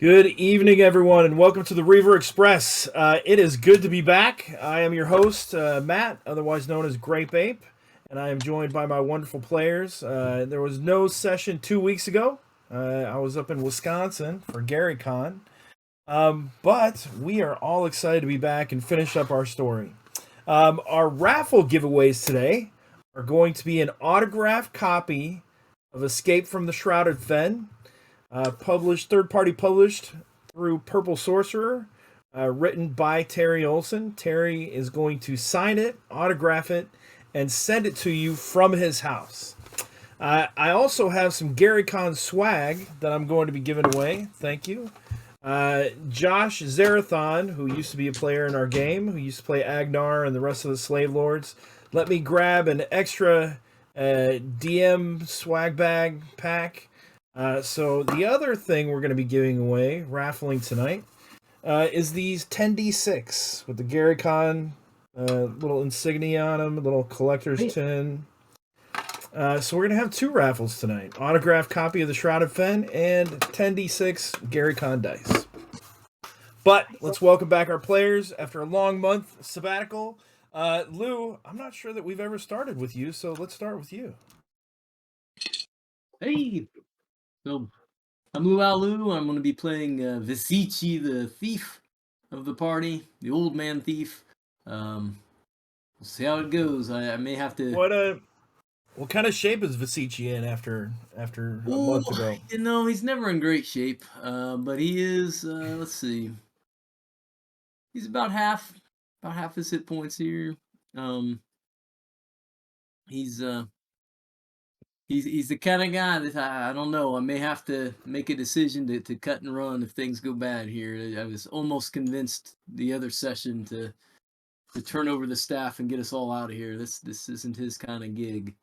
Good evening, everyone, and welcome to the Reaver Express. It is good to be back. I am your host, Matt, otherwise known as GrapeApe, and I am joined by my wonderful players. There was no session 2 weeks ago. I was up in Wisconsin for GaryCon, but we are all excited to be back and finish up our story. Our raffle giveaways today are going to be an autographed copy of Escape from the Shrouded Fen, third-party published through Purple Sorcerer, written by Terry Olson. Terry is going to sign it, autograph it, and send it to you from his house. I also have some GaryCon swag that I'm going to be giving away. Thank you. Josh Zarathon, who used to be a player in our game, who used to play Agnar and the rest of the Slave Lords, let me grab an extra DM swag bag pack. So the other thing we're going to be giving away, raffling tonight, is these 10d6 with the GaryCon little insignia on them, a little collector's tin. So we're going to have two raffles tonight. Autographed copy of the Shrouded Fen and 10d6 GaryCon dice. But let's welcome back our players after a long month sabbatical. Lou, I'm not sure that we've ever started with you, so let's start with you. Hey, so I'm Lou. I'm going to be playing Visici, the thief of the party, the old man thief. We'll see how it goes. I may have to. What kind of shape is Visici in after a month ago? He's never in great shape. But he is. Let's see. He's about half his hit points here. He's the kind of guy that I don't know. I may have to make a decision to cut and run if things go bad here. I was almost convinced the other session to turn over the staff and get us all out of here. This isn't his kind of gig.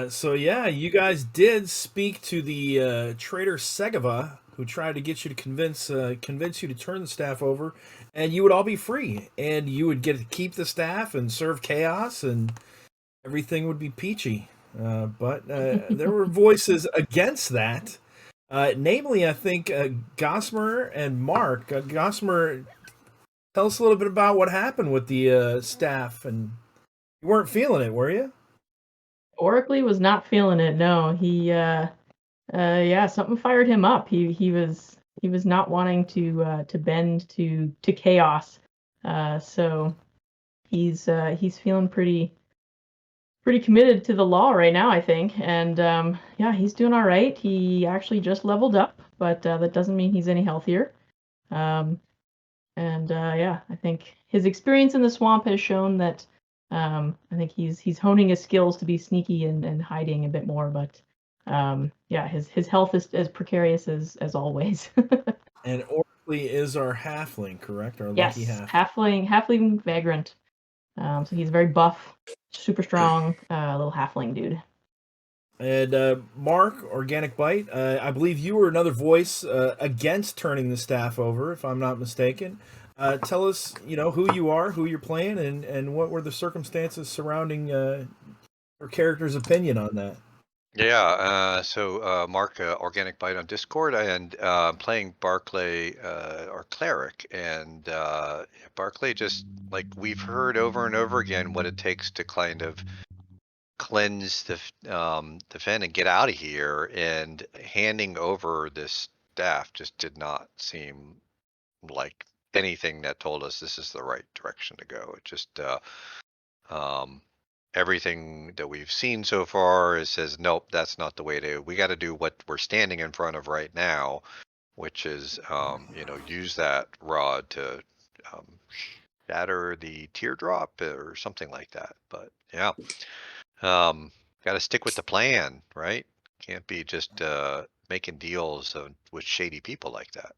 So yeah, you guys did speak to the traitor Segava, who tried to get you to convince you to turn the staff over, and you would all be free, and you would get to keep the staff and serve chaos, and everything would be peachy. But there were voices against that. Namely, I think Gossamer and Mark. Gossamer, tell us a little bit about what happened with the staff, and you weren't feeling it, were you? Oracly was not feeling it. No, he something fired him up. He was not wanting to bend to chaos. So he's feeling pretty committed to the law right now, I think. And he's doing all right. He actually just leveled up, but that doesn't mean he's any healthier. I think his experience in the swamp has shown that I think he's honing his skills to be sneaky and hiding a bit more, but his health is as precarious as always. And Oracly is our halfling, correct? Our yes, lucky halfling. halfling vagrant. So he's very buff, super strong, little halfling dude. And Mark, Organic Bite, I believe you were another voice against turning the staff over, if I'm not mistaken. Tell us, who you are, who you're playing, and what were the circumstances surrounding your character's opinion on that. Yeah, so Mark, Organic Bite on Discord, and playing Barclay, our cleric, and Barclay, just like we've heard over and over again what it takes to kind of cleanse the fen and get out of here, and handing over this staff just did not seem like anything that told us this is the right direction to go. It just everything that we've seen so far says nope, that's not the way to. We got to do what we're standing in front of right now, which is use that rod to shatter the teardrop or something like that. But yeah, got to stick with the plan, right? Can't be just making deals with shady people like that.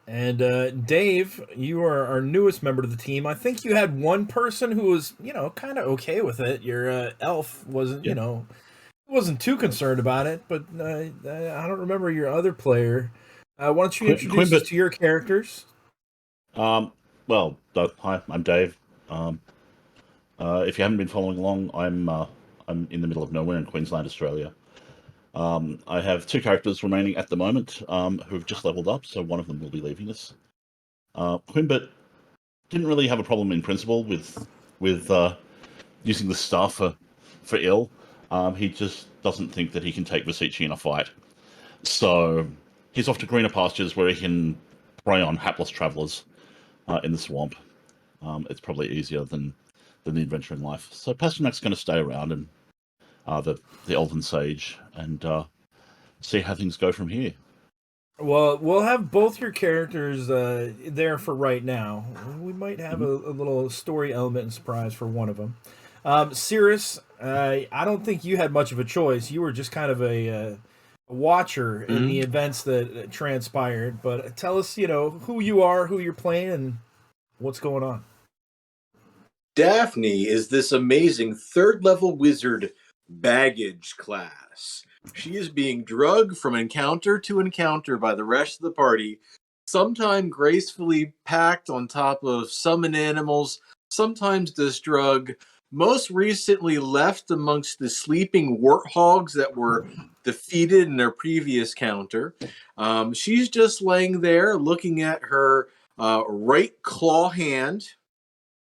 And Dave, you are our newest member of the team. I think you had one person who was, kind of okay with it. Your elf wasn't, wasn't too concerned about it. But I don't remember your other player. Why don't you introduce us to your characters? Hi, I'm Dave. If you haven't been following along, I'm in the middle of nowhere in Queensland, Australia. I have 2 characters remaining at the moment who've just leveled up, so one of them will be leaving us. Quimbit didn't really have a problem in principle with using the staff for ill. He just doesn't think that he can take Vasici in a fight. So he's off to greener pastures where he can prey on hapless travellers in the swamp. It's probably easier than the adventuring life. So Pasternak's going to stay around and the Elven Sage and see how things go from here. Well, we'll have both your characters there for right now. We might have a little story element and surprise for one of them. Cirrus, I don't think you had much of a choice. You were just kind of a watcher in the events that transpired. But tell us, who you are, who you're playing, and what's going on. Daphne is this amazing 3rd level wizard baggage class. She is being drugged from encounter to encounter by the rest of the party, sometimes gracefully packed on top of summon animals, sometimes this drug, most recently left amongst the sleeping warthogs that were defeated in their previous counter. She's just laying there looking at her right claw hand,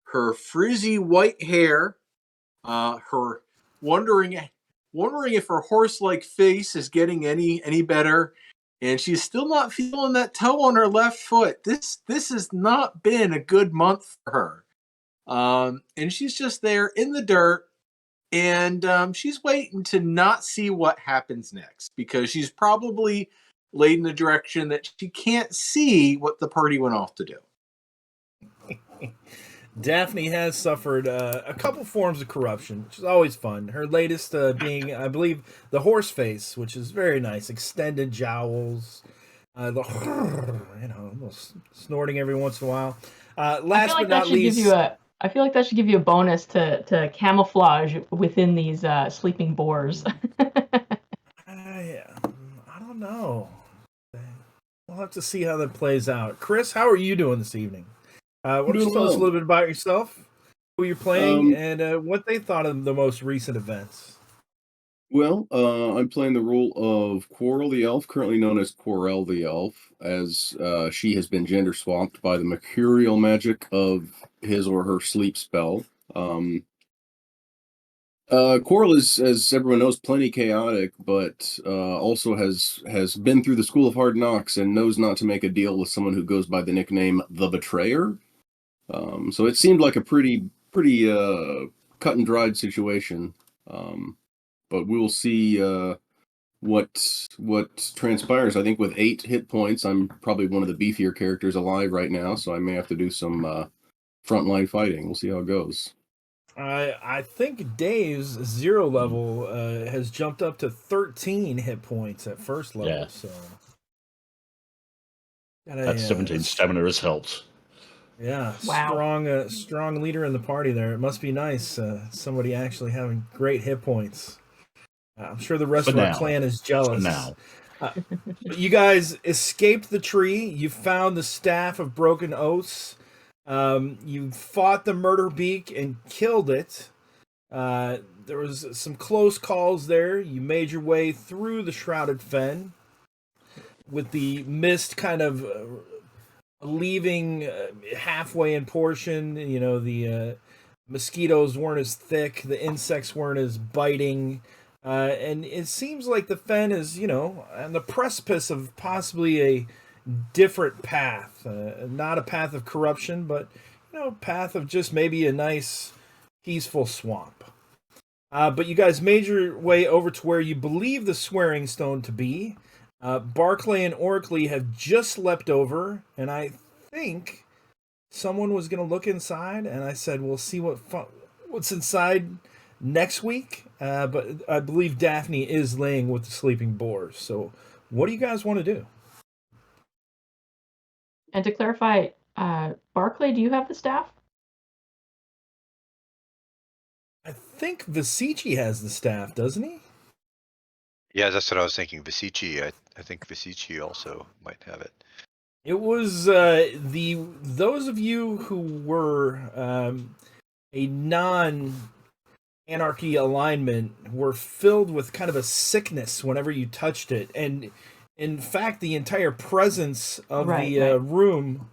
her frizzy white hair, her wondering if her horse-like face is getting any better, and she's still not feeling that toe on her left foot. This has not been a good month for her, and she's just there in the dirt, and she's waiting to not see what happens next because she's probably laid in a direction that she can't see what the party went off to do. Daphne has suffered a couple forms of corruption, which is always fun. Her latest being, I believe, the horse face, which is very nice. Extended jowls, snorting every once in a while. Last but not least, I feel like that should give you a bonus to camouflage within these sleeping boars. I don't know. We'll have to see how that plays out. Chris, how are you doing this evening? Why don't you tell us a little bit about yourself, who you're playing, and what they thought of the most recent events? Well, I'm playing the role of Quarrel the Elf, currently known as Quarrel the Elf, as she has been gender swapped by the mercurial magic of his or her sleep spell. Quarrel is, as everyone knows, plenty chaotic, but also has been through the school of hard knocks and knows not to make a deal with someone who goes by the nickname the Betrayer. So it seemed like a pretty cut and dried situation. But we'll see what transpires. I think with 8 hit points, I'm probably one of the beefier characters alive right now, so I may have to do some frontline fighting. We'll see how it goes. I think Dave's 0 level has jumped up to 13 hit points at first level. Yeah. So that 17 stamina has helped. Yeah, wow. strong leader in the party there. It must be nice, somebody actually having great hit points. I'm sure the rest of our clan is jealous. Now. You guys escaped the tree. You found the Staff of Broken Oaths. You fought the Murder Beak and killed it. There was some close calls there. You made your way through the Shrouded Fen with the mist kind of leaving halfway in portion. The mosquitoes weren't as thick, the insects weren't as biting, and it seems like the Fen is on the precipice of possibly a different path, not a path of corruption, but path of just maybe a nice peaceful swamp. But you guys made your way over to where you believe the Swearing Stone to be. Barclay and Orkley have just leapt over, and I think someone was going to look inside, and I said, we'll see what's inside next week. But I believe Daphne is laying with the sleeping boars. So what do you guys want to do? And to clarify, Barclay, do you have the staff? I think Vasici has the staff, doesn't he? Yeah, that's what I was thinking. Vasici, I think Vasici also might have it. It was those of you who were a anarchy alignment were filled with kind of a sickness whenever you touched it, and in fact, the entire presence of the room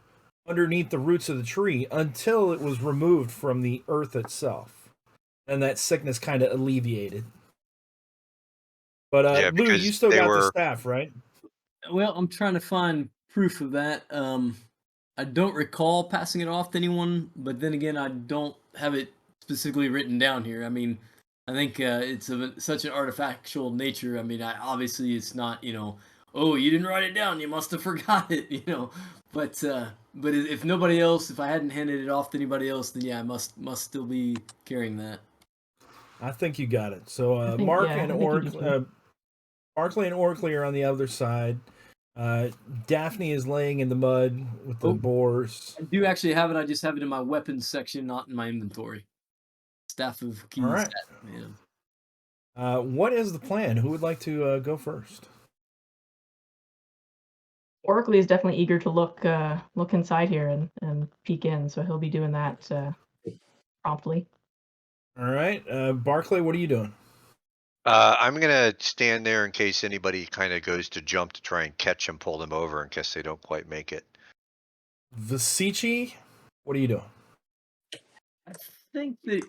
underneath the roots of the tree until it was removed from the earth itself, and that sickness kind of alleviated. But Yeah, Lou, you because still they got the were. staff, right? Well, I'm trying to find proof of that. I don't recall passing it off to anyone, but then again, I don't have it specifically written down here. I mean, I think it's of such an artifactual nature. I mean, obviously it's not, oh, you didn't write it down, you must have forgot it, But if nobody else, if I hadn't handed it off to anybody else, then yeah, I must still be carrying that. I think you got it. So I think Mark you and do. Barclay and Orkley are on the other side. Daphne is laying in the mud with the boars. I do actually have it. I just have it in my weapons section, not in my inventory. Staff of keys. All right. Yeah. What is the plan? Who would like to go first? Orkley is definitely eager to look inside here and peek in, so he'll be doing that promptly. All right, Barclay, what are you doing? I'm gonna stand there in case anybody kind of goes to jump to try and catch them, pull them over in case they don't quite make it. Vasici, what are you doing? I think that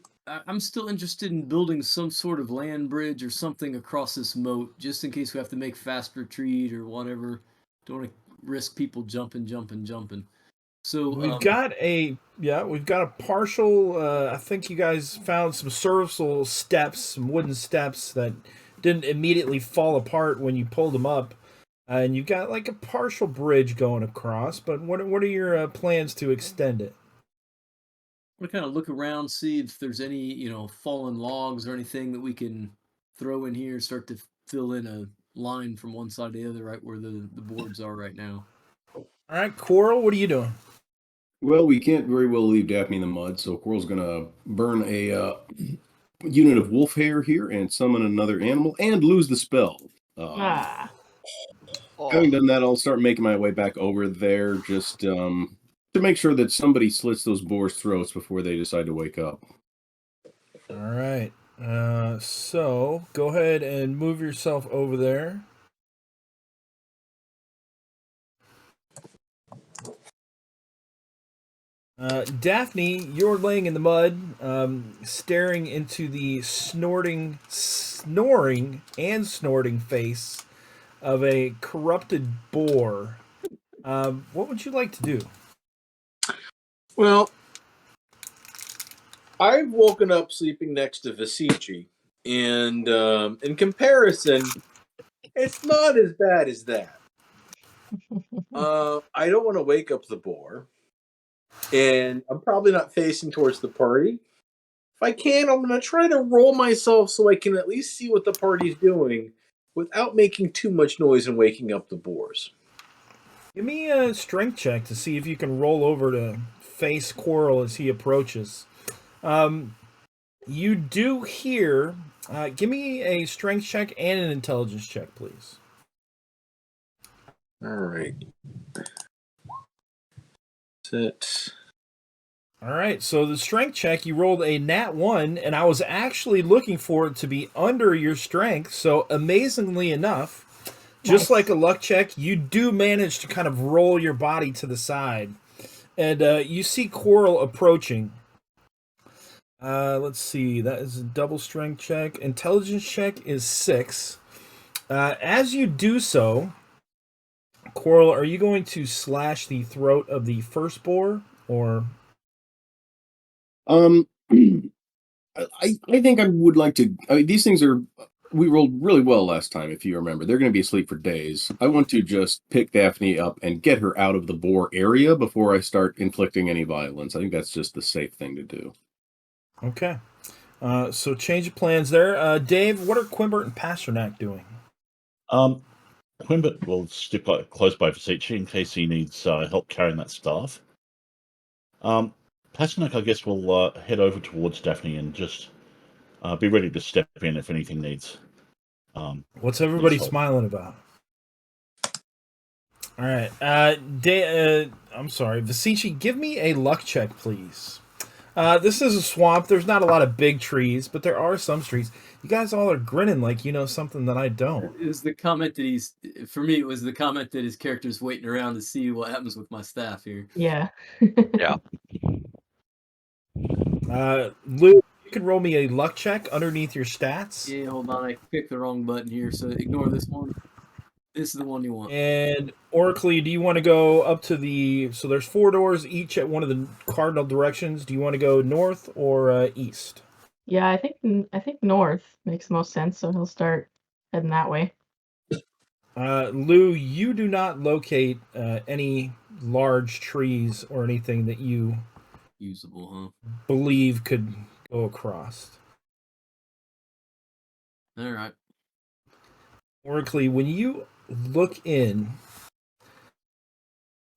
I'm still interested in building some sort of land bridge or something across this moat, just in case we have to make fast retreat or whatever. Don't want to risk people jumping. So we've got a partial. I think you guys found some serviceable steps, some wooden steps that didn't immediately fall apart when you pulled them up, and you've got like a partial bridge going across. But what are your plans to extend it? We're kind of look around, see if there's any fallen logs or anything that we can throw in here. Start to fill in a line from one side to the other, right where the boards are right now. All right, Coral, what are you doing? Well, we can't very well leave Daphne in the mud, so Coral's gonna burn a unit of wolf hair here and summon another animal and lose the spell. Having done that, I'll start making my way back over there just to make sure that somebody slits those boars' throats before they decide to wake up. All right. So go ahead and move yourself over there. Daphne, you're laying in the mud, staring into the snoring face of a corrupted boar. What would you like to do? Well, I've woken up sleeping next to Vasici, and in comparison, it's not as bad as that. I don't want to wake up the boar, and I'm probably not facing towards the party. If I can, I'm going to try to roll myself so I can at least see what the party's doing without making too much noise and waking up the boars. Give me a strength check to see if you can roll over to face Quarrel as he approaches. You do hear. Give me a strength check and an intelligence check, please. All right. Sit. All right, so the strength check, you rolled a nat 1, and I was actually looking for it to be under your strength, so amazingly enough, just like a luck check, you do manage to kind of roll your body to the side, and you see Quarrel approaching. Let's see, that is a double strength check. Intelligence check is 6. As you do so, Quarrel, are you going to slash the throat of the first boar, or... I think I would like to. I mean, these things are. We rolled really well last time, if you remember. They're going to be asleep for days. I want to just pick Daphne up and get her out of the boar area before I start inflicting any violence. I think that's just the safe thing to do. Okay. So change of plans there. Dave, what are Quimbert and Pasternak doing? Quimbert will stick close by Vasici in case he needs help carrying that staff. Pasternak, I guess, will head over towards Daphne and just be ready to step in if anything needs. What's everybody smiling about? All right. I'm sorry. Vasici, give me a luck check, please. This is a swamp. There's not a lot of big trees, but there are some trees. You guys all are grinning like you know something that I don't. It was the comment that for me, it was the comment that his character's waiting around to see what happens with my staff here. Yeah. Yeah. Lou, you can roll me a luck check underneath your stats. Yeah, hold on, I picked the wrong button here, so ignore this one. This is the one you want. And Oracle, do you want to go up to the? So there's 4 doors each at one of the cardinal directions. Do you want to go north or east? Yeah, I think north makes the most sense, so he'll start heading that way. Lou, you do not locate any large trees or anything that you Usable, believe could go across. huh? All right. Oracle, when you look in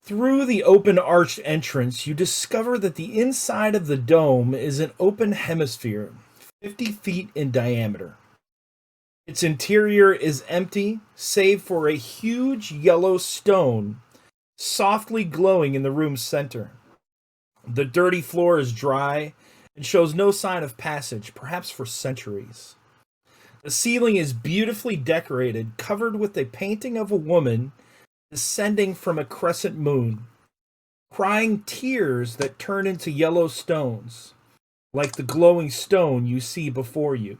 through the open arched entrance, you discover that the inside of the dome is an open hemisphere, 50 feet in diameter. Its interior is empty, save for a huge yellow stone softly glowing in the room's center. The dirty floor is dry and shows no sign of passage, perhaps for centuries. The ceiling is beautifully decorated, covered with a painting of a woman descending from a crescent moon, crying tears that turn into yellow stones, like the glowing stone you see before you.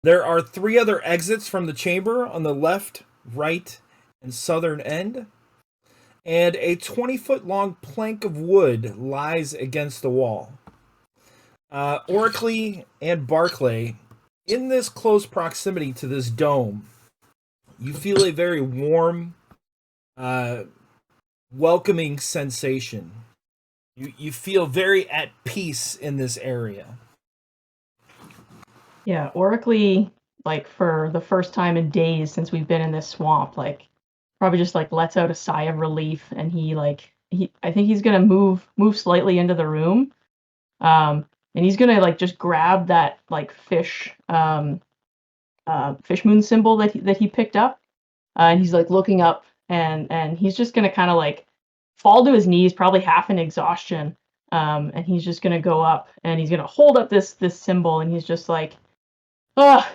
There are 3 other exits from the chamber on the left, right, and southern end, and a 20-foot-long plank of wood lies against the wall. Oracle and Barclay, in this close proximity to this dome, you feel a very warm, welcoming sensation. You feel very at peace in this area. Yeah, Oracle, like for the first time in days since we've been in this swamp, like probably just like lets out a sigh of relief, and I think he's gonna move slightly into the room, and he's gonna like just grab that like fish moon symbol that he picked up, and he's like looking up, and he's just gonna kind of like fall to his knees, probably half in exhaustion, and he's just gonna go up and he's gonna hold up this symbol, and he's just like, "Ugh,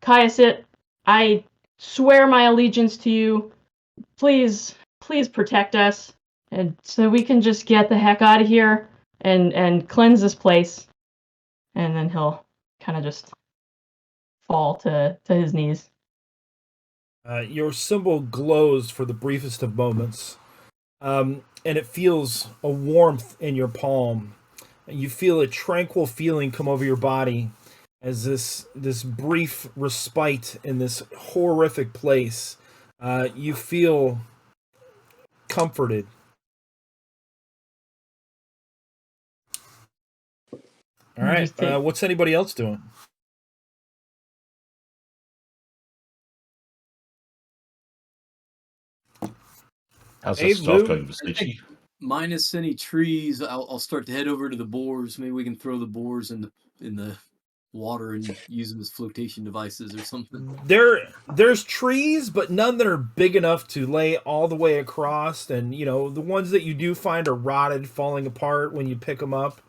Kyasit, I swear my allegiance to you. Please protect us, and so we can just get the heck out of here and cleanse this place." And then he'll kind of just fall to his knees. Your symbol glows for the briefest of moments, and it feels a warmth in your palm. You feel a tranquil feeling come over your body as this brief respite in this horrific place. You feel comforted. All right. What's anybody else doing? How's Hey, that stuff Lou? going, Vasici? Minus any trees, I'll start to head over to the boars. Maybe we can throw the boars in the water and use them as flotation devices or something. There's trees, but none that are big enough to lay all the way across. And you know the ones that you do find are rotted, falling apart when you pick them up.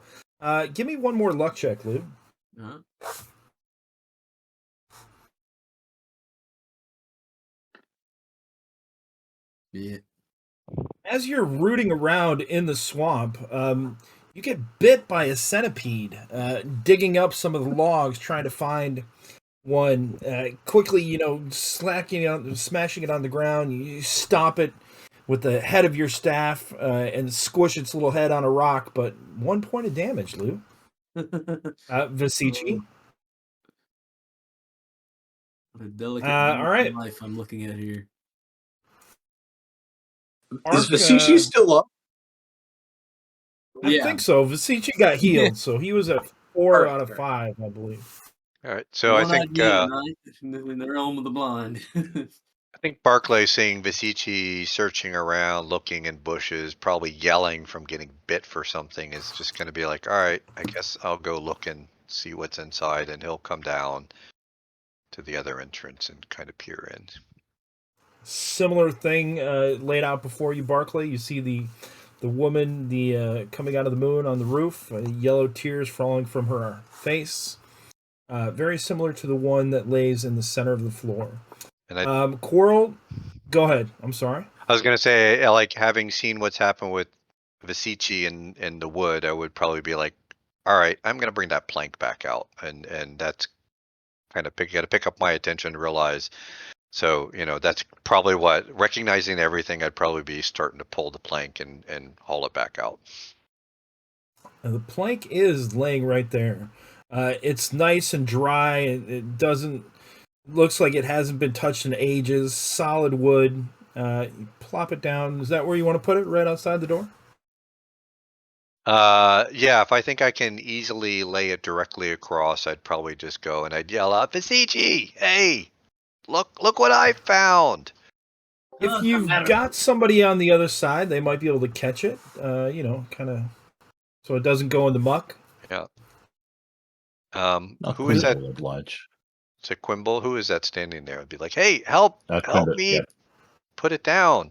Give me one more luck check, Lou. Uh-huh. Yeah. As you're rooting around in the swamp, you get bit by a centipede, digging up some of the logs, trying to find one. Quickly, smashing it on the ground. You stop it with the head of your staff and squish its little head on a rock, but 1 point of damage, Lou. Vasici. What a delicate all right. life I'm looking at here. Is Vasici still up? I think so. Vasici got healed, so he was at 4 out of 5, I believe. All right. So I think they're home of the blind. I think Barclay seeing Vasici searching around, looking in bushes, probably yelling from getting bit for something, is just going to be like, all right, I guess I'll go look and see what's inside, and he'll come down to the other entrance and kind of peer in. Similar thing laid out before you, Barclay. You see the the woman, the coming out of the moon on the roof, yellow tears falling from her face, very similar to the one that lays in the center of the floor. And Coral, go ahead. I'm sorry. I was gonna say, like, having seen what's happened with Vasici in the wood, I would probably be like, all right, I'm gonna bring that plank back out, and that's kind of got to pick up my attention, realize. So that's probably what, recognizing everything, I'd probably be starting to pull the plank and haul it back out. And the plank is laying right there. It's nice and dry. It doesn't. Looks like it hasn't been touched in ages. Solid wood. You plop it down. Is that where you want to put it? Right outside the door? Yeah, if I think I can easily lay it directly across, I'd probably just go and I'd yell out, Vasici, hey, look what I found. If you've got somebody on the other side, they might be able to catch it, kind of, so it doesn't go in the muck. Yeah. Not Who is that? Quimble, oblige. Is it Quimble? Who is that standing there? I'd be like, hey, help Quimble, me yeah. put it down.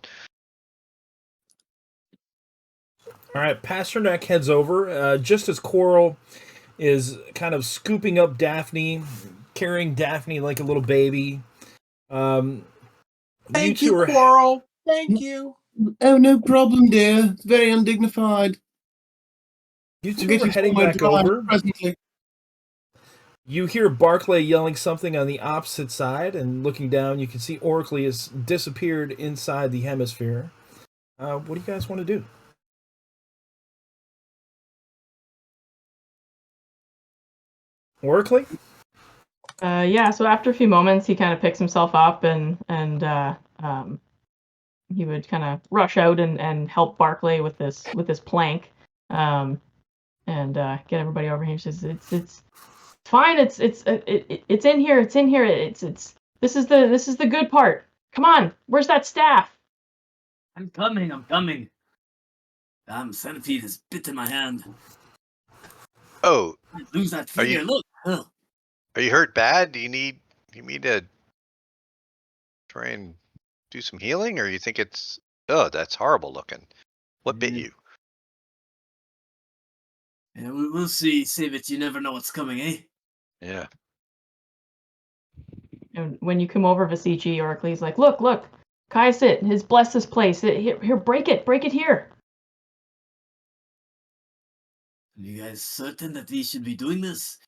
All right, Pasternak heads over, just as Coral is kind of scooping up Daphne, carrying Daphne like a little baby. Thank you, Coral. Thank you. Oh, no problem, dear. It's very undignified. You two are heading back over. Presently. You hear Barclay yelling something on the opposite side, and looking down, you can see Oracly has disappeared inside the hemisphere. What do you guys want to do? Oracly? Yeah, so after a few moments, he kind of picks himself up and he would kind of rush out and help Barclay with this plank, and get everybody over here. He says, "It's fine. It's in here. It's in here. This is the good part. Come on, where's that staff?" I'm coming. Damn centipede is bitten my hand. Oh, I lose that finger. Look. Ugh. Are you hurt bad? Do you need me to try and do some healing, or you think it's? Oh, that's horrible looking. What bit you? Yeah, we'll see. Save it. You never know what's coming, eh? Yeah. And when you come over, Vasici, Oracly's like, look, Kaisit has blessed this place. Here, break it here. Are you guys certain that we should be doing this?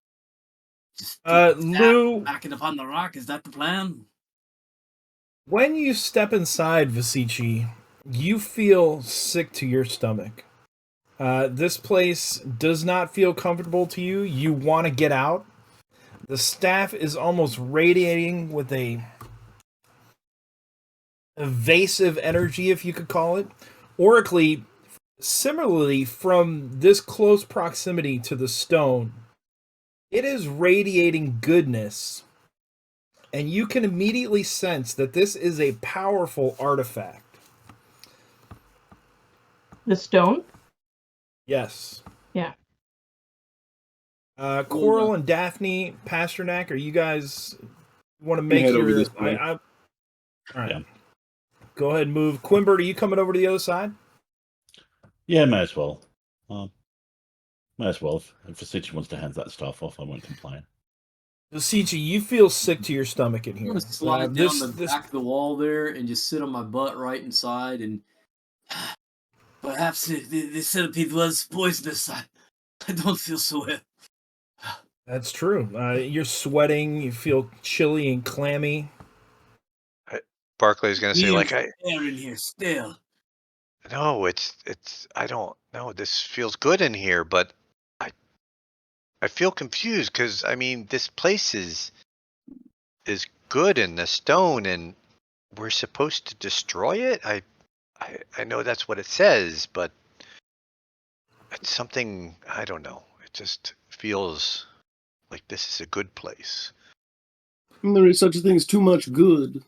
Just Lou, back it upon the rock. Is that the plan? when you step inside Vasici, you feel sick to your stomach. This place does not feel comfortable to you. You want to get out. The staff is almost radiating with a evasive energy, if you could call it. Oracly, similarly, from this close proximity to the stone, it is radiating goodness. And you can immediately sense that this is a powerful artifact. The stone? Yes. Yeah. Coral and Daphne, Pasternak, are you guys want to make Head your... over this way. all right. Yeah. Go ahead and move. Quimbert, are you coming over to the other side? Yeah, may as well. May as well. If Vasici wants to hand that stuff off, I won't complain. Vasici, you feel sick to your stomach in I'm here. gonna slide down the back of the wall there and just sit on my butt right inside, and perhaps the centipede was poisonous. I don't feel so well. That's true. You're sweating. You feel chilly and clammy. Barclay's gonna say, like, air in here still. No, it's I don't know. This feels good in here, but I feel confused because I mean this place is good in the stone, and we're supposed to destroy it. I know that's what it says, but it's something I don't know. It just feels like this is a good place. There is such a thing as too much good.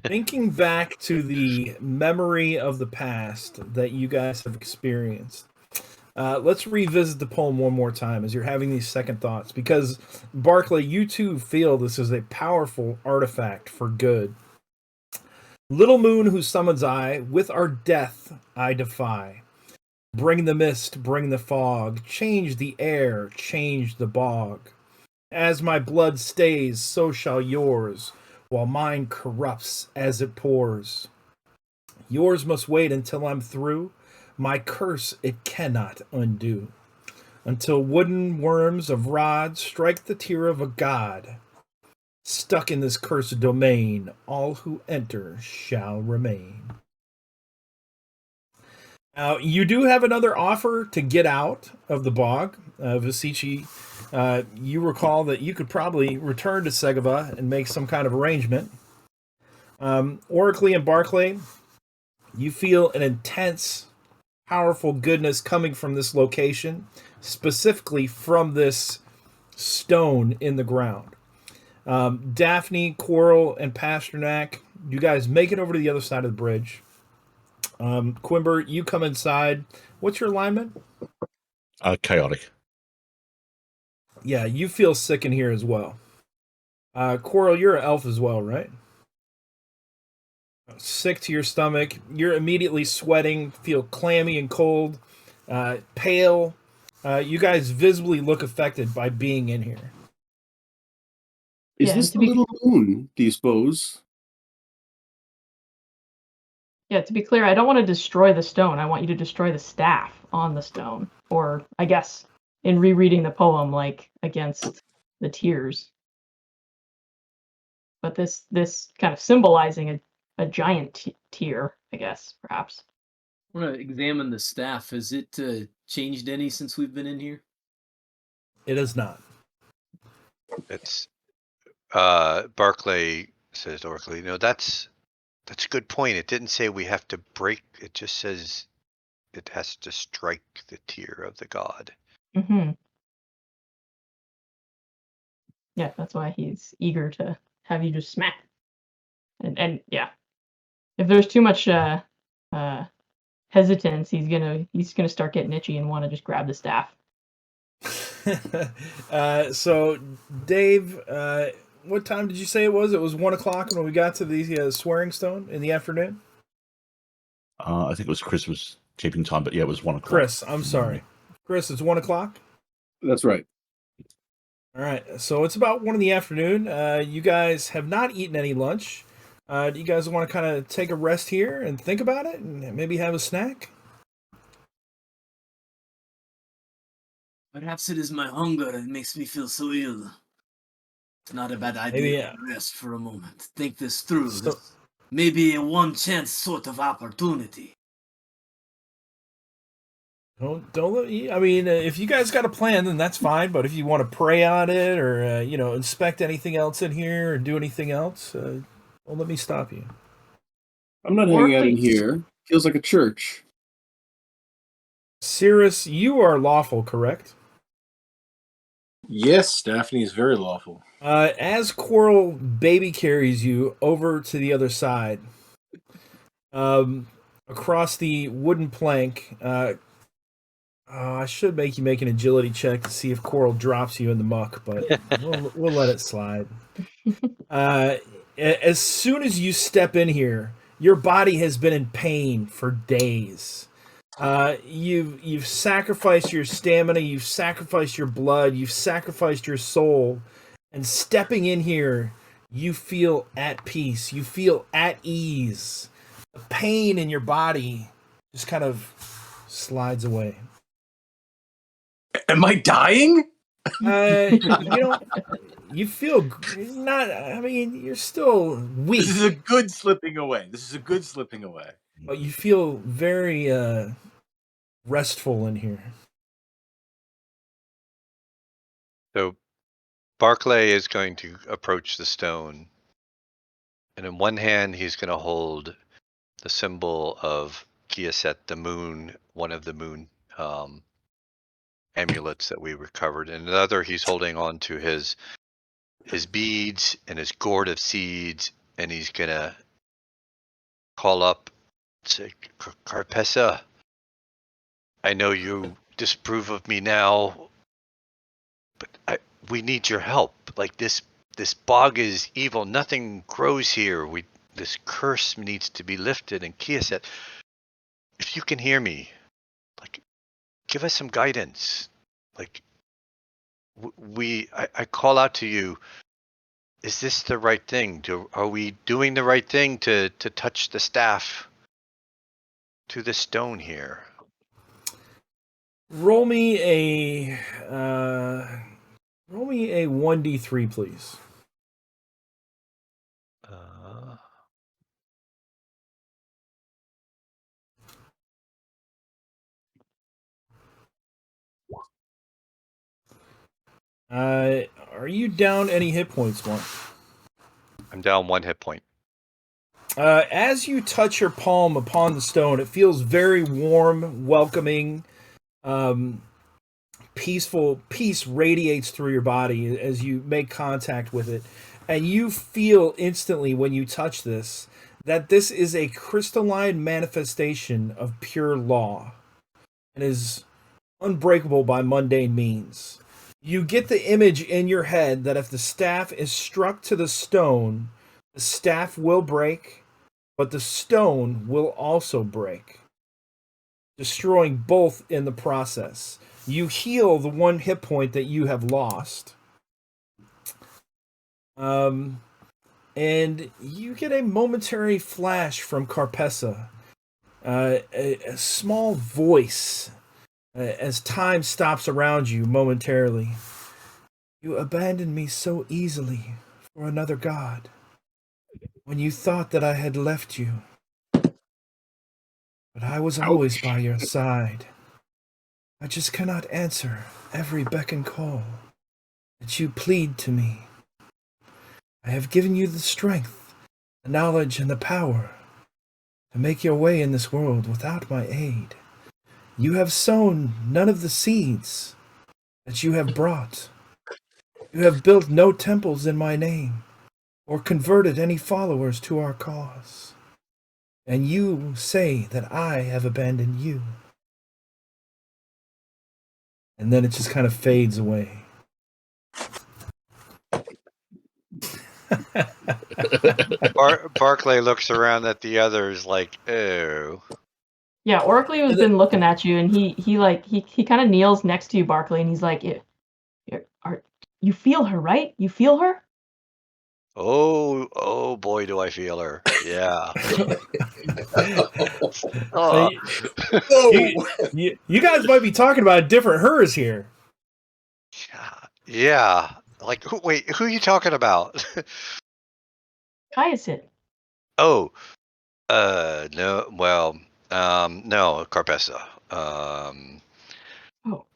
Thinking back to the memory of the past that you guys have experienced, let's revisit the poem one more time as you're having these second thoughts, because Barclay, you too feel this is a powerful artifact for good. Little moon whose summons I, with our death I defy. Bring the mist, bring the fog, change the air, change the bog. As my blood stays, so shall yours, while mine corrupts as it pours. Yours must wait until I'm through, my curse it cannot undo. Until wooden worms of rods strike the tear of a god. Stuck in this cursed domain, all who enter shall remain. Now, you do have another offer to get out of the bog. Vasici, you recall that you could probably return to Segava and make some kind of arrangement. Oracly and Barclay, you feel an intense, powerful goodness coming from this location, specifically from this stone in the ground. Daphne, Quarrel, and Pasternak, you guys make it over to the other side of the bridge. Quimber, you come inside. What's your alignment? Chaotic. Yeah, you feel sick in here as well. Quarrel, you're an elf as well, right? Sick to your stomach. You're immediately sweating, feel clammy and cold, pale. You guys visibly look affected by being in here. Is Yeah, this to the be- little moon, do you suppose? Yeah, to be clear, I don't want to destroy the stone. I want you to destroy the staff on the stone. Or, I guess, in rereading the poem, like, against the tears. But this kind of symbolizing a giant tear, I guess, perhaps. I want to examine the staff. Has it changed any since we've been in here? It is not. It's Barclay says to Oracly, that's a good point. It didn't say we have to break. It just says it has to strike the tear of the god. Mm-hmm. Yeah, that's why he's eager to have you just smack. And yeah, if there's too much hesitance, he's gonna start getting itchy and want to just grab the staff. So, Dave, what time did you say it was? It was 1 o'clock when we got to the swearing stone in the afternoon? I think it was Chris was keeping time, but yeah, it was 1 o'clock. Chris, I'm sorry. Chris, it's 1 o'clock? That's right. All right, so it's about 1 in the afternoon. You guys have not eaten any lunch. Do you guys want to kind of take a rest here and think about it and maybe have a snack? Perhaps it is my hunger that makes me feel so ill. It's not a bad idea Maybe, to rest for a moment. Think this through. So- This may be a one chance sort of opportunity. Don't let you, I mean, if you guys got a plan, then that's fine. But if you want to pray on it or, inspect anything else in here or do anything else, don't let me stop you. I'm not hanging out in here. Feels like a church. Cirrus, you are lawful, correct? Yes, Daphne is very lawful. As Quarrel baby carries you over to the other side, across the wooden plank, I should make you make an agility check to see if Quarrel drops you in the muck, but we'll let it slide. As soon as you step in here, your body has been in pain for days. You've sacrificed your stamina, you've sacrificed your blood, you've sacrificed your soul, and stepping in here, you feel at peace, you feel at ease. The pain in your body just kind of slides away. Am I dying? You feel not. I mean, you're still weak. This is a good slipping away. But you feel very restful in here. So Barclay is going to approach the stone, and in one hand he's going to hold the symbol of Kiaset, the moon, one of the moon amulets that we recovered. And the other, he's holding on to his beads and his gourd of seeds, and he's gonna call up, say, Carpessa, I know you disapprove of me now, but we need your help. Like this bog is evil. Nothing grows here. this curse needs to be lifted. And Kia said, if you can hear me, like, give us some guidance. Like, I call out to you. Is this the right thing? Are we doing the right thing to touch the staff to the stone here? Roll me a 1d3, please. Are you down any hit points, Mark? I'm down 1 hit point. As you touch your palm upon the stone, it feels very warm, welcoming. Peaceful peace radiates through your body as you make contact with it. And you feel instantly when you touch this that this is a crystalline manifestation of pure law and is unbreakable by mundane means. You get the image in your head that if the staff is struck to the staff will break, but the stone will also break, destroying both in the process. You heal the 1 hit point that you have lost. And you get a momentary flash from Carpessa. A small voice as time stops around you momentarily. You abandoned me so easily for another god when you thought that I had left you. But I was always by your side. I just cannot answer every beck and call that you plead to me. I have given you the strength, the knowledge, and the power to make your way in this world without my aid. You have sown none of the seeds that you have brought. You have built no temples in my name, or converted any followers to our cause. And you say that I have abandoned you. And then it just kind of fades away. Barclay looks around at the others like, oh. Yeah, Oracly has been looking at you, and he kind of kneels next to you, Barclay, and he's like, you feel her, right? You feel her? Oh boy, do I feel her. Yeah. Oh. You guys might be talking about different hers here. Yeah. Like, wait, who are you talking about? Hyacinth. Oh, no, well, no, Carpessa.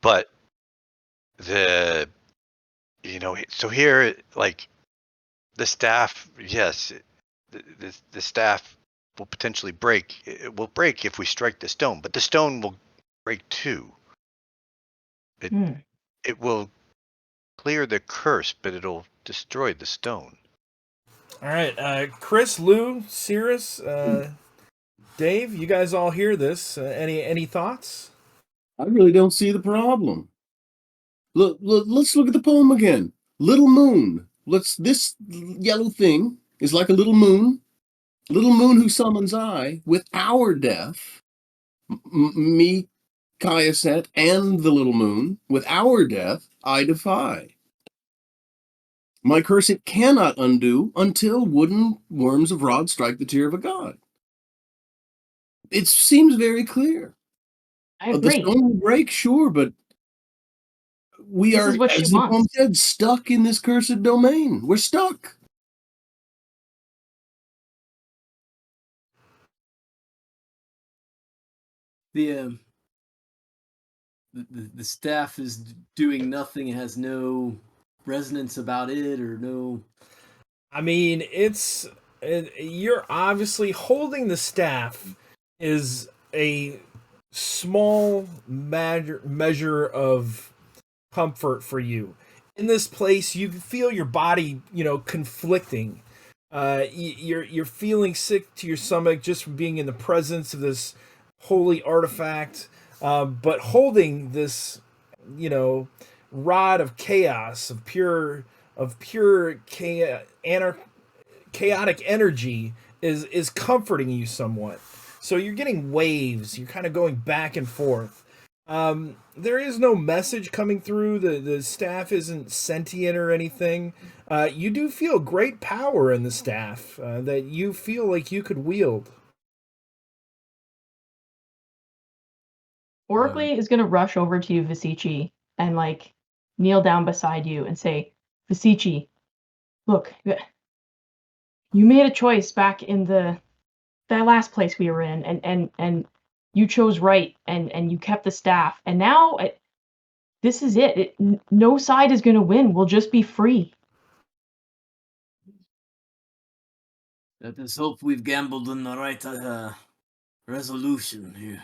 But so here, like, the staff, yes, the staff will potentially break. It will break if we strike the stone, but the stone will break too. It will clear the curse, but it'll destroy the stone. All right, Chris, Lou, Cirrus, Dave, you guys all hear this. Any thoughts? I really don't see the problem. Let's look at the poem again. Little moon. This yellow thing is like a little moon who summons I with our death. Me, Kyaset, and the little moon, with our death, I defy. My curse it cannot undo until wooden worms of rod strike the tear of a god. It seems very clear. I agree. The stone will break, sure, but we this are, is what as she the wants. poem said, stuck in this cursed domain. We're stuck. The staff is doing nothing. It has no resonance about it, or no. I mean, you're obviously holding the staff is a small measure of comfort for you. In this place, you feel your body, conflicting. You're feeling sick to your stomach just from being in the presence of this holy artifact, but holding this, rod of chaos, of pure chaotic energy is comforting you somewhat. So you're getting waves. You're kind of going back and forth. There is no message coming through. The staff isn't sentient or anything. You do feel great power in the staff that you feel like you could wield. Oracly is going to rush over to you, Visici, and like kneel down beside you and say, Visici, look, you made a choice back in that last place we were in, and you chose right, and you kept the staff, and now this is it. No side is going to win. We'll just be free. Let us hope we've gambled on the right resolution here.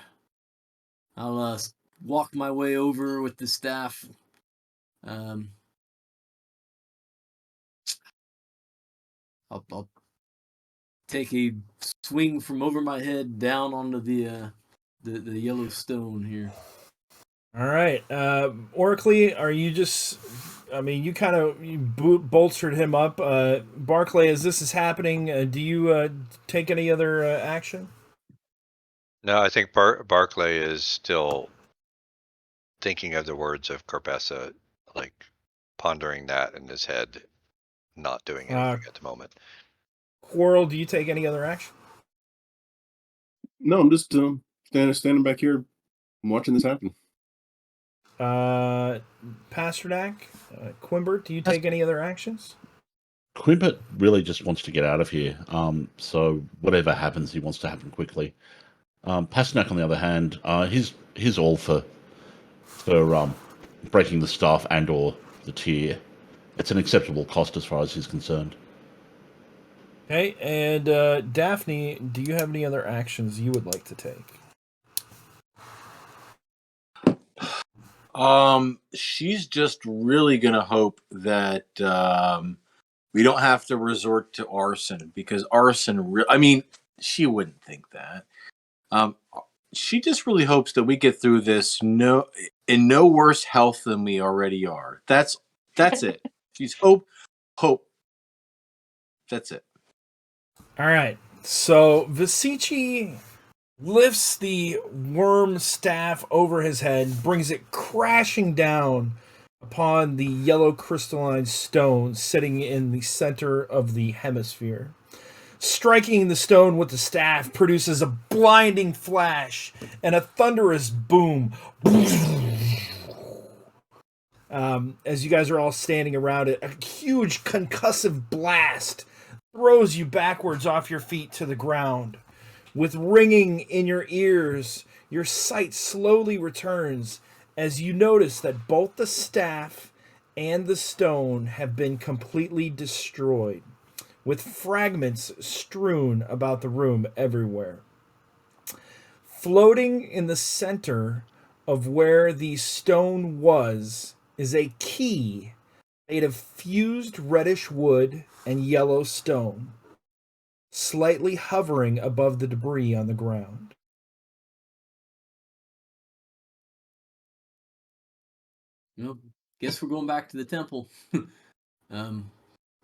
I'll walk my way over with the staff. I'll take a swing from over my head down onto the yellow stone here. All right, Oracly, are you just? I mean, you kind of bolstered him up. Barclay, as this is happening, do you take any other action? No, I think Barclay is still thinking of the words of Carpessa, like pondering that in his head, not doing anything at the moment. Quarrel, do you take any other action? No, I'm just standing back here watching this happen. Pasternak, Quimbert, do you take any other actions? Quimbert really just wants to get out of here. So whatever happens, he wants to happen quickly. Pasternak, on the other hand, he's all for breaking the staff and/or the tier. It's an acceptable cost as far as he's concerned. Okay, and Daphne, do you have any other actions you would like to take? She's just really gonna hope that we don't have to resort to arson, because arson. I mean, she wouldn't think that. She just really hopes that we get through this in no worse health than we already are. That's it. She's hope. That's it. All right. So Visici lifts the worm staff over his head, brings it crashing down upon the yellow crystalline stone sitting in the center of the hemisphere. Striking the stone with the staff produces a blinding flash and a thunderous boom. As you guys are all standing around it, a huge concussive blast throws you backwards off your feet to the ground. With ringing in your ears, your sight slowly returns as you notice that both the staff and the stone have been completely destroyed, with fragments strewn about the room everywhere. Floating in the center of where the stone was is a key made of fused reddish wood and yellow stone, slightly hovering above the debris on the ground. Well, guess we're going back to the temple. Who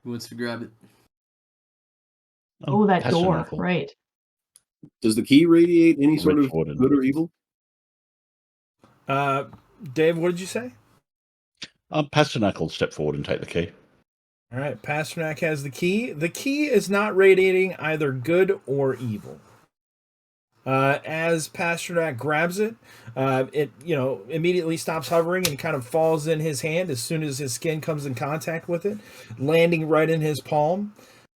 wants to grab it? Oh, that door, Pasternak will right. Does the key radiate any sort reach of forward and- good or evil? Dave, what did you say? Pasternak will step forward and take the key. All right, Pasternak has the key. The key is not radiating either good or evil. As Pasternak grabs it, it immediately stops hovering and kind of falls in his hand as soon as his skin comes in contact with it, landing right in his palm.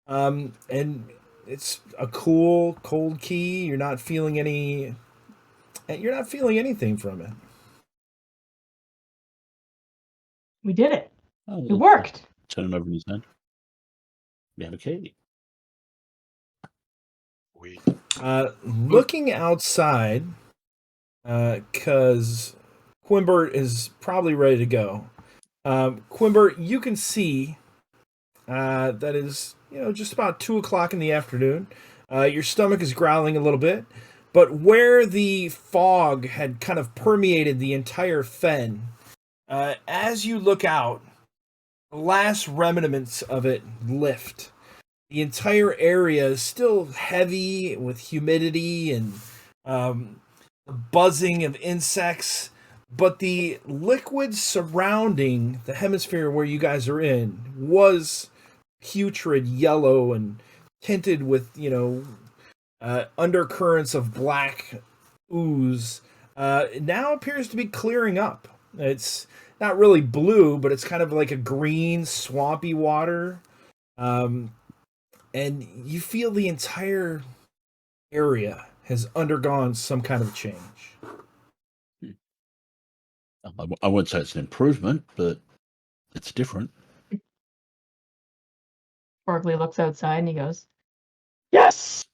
And it's a cool, cold key. You're not feeling anything from it. We did it. Oh, It worked. Turn it over in his hand. We have a key. Looking outside, because Quimbert is probably ready to go. Quimbert, you can see that is just about 2:00 in the afternoon. Your stomach is growling a little bit, but where the fog had kind of permeated the entire fen, as you look out, the last remnants of it lift. the entire area is still heavy with humidity and the buzzing of insects, but the liquid surrounding the hemisphere where you guys are in was putrid yellow and tinted with, undercurrents of black ooze. It now appears to be clearing up. It's not really blue, but it's kind of like a green, swampy water. And you feel the entire area has undergone some kind of change. I won't say it's an improvement, but it's different. Barkley looks outside and he goes, "Yes!"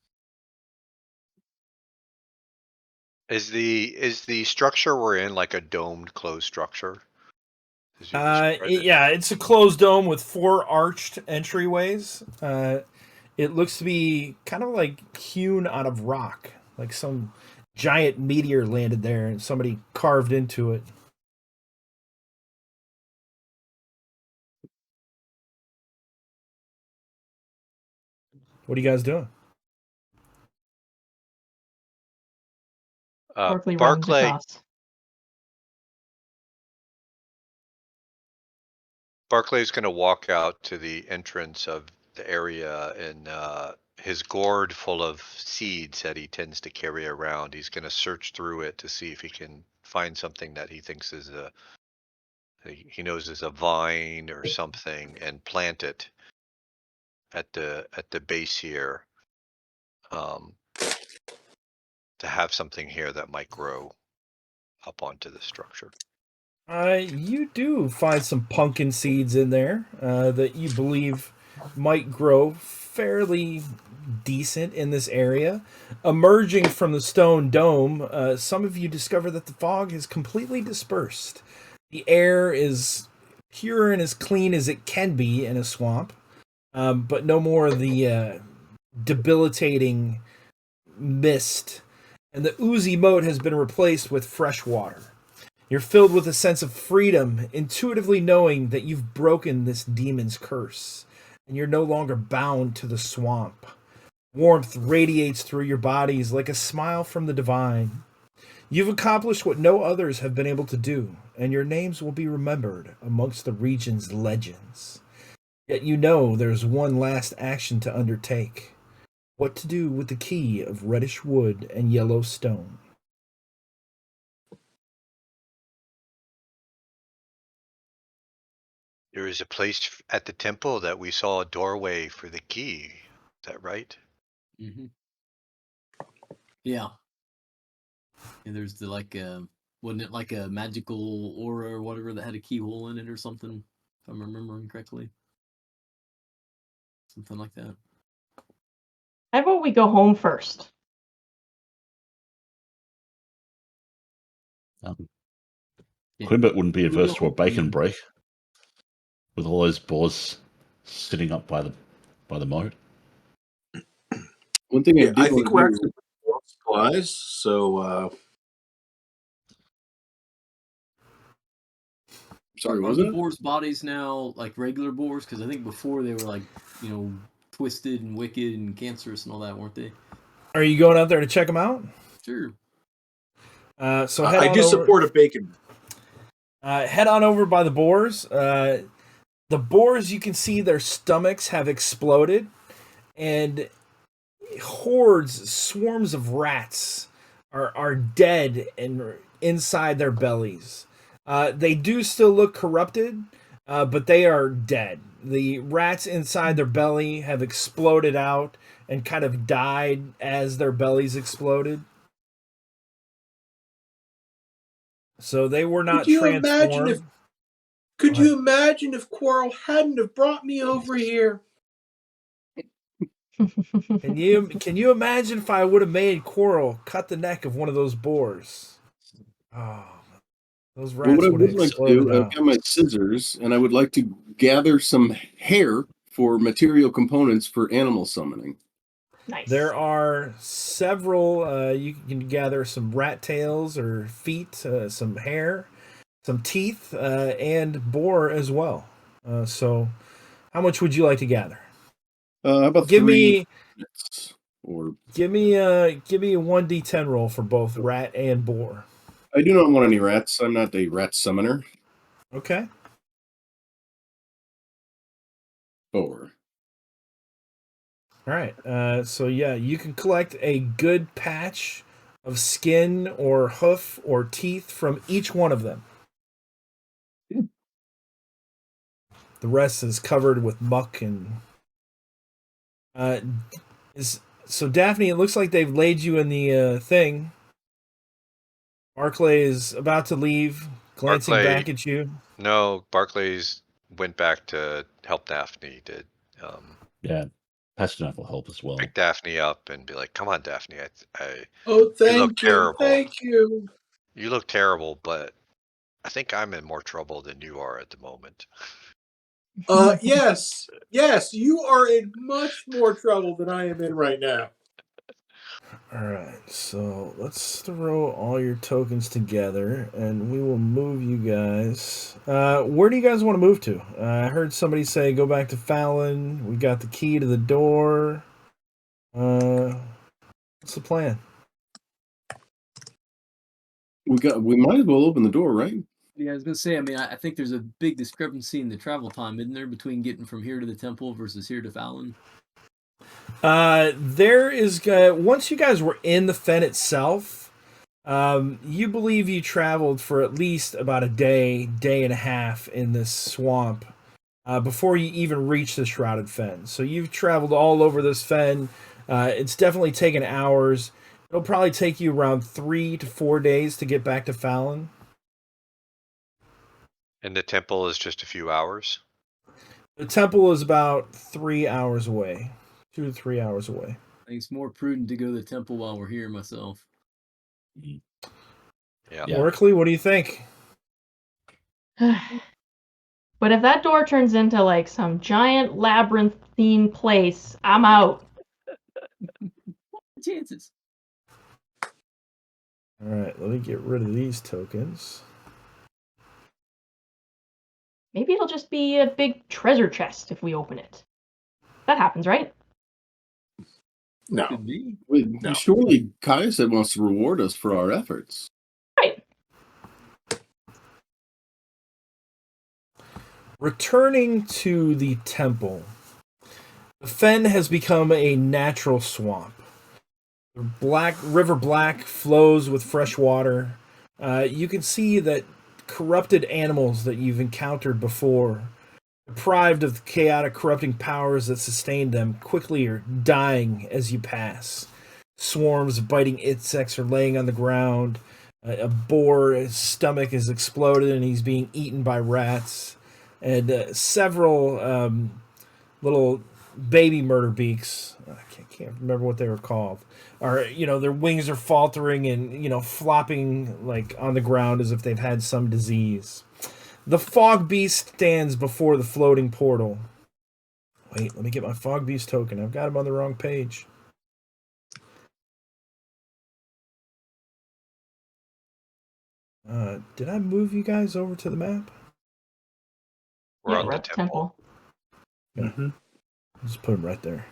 Is the structure we're in like a domed closed structure? As you described it? Yeah, it's a closed dome with 4 arched entryways. It looks to be kind of like hewn out of rock, like some giant meteor landed there and somebody carved into it. What are you guys doing? Barkley runs Barclay, across. Barclay's going to walk out to the entrance of the area, and his gourd full of seeds that he tends to carry around. He's going to search through it to see if he can find something that he thinks is he knows is a vine or something, and plant it at the base here, to have something here that might grow up onto the structure. You do find some pumpkin seeds in there that you believe might grow fairly decent in this area. Emerging from the stone dome, some of you discover that the fog has completely dispersed. The air is pure and as clean as it can be in a swamp, but no more of the debilitating mist. And the oozy moat has been replaced with fresh water. You're filled with a sense of freedom, intuitively knowing that you've broken this demon's curse, and you're no longer bound to the swamp. Warmth radiates through your bodies like a smile from the divine. You've accomplished what no others have been able to do, and your names will be remembered amongst the region's legends. Yet you know there's one last action to undertake. What to do with the key of reddish wood and yellow stone. There is a place at the temple that we saw a doorway for the key. Is that right? Mm-hmm. Yeah. And there's the wasn't it like a magical aura or whatever that had a keyhole in it or something? If I'm remembering correctly. Something like that. How about we go home first? Yeah. Quimbit wouldn't be averse to a bacon break with all those boars sitting up by the moat. One thing Yeah, I do think wanna we're do- actually low supplies, so Sorry, what Are was the it? boars' bodies now like regular boars? Because I think before they were like, twisted and wicked and cancerous and all that, weren't they? Are you going out there to check them out? Sure. So head I on do over. support a bacon. Head on over by the boars. The boars, you can see their stomachs have exploded, and hordes, swarms of rats are dead and inside their bellies. They do still look corrupted, but they are dead. The rats inside their belly have exploded out and kind of died as their bellies exploded. So they were not Could you imagine transformed. Could Go ahead. you imagine if Quarrel hadn't have brought me over here? Can you imagine if I would have made Quarrel cut the neck of one of those boars? Oh, those Well, rats what I would have would like to exploded do, I've out. got my scissors, and I would like to gather some hair for material components for animal summoning. Nice. There are several. You can gather some rat tails or feet, some hair, some teeth, and boar as well. So, how much would you like to gather? How about Give 3 me minutes? Or give me a 1d10 roll for both rat and boar. I do not want any rats. I'm not a rat summoner. Okay. 4. All right. So yeah, you can collect a good patch of skin or hoof or teeth from each one of them. The rest is covered with muck and so Daphne. It looks like they've laid you in the thing. Barclay is about to leave, glancing Barclay, back at you. no, Barclays went back to help Daphne to Yeah, patch enough will help as well. pick Daphne up and be like, "Come on, Daphne, Oh, you look thank you, terrible. thank you. You look terrible, but I think I'm in more trouble than you are at the moment." Yes, you are in much more trouble than I am in right now. All right, so let's throw all your tokens together, and we will move you guys. Where do you guys want to move to? I heard somebody say go back to Fallon. We got the key to the door. What's the plan? We might as well open the door, right? Yeah, I was gonna say. I mean, I think there's a big discrepancy in the travel time, isn't there, between getting from here to the temple versus here to Fallon? There is once you guys were in the fen itself, you believe you traveled for at least about a day and a half in this swamp before you even reached the Shrouded Fen. So you've traveled all over this fen. It's definitely taken hours. It'll probably take you around 3 to 4 days to get back to Fallon. And the temple is just a few hours. The temple is about 3 hours away, 2 to 3 hours away. I think it's more prudent to go to the temple while we're here myself. Yeah. Workley, what do you think? But if that door turns into like some giant labyrinthine place, I'm out. Chances. All right, let me get rid of these tokens. Maybe it'll just be a big treasure chest if we open it. That happens, right? No. Could be. No. Surely Kaya said wants to reward us for our efforts. Right. Returning to the temple, the fen has become a natural swamp. The river Black flows with fresh water. You can see that corrupted animals that you've encountered before, deprived of the chaotic corrupting powers that sustained them, quickly are dying as you pass. Swarms of biting insects are laying on the ground. A boar, his stomach is exploded and he's being eaten by rats. And several little baby murder beaks, I can't remember what they were called, are, their wings are faltering and, flopping like on the ground as if they've had some disease. The fog beast stands before the floating portal. Wait, let me get my fog beast token. I've got him on the wrong page. Did I move you guys over to the map? We're Yeah, on we're the at the temple. temple. Just put him right there.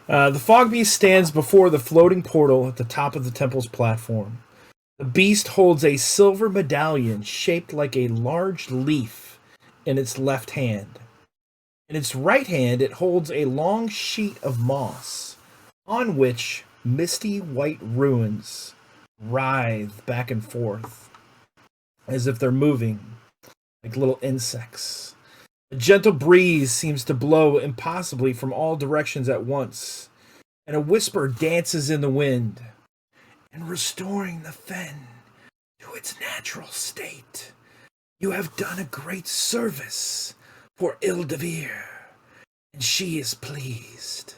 The fog beast stands before the floating portal at the top of the temple's platform. The beast holds a silver medallion shaped like a large leaf in its left hand. In its right hand, it holds a long sheet of moss, on which misty white runes writhe back and forth, as if they're moving, like little insects. A gentle breeze seems to blow impossibly from all directions at once, and a whisper dances in the wind. And restoring the fen to its natural state, you have done a great service for Ildavir, and she is pleased.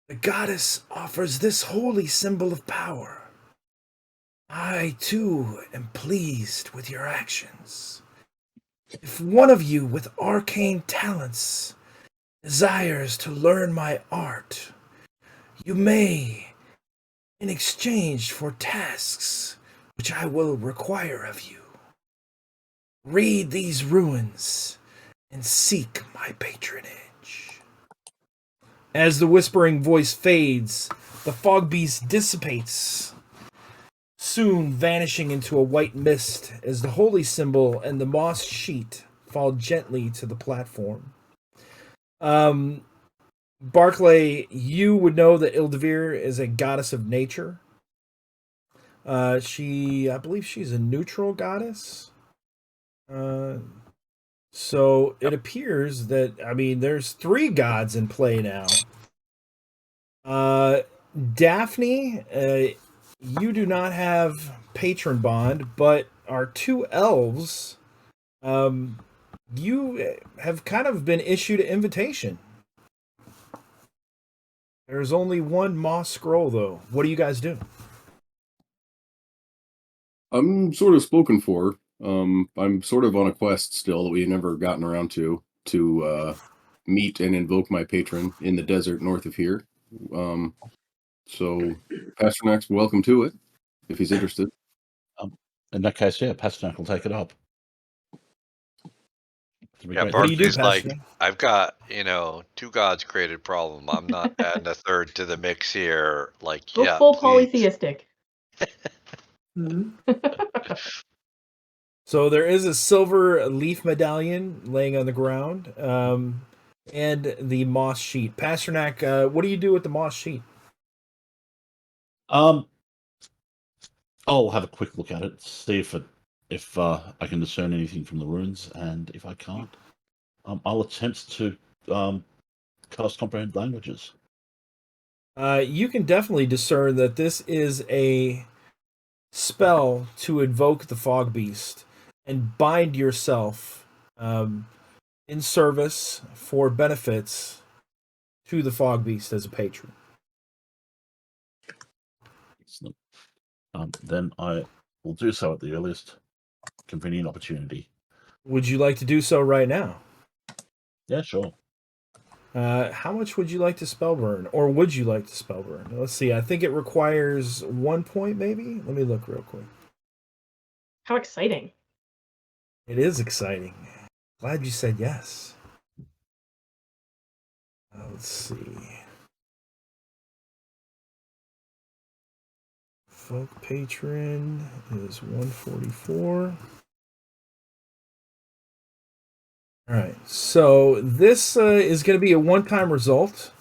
The goddess offers this holy symbol of power. I, too, am pleased with your actions. If one of you with arcane talents desires to learn my art, you may, in exchange for tasks which I will require of you, read these ruins and seek my patronage. As the whispering voice fades, the fog beast dissipates, soon vanishing into a white mist as the holy symbol and the moss sheet fall gently to the platform. Barclay, you would know that Ildevir is a goddess of nature. I believe she's a neutral goddess. So it appears that, there's 3 gods in play now. Daphne, you do not have patron bond, but our 2 elves, you have kind of been issued an invitation. There's only 1 moss scroll, though. What do you guys do? I'm sort of spoken for. I'm sort of on a quest still that we've never gotten around to meet and invoke my patron in the desert north of here. So Pasternak's welcome to it if he's interested. In that case, yeah, Pasternak will take it up. Yeah, What do you do, Barkley's like, Pasternak? I've got, 2 gods created problem. I'm not adding a third to the mix here. Like, Go yeah, full please. polytheistic. So there is a silver leaf medallion laying on the ground, and the moss sheet. Pasternak, what do you do with the moss sheet? I'll have a quick look at it, see if I can discern anything from the runes, and if I can't, I'll attempt to cast comprehend languages. You can definitely discern that this is a spell to invoke the fog beast and bind yourself in service for benefits to the fog beast as a patron. Excellent. Then I will do so at the earliest convenient opportunity. Would you like to do so right now? Yeah, sure. How much would you like to spellburn? Or would you like to spellburn? Let's see. I think it requires 1 point, maybe? Let me look real quick. How exciting. It is exciting. Glad you said yes. Let's see. Folk patron is 144. All right, so this is going to be a one-time result,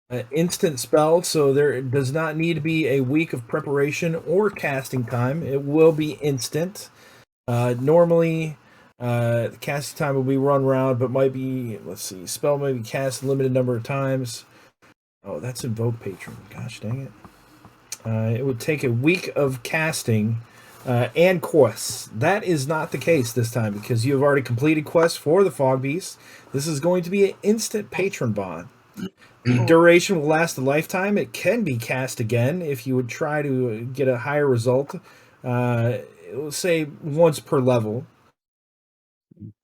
an instant spell, so there does not need to be a week of preparation or casting time. It will be instant. Normally, the casting time will be run round, but might be, let's see, spell may be cast a limited number of times. Oh, that's Invoke Patron. Gosh dang it. It would take a week of casting and quests. That is not the case this time because you have already completed quests for the Fog Beast. This is going to be an instant patron bond. The duration will last a lifetime. It can be cast again if you would try to get a higher result. It will say once per level.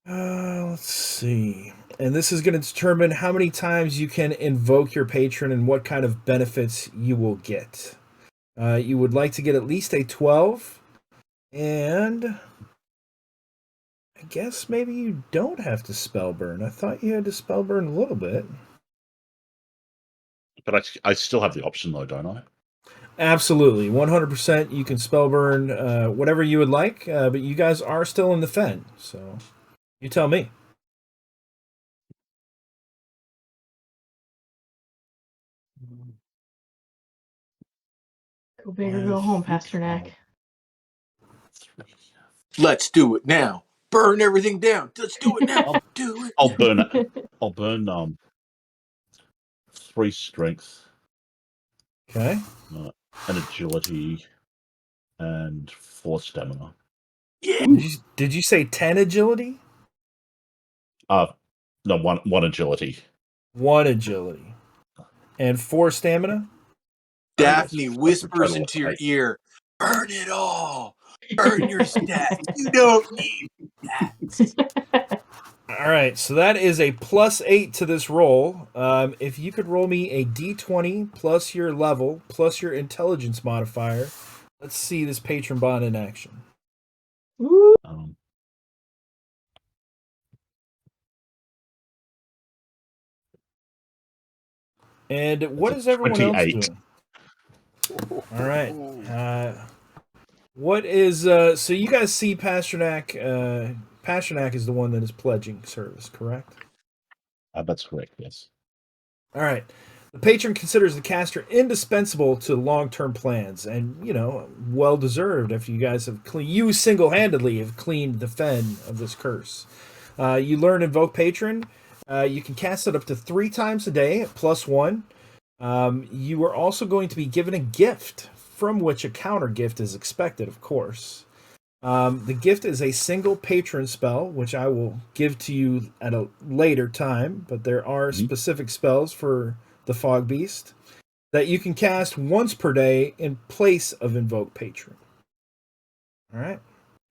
Let's see. And this is going to determine how many times you can invoke your patron and what kind of benefits you will get. You would like to get at least a 12. And I guess maybe you don't have to spellburn. I thought you had to spellburn a little bit. But I still have the option, though, don't I? Absolutely. 100% you can spellburn whatever you would like, but you guys are still in the fen, so you tell me. Go big or go home, Pasternak. Let's do it now. Burn everything down. Let's do it now. Do it. I'll burn it. I'll burn 3 strength, Okay. an agility, and 4 stamina. Yeah. Did you say 10 agility? No, one agility. 1 agility. And 4 stamina? Daphne Yes, whispers total into your 8. ear, burn it all. Burn your stats. You don't need stats. All right, so that is a +8 to this roll. If you could roll me a d20 plus your level plus your intelligence modifier, let's see this patron bond in action. Woo. And what That's is a everyone else 28. doing? All right. What is so you guys see Pasternak? Pasternak is the one that is pledging service, correct? That's correct. Yes. All right. The patron considers the caster indispensable to long-term plans, and well deserved. After you guys have you single-handedly have cleaned the fen of this curse. You learn Invoke Patron. You can cast it up to 3 times a day, +1. You are also going to be given a gift, from which a counter gift is expected, of course. The gift is a single patron spell, which I will give to you at a later time, but there are specific spells for the Fog Beast that you can cast once per day in place of Invoke Patron. All right?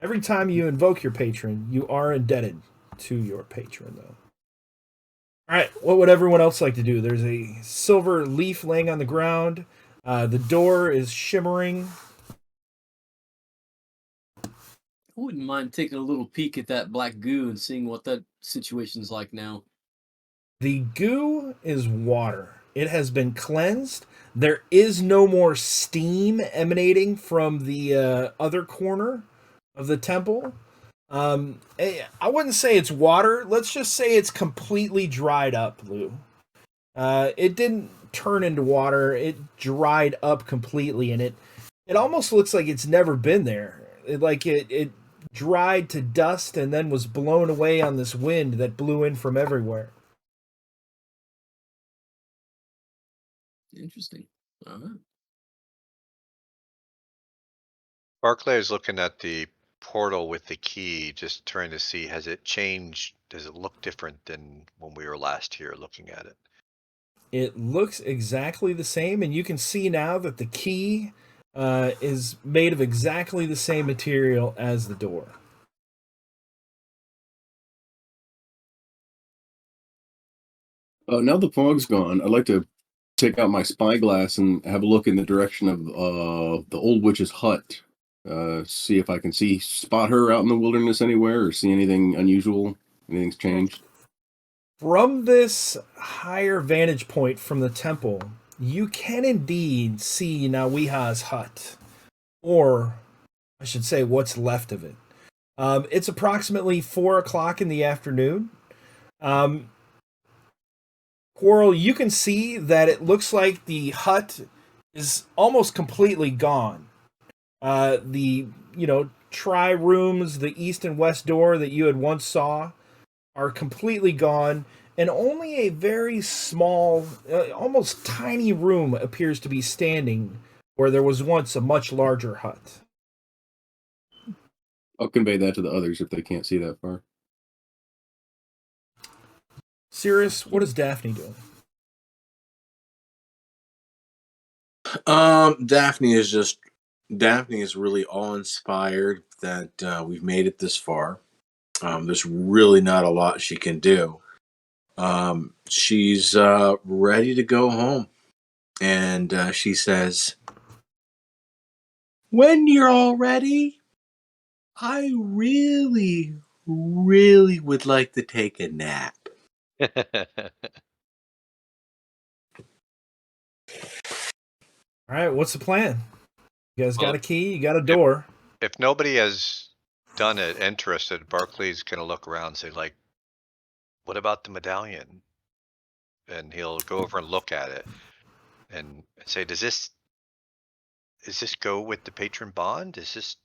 Every time you invoke your patron, you are indebted to your patron, though. All right, what would everyone else like to do? There's a silver leaf laying on the ground. The door is shimmering. I wouldn't mind taking a little peek at that black goo and seeing what that situation's like now. The goo is water. It has been cleansed. There is no more steam emanating from the other corner of the temple. I wouldn't say it's water. Let's just say it's completely dried up, Lou. It didn't turn into water. It dried up completely, and it almost looks like it's never been there. It dried to dust and then was blown away on this wind that blew in from everywhere. Interesting. All right. Barclay is looking at the portal with the key, just trying to see, has it changed? Does it look different than when we were last here looking at it? It looks exactly the same, and you can see now that the key is made of exactly the same material as the door. Now the fog's gone, I'd like to take out my spyglass and have a look in the direction of the old witch's hut. See if I can spot her out in the wilderness anywhere, or see anything unusual. Anything's changed. From this higher vantage point from the temple, you can indeed see Nawiha's hut, or I should say what's left of it. It's approximately 4 o'clock in the afternoon. Quarrel, you can see that it looks like the hut is almost completely gone. The tri-rooms, the east and west door that you had once saw are completely gone, and only a very small, almost tiny room appears to be standing where there was once a much larger hut. I'll convey that to the others if they can't see that far. Cirrus, what is Daphne doing? Daphne is really awe-inspired that we've made it this far. There's really not a lot she can do. She's ready to go home, and she says, "When you're all ready, I really, really would like to take a nap." All right, what's the plan? You guys Well, got a key, you got a door. If nobody has done it interested, Barclay's gonna look around and say, like, what about the medallion? And he'll go over and look at it and say, does this go with the patron bond? Is this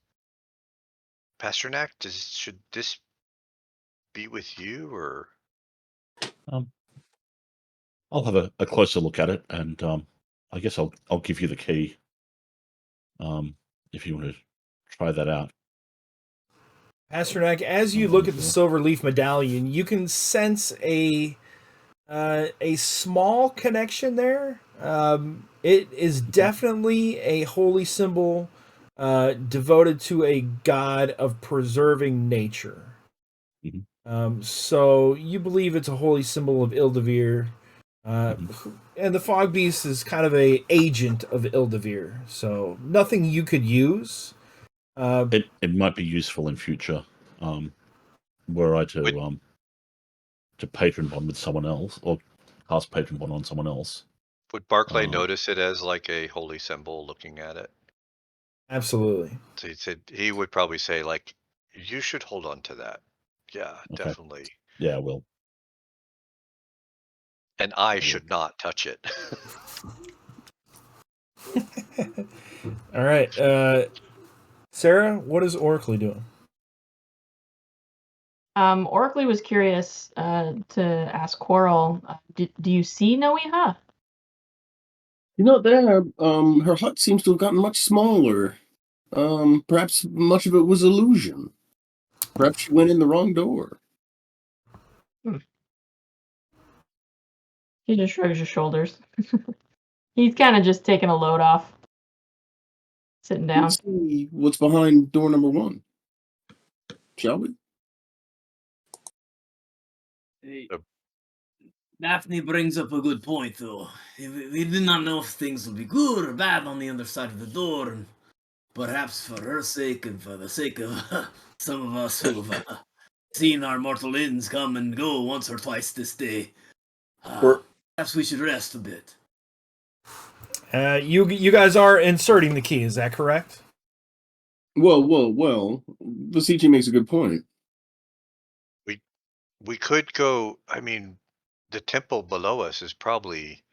Pasternak? Should this be with you, or? I'll have a closer look at it, and I guess I'll give you the key. If you want to try that out. Pasternak, as you look at the silver leaf medallion, you can sense a small connection there. It is definitely a holy symbol devoted to a god of preserving nature. So you believe it's a holy symbol of Ildavir. And the Fog Beast is kind of a agent of Ildavir, so nothing you could use. It might be useful in future, were I to patron bond with someone else, or cast patron bond on someone else. Would Barclay Um, notice it as like a holy symbol looking at it? Absolutely. So he would probably say like, you should hold on to that. Yeah, Okay. definitely. Yeah, I will. And I should not touch it. All right. Sarah, what is Oracly doing? Oracly was curious to ask Quarrel, do you see Noiha? There, her hut seems to have gotten much smaller. Perhaps much of it was illusion. Perhaps she went in the wrong door. He just shrugs his shoulders. He's kind of just taking a load off. Sitting down. Let's see what's behind door number 1. Shall we? Hey, Uh, Daphne brings up a good point, though. We do not know if things will be good or bad on the other side of the door, and perhaps for her sake and for the sake of some of us who've seen our mortal ends come and go once or twice this day, perhaps we should rest a bit. You guys are inserting the key, is that correct? Well. Vasici makes a good point. We could go, I mean, the temple below us is probably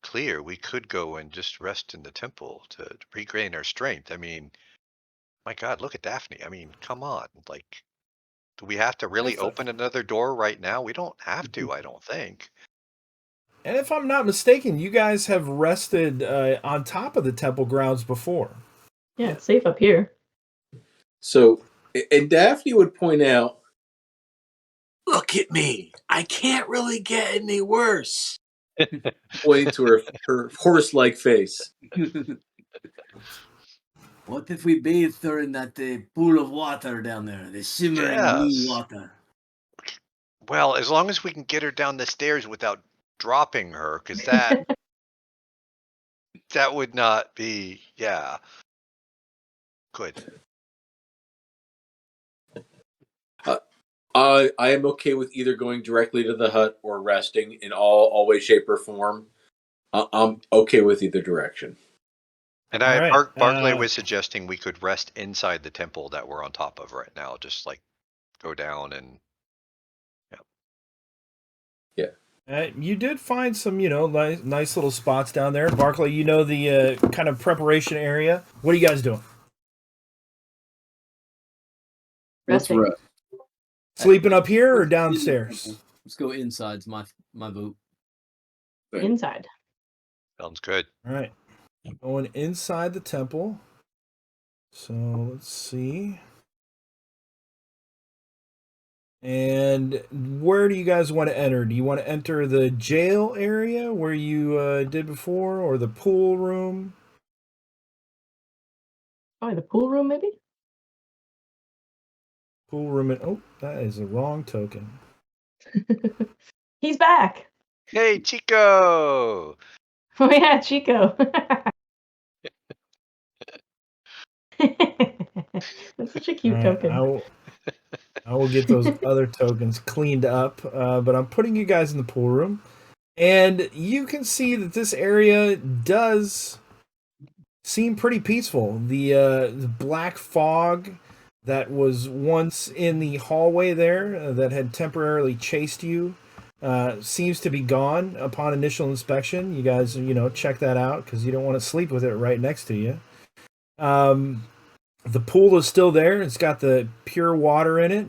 clear. We could go and just rest in the temple to regain our strength. I mean, my God, look at Daphne. I mean, come on. Like, do we have to really Yes, open another door right now? We don't have to, I don't think. And if I'm not mistaken, you guys have rested on top of the temple grounds before. Yeah, it's safe up here. So, and Daphne would point out, look at me. I can't really get any worse. Pointing to her horse-like face. What if we bathed her in that pool of water down there, the shimmering blue Yes. water? Well, as long as we can get her down the stairs without dropping her, because that would not be, yeah. Good. I am okay with either going directly to the hut or resting in all way, shape, or form. I'm okay with either direction. And All right, Barclay was suggesting we could rest inside the temple that we're on top of right now. Just like go down and You did find some, nice little spots down there. Barclay, you know the kind of preparation area. What are you guys doing? Let's Resting. rest. Sleeping up here or downstairs? Let's go inside's my vote. Inside. sounds good. All right. Going inside the temple. So let's see. And where do you guys want to enter? Do you want to enter the jail area where you did before, or the pool room? Oh, the pool room, maybe? Pool room. Oh, that is the wrong token. He's back. Hey, Chico! Oh, yeah, Chico. That's such a cute All right, token. I will get those other tokens cleaned up, but I'm putting you guys in the pool room. And you can see that this area does seem pretty peaceful. The black fog that was once in the hallway there that had temporarily chased you seems to be gone upon initial inspection. You guys, check that out because you don't want to sleep with it right next to you. The pool is still there. It's got the pure water in it.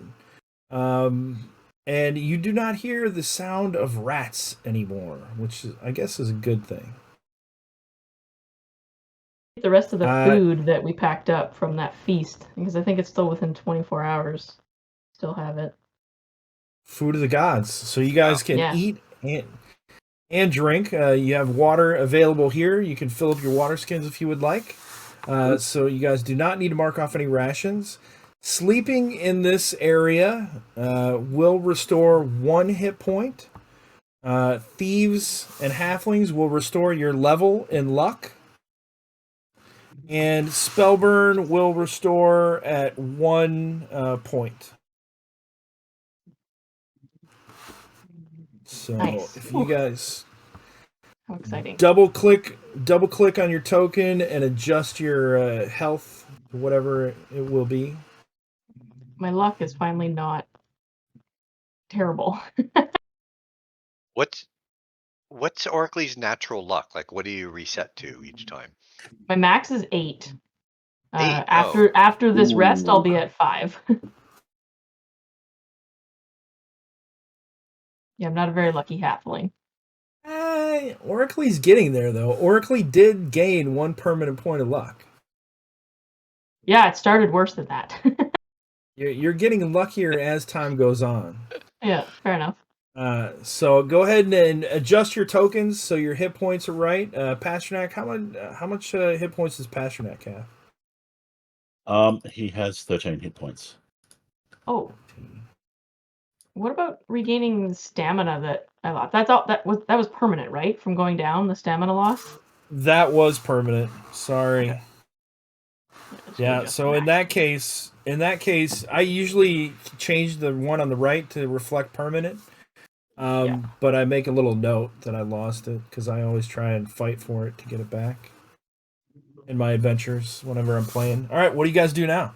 And you do not hear the sound of rats anymore, which I guess is a good thing. The rest of the food that we packed up from that feast, because I think it's still within 24 hours. Still have it. Food of the gods. So you guys can eat and drink. You have water available here. You can fill up your water skins if you would like. So you guys do not need to mark off any rations. Sleeping in this area will restore 1 hit point. Thieves and halflings will restore your level in luck. And Spellburn will restore at 1 point. So Nice. if you guys How exciting. Double click on your token and adjust your health, whatever it will be. My luck is finally not terrible. What's Oracle's natural luck? Like, what do you reset to each time? My max is 8. 8. After this rest, I'll Ooh. be at 5. Yeah, I'm not a very lucky halfling. Oracle's getting there, though. Oracle did gain 1 permanent point of luck. Yeah, it started worse than that. You're getting luckier as time goes on. Yeah, fair enough. So go ahead and adjust your tokens so your hit points are right. Pasternak, how much hit points does Pasternak have? He has 13 hit points. Oh. What about regaining stamina that I lost? That was permanent, right? From going down, the stamina loss? That was permanent. Sorry. Okay. Yeah, so in that case, I usually change the one on the right to reflect permanent. But I make a little note that I lost it because I always try and fight for it to get it back in my adventures whenever I'm playing. All right, what do you guys do now?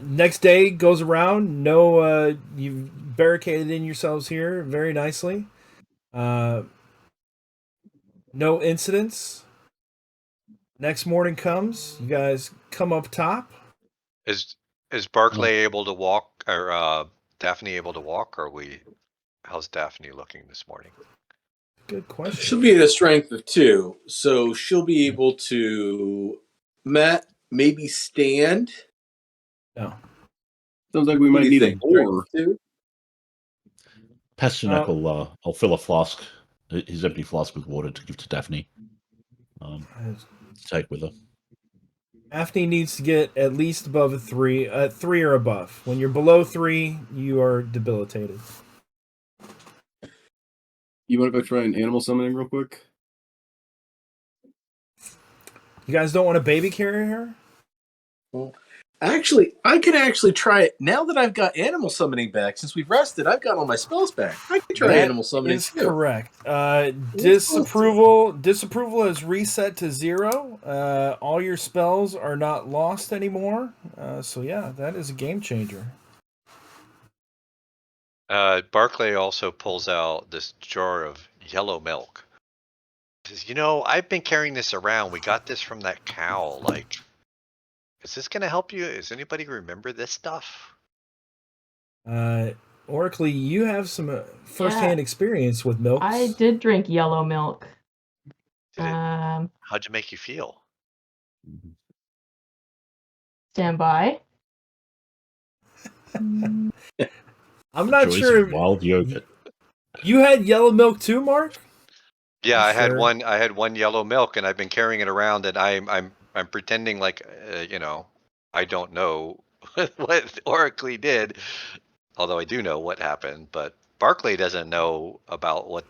Next day goes around. No, you've barricaded in yourselves here very nicely. No incidents. Next morning comes. You guys come up top. Is Barclay able to walk, or Daphne able to walk? Or how's Daphne looking this morning? Good question. She'll be at a strength of 2, so she'll be able to, Matt, maybe stand. No. Sounds like we What might do you need a think? boar. Strength 2? Pasternak will I'll fill a flask, his empty flask with water to give to Daphne. To take with her. Daphne needs to get at least above a 3, 3 or above. When you're below 3, you are debilitated. You want to go try an animal summoning real quick? You guys don't want to baby carry her? Well, actually, I can actually try it now that I've got animal summoning back. Since we've rested, I've got all my spells back. I can try animal summoning. Is too. correct. Disapproval is reset to 0. All your spells are not lost anymore. So yeah, that is a game changer. Barclay also pulls out this jar of yellow milk. He says, I've been carrying this around. We got this from that cow. Like, is this gonna help you? Does anybody remember this stuff? Oracle, you have some first-hand experience with milk. I did drink yellow milk. How'd it make you feel? Stand by. I'm not Joys sure. of wild yogurt. You had yellow milk too, Mark? Yeah, I had Sure. one yellow milk, and I've been carrying it around, and I'm pretending like I don't know what Oracle did, although I do know what happened. But Barclay doesn't know about what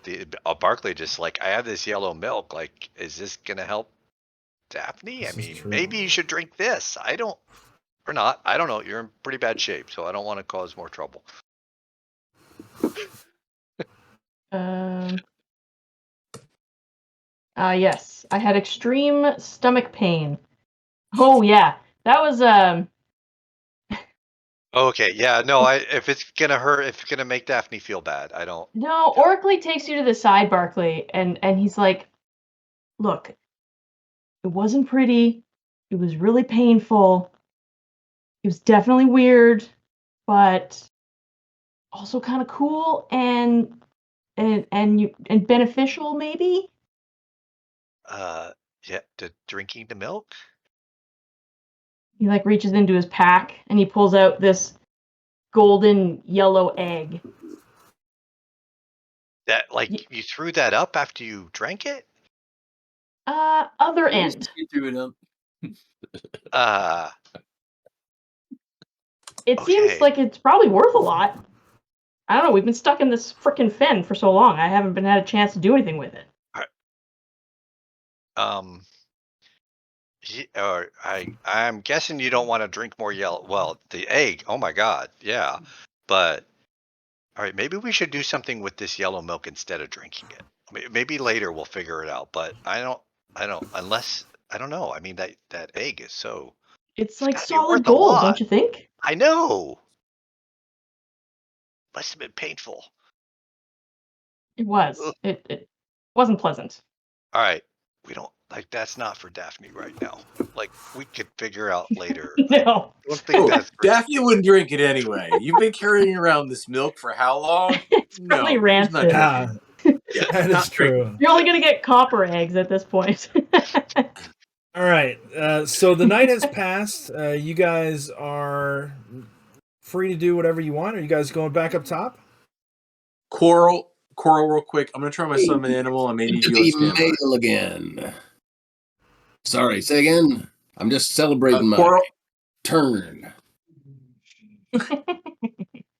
Barclay just like, I have this yellow milk. Like, is this gonna help Daphne? This is true. Maybe you should drink this. Or not. I don't know. You're in pretty bad shape, so I don't want to cause more trouble. Yes, I had extreme stomach pain. Oh yeah, that was Okay, yeah, no, if it's gonna hurt, if it's gonna make Daphne feel bad, I don't. No, Oracle takes you to the side, Barclay, and he's like, look, it wasn't pretty. It was really painful. It was definitely weird, but also kind of cool and beneficial, maybe. Yeah, drinking the milk. He like reaches into his pack and he pulls out this golden yellow egg. That you threw that up after you drank it? Other end. You threw it up. It seems Okay. like it's probably worth a lot. I don't know. We've been stuck in this frickin' fen for so long. I haven't had a chance to do anything with it. I'm guessing you don't want to drink more yellow. Well, the egg. Oh my God, yeah. But all right, maybe we should do something with this yellow milk instead of drinking it. Maybe later we'll figure it out, but I don't unless I don't know. I mean that egg is so It's it's like gotta be worth solid a gold, lot. don't you think? I know. Must have been painful. It was. Ugh. It wasn't pleasant. All right. We don't like that's not for Daphne right now. Like we could figure out later. No. I don't think Oh, that's for Daphne wouldn't drink it anyway. You've been carrying around this milk for how long? It's probably No, she's not rancid. drinking. Yeah, Yeah, that not is true. You're only gonna get copper eggs at this point. All right. So the night has passed. You guys are free to do whatever you want. Are you guys going back up top? Coral, real quick. I'm gonna try my summon animal. I may need To you on be standby. male again. Sorry, say again. I'm just celebrating my Coral, turn.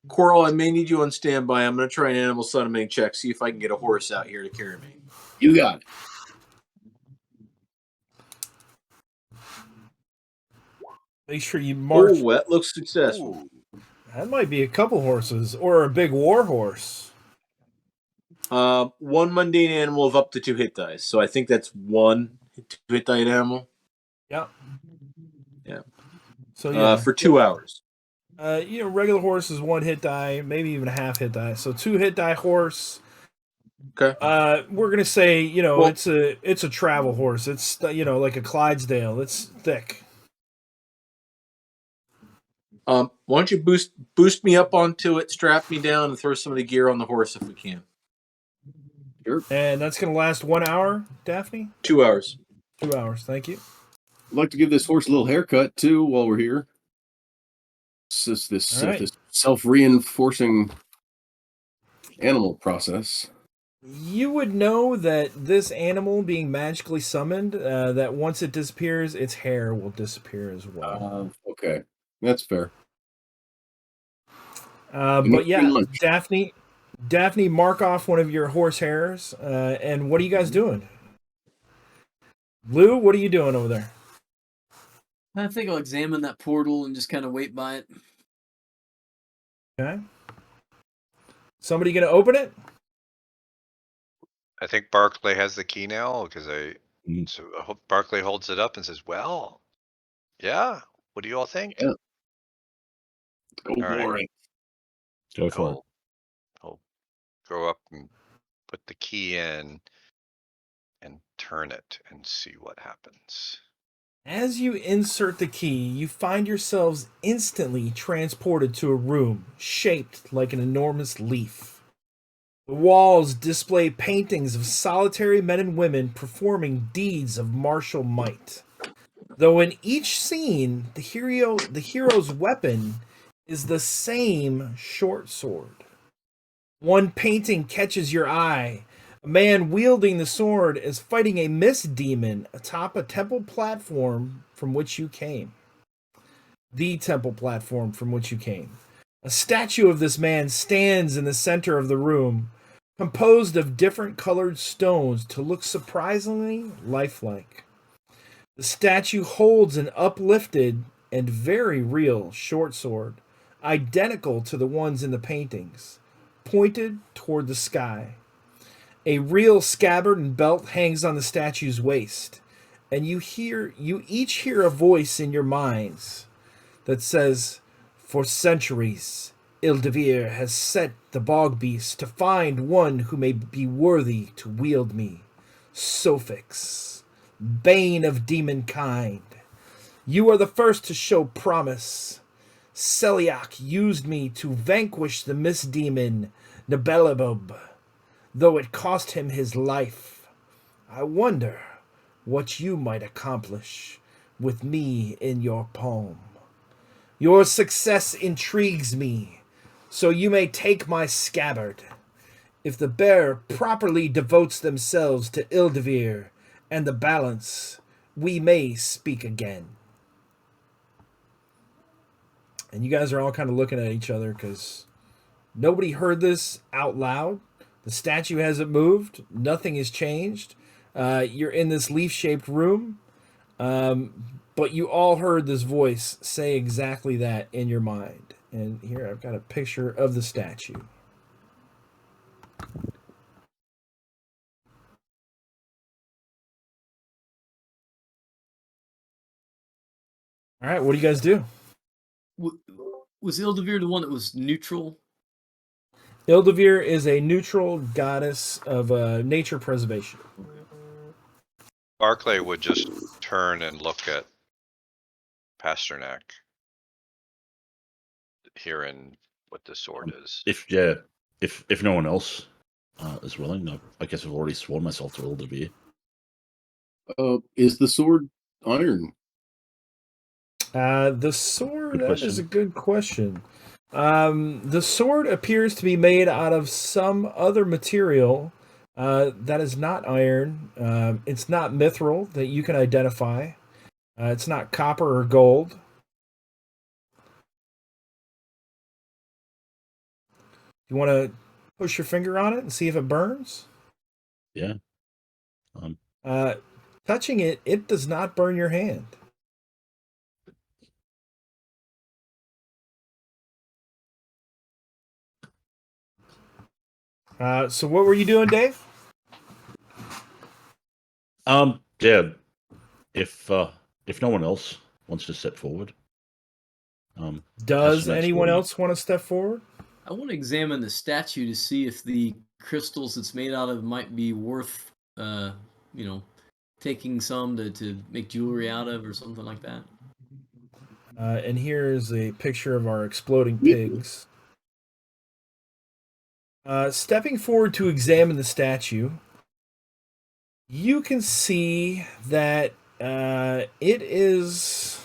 Coral, I may need you on standby. I'm gonna try an animal summoning check. See if I can get a horse out here to carry me. You got it. Make sure you march. Oh, that looks successful. Ooh. That might be a couple horses or a big war horse. One mundane animal of up to 2 hit dice. So I think that's 1 2 hit die animal. Yep. Yeah. So yeah, For 2 hours. Regular horse is 1 hit die, maybe even a half hit die. So 2 hit die horse. Okay. We're gonna say, Well- it's a travel horse. It's like a Clydesdale. It's thick. Why don't you boost me up onto it, strap me down, and throw some of the gear on the horse if we can. Sure. And that's gonna last 1 hour, Daphne. 2 hours. 2 hours. Thank you. I'd like to give this horse a little haircut too while we're here. This All right. this self-reinforcing animal process. You would know that this animal being magically summoned, that once it disappears, its hair will disappear as well. Okay, that's fair. But yeah, lunch. Daphne, mark off one of your horse hairs. And what are you guys doing? Lou, what are you doing over there? I think I'll examine that portal and just kind of wait by it. Okay. Somebody gonna open it? I think Barclay has the key now because Mhm. so I hope Barclay holds it up and says, "Well, yeah. What do you all think?" Yeah. Go All right. for it. Go for it. I'll go up and put the key in and turn it and see what happens. As you insert the key, you find yourselves instantly transported to a room shaped like an enormous leaf. The walls display paintings of solitary men and women performing deeds of martial might. Though in each scene, the hero's weapon is the same short sword. One painting catches your eye. A man wielding the sword is fighting a mist demon atop a temple platform from which you came. The temple platform from which you came. A statue of this man stands in the center of the room, composed of different colored stones to look surprisingly lifelike. The statue holds an uplifted and very real short sword, identical to the ones in the paintings, pointed toward the sky. A real scabbard and belt hangs on the statue's waist, and you each hear a voice in your minds that says, "For centuries, Ildevir has set the bog beast to find one who may be worthy to wield me. Sophix, bane of demonkind. You are the first to show promise. Celiac used me to vanquish the mist demon Nebelebub, though it cost him his life. I wonder what you might accomplish with me in your palm. Your success intrigues me, so you may take my scabbard. If the bear properly devotes themselves to Ildevir and the balance, we may speak again." And you guys are all kind of looking at each other because nobody heard this out loud. The statue hasn't moved. Nothing has changed. You're in this leaf-shaped room. But you all heard this voice say exactly that in your mind. And here I've got a picture of the statue. All right, what do you guys do? Was Ildavir the one that was neutral? Ildavir is a neutral goddess of nature preservation. Barclay would just turn and look at Pasternak, hearing what the sword is. If no one else is willing, I guess I've already sworn myself to Ildavir. Is the sword iron? The sword, Good that question. is a good question. The sword appears to be made out of some other material that is not iron. It's not mithril that you can identify. It's not copper or gold. You want to push your finger on it and see if it burns? Yeah. Touching it, it does not burn your hand. So what were you doing, Dave? Yeah. If no one else wants to step forward, Does Pasternak's anyone already- else want to step forward? I want to examine the statue to see if the crystals it's made out of might be worth, taking some to make jewelry out of or something like that. And here is a picture of our exploding pigs. Stepping forward to examine the statue, you can see that it is.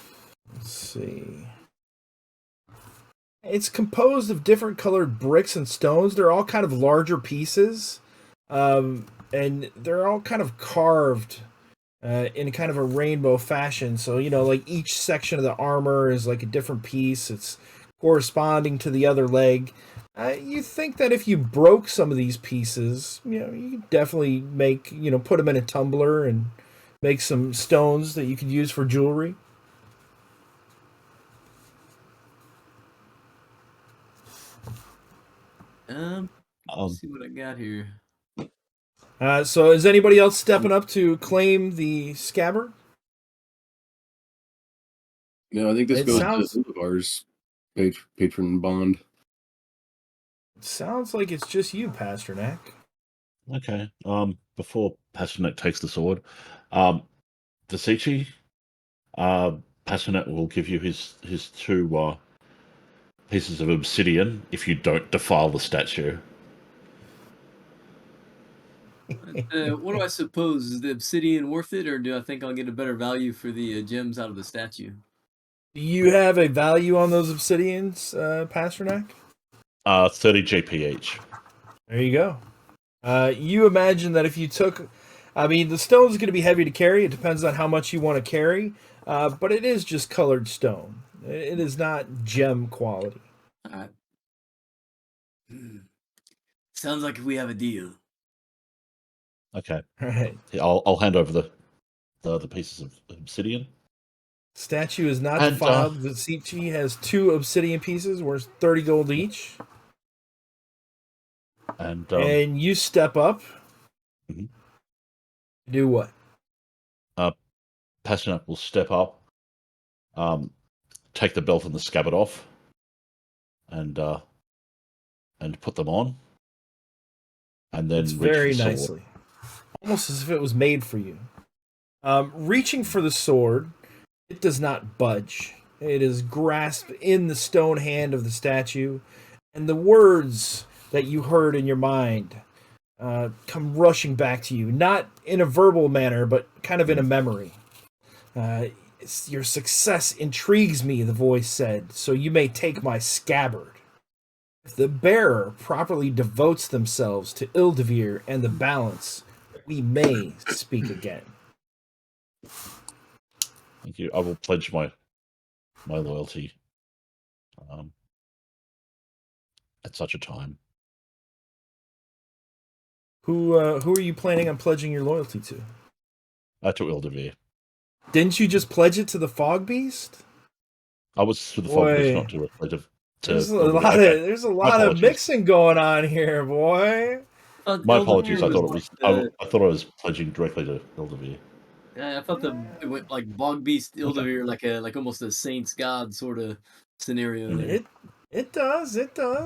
Let's see. It's composed of different colored bricks and stones. They're all kind of larger pieces, and they're all kind of carved in kind of a rainbow fashion. So, like each section of the armor is like a different piece. It's corresponding to the other leg. You think that if you broke some of these pieces, you could definitely make, put them in a tumbler and make some stones that you could use for jewelry. Let's see what I got here. So is anybody else stepping up to claim the scabbard? No, I think this It goes sounds- to Ildavar's patron bond. It sounds like it's just you, Pasternak. Okay. Before Pasternak takes the sword, Dasichi, Pasternak will give you his two pieces of obsidian if you don't defile the statue. What do I suppose? Is the obsidian worth it, or do I think I'll get a better value for the gems out of the statue? Do you have a value on those obsidians, Pasternak? 30 GP each. There you go. You imagine that if you took... the stone's going to be heavy to carry. It depends on how much you want to carry. But it is just colored stone. It is not gem quality. Sounds like we have a deal. Okay. All right. I'll hand over the pieces of obsidian. Statue is not And, defiled. Dasichi has 2 obsidian pieces worth 30 gold each. And you step up. Mhm. Do what? Pasternak will step up, take the belt and the scabbard off, and put them on, and then It's reach very for the sword. nicely. Almost as if it was made for you. Reaching for the sword, it does not budge. It is grasped in the stone hand of the statue, and the words that you heard in your mind come rushing back to you, not in a verbal manner, but kind of in a memory. Your success intrigues me, the voice said, so you may take my scabbard. If the bearer properly devotes themselves to Ildavir and the balance, we may speak again. Thank you. I will pledge my loyalty at such a time. Who are you planning on pledging your loyalty to? To Ildavir. Didn't you just pledge it to the Fog Beast? I was to the Boy. fog beast, not to a pledge of. There's a Ildavir. lot of Okay. there's a lot of apologies. mixing going on here, boy. My apologies. I thought it was. The I thought I was pledging directly to Ildavir. I thought it went like Bog Beast Ildeveer, like almost a Saints God sort of scenario there. It does.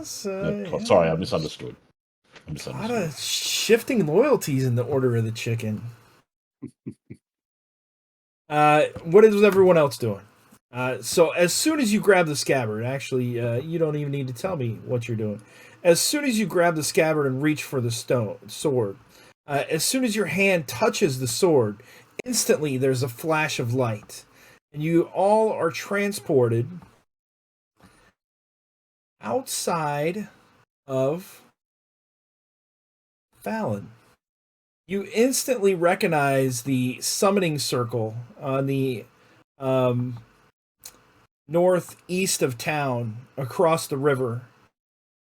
Sorry, I misunderstood. A lot of shifting loyalties in the Order of the Chicken. What is everyone else doing? So as soon as you grab the scabbard, actually, you don't even need to tell me what you're doing. As soon as you grab the scabbard and reach for the sword, as soon as your hand touches the sword, instantly there's a flash of light, and you all are transported outside of Fallon. You instantly recognize the summoning circle on the northeast of town across the river,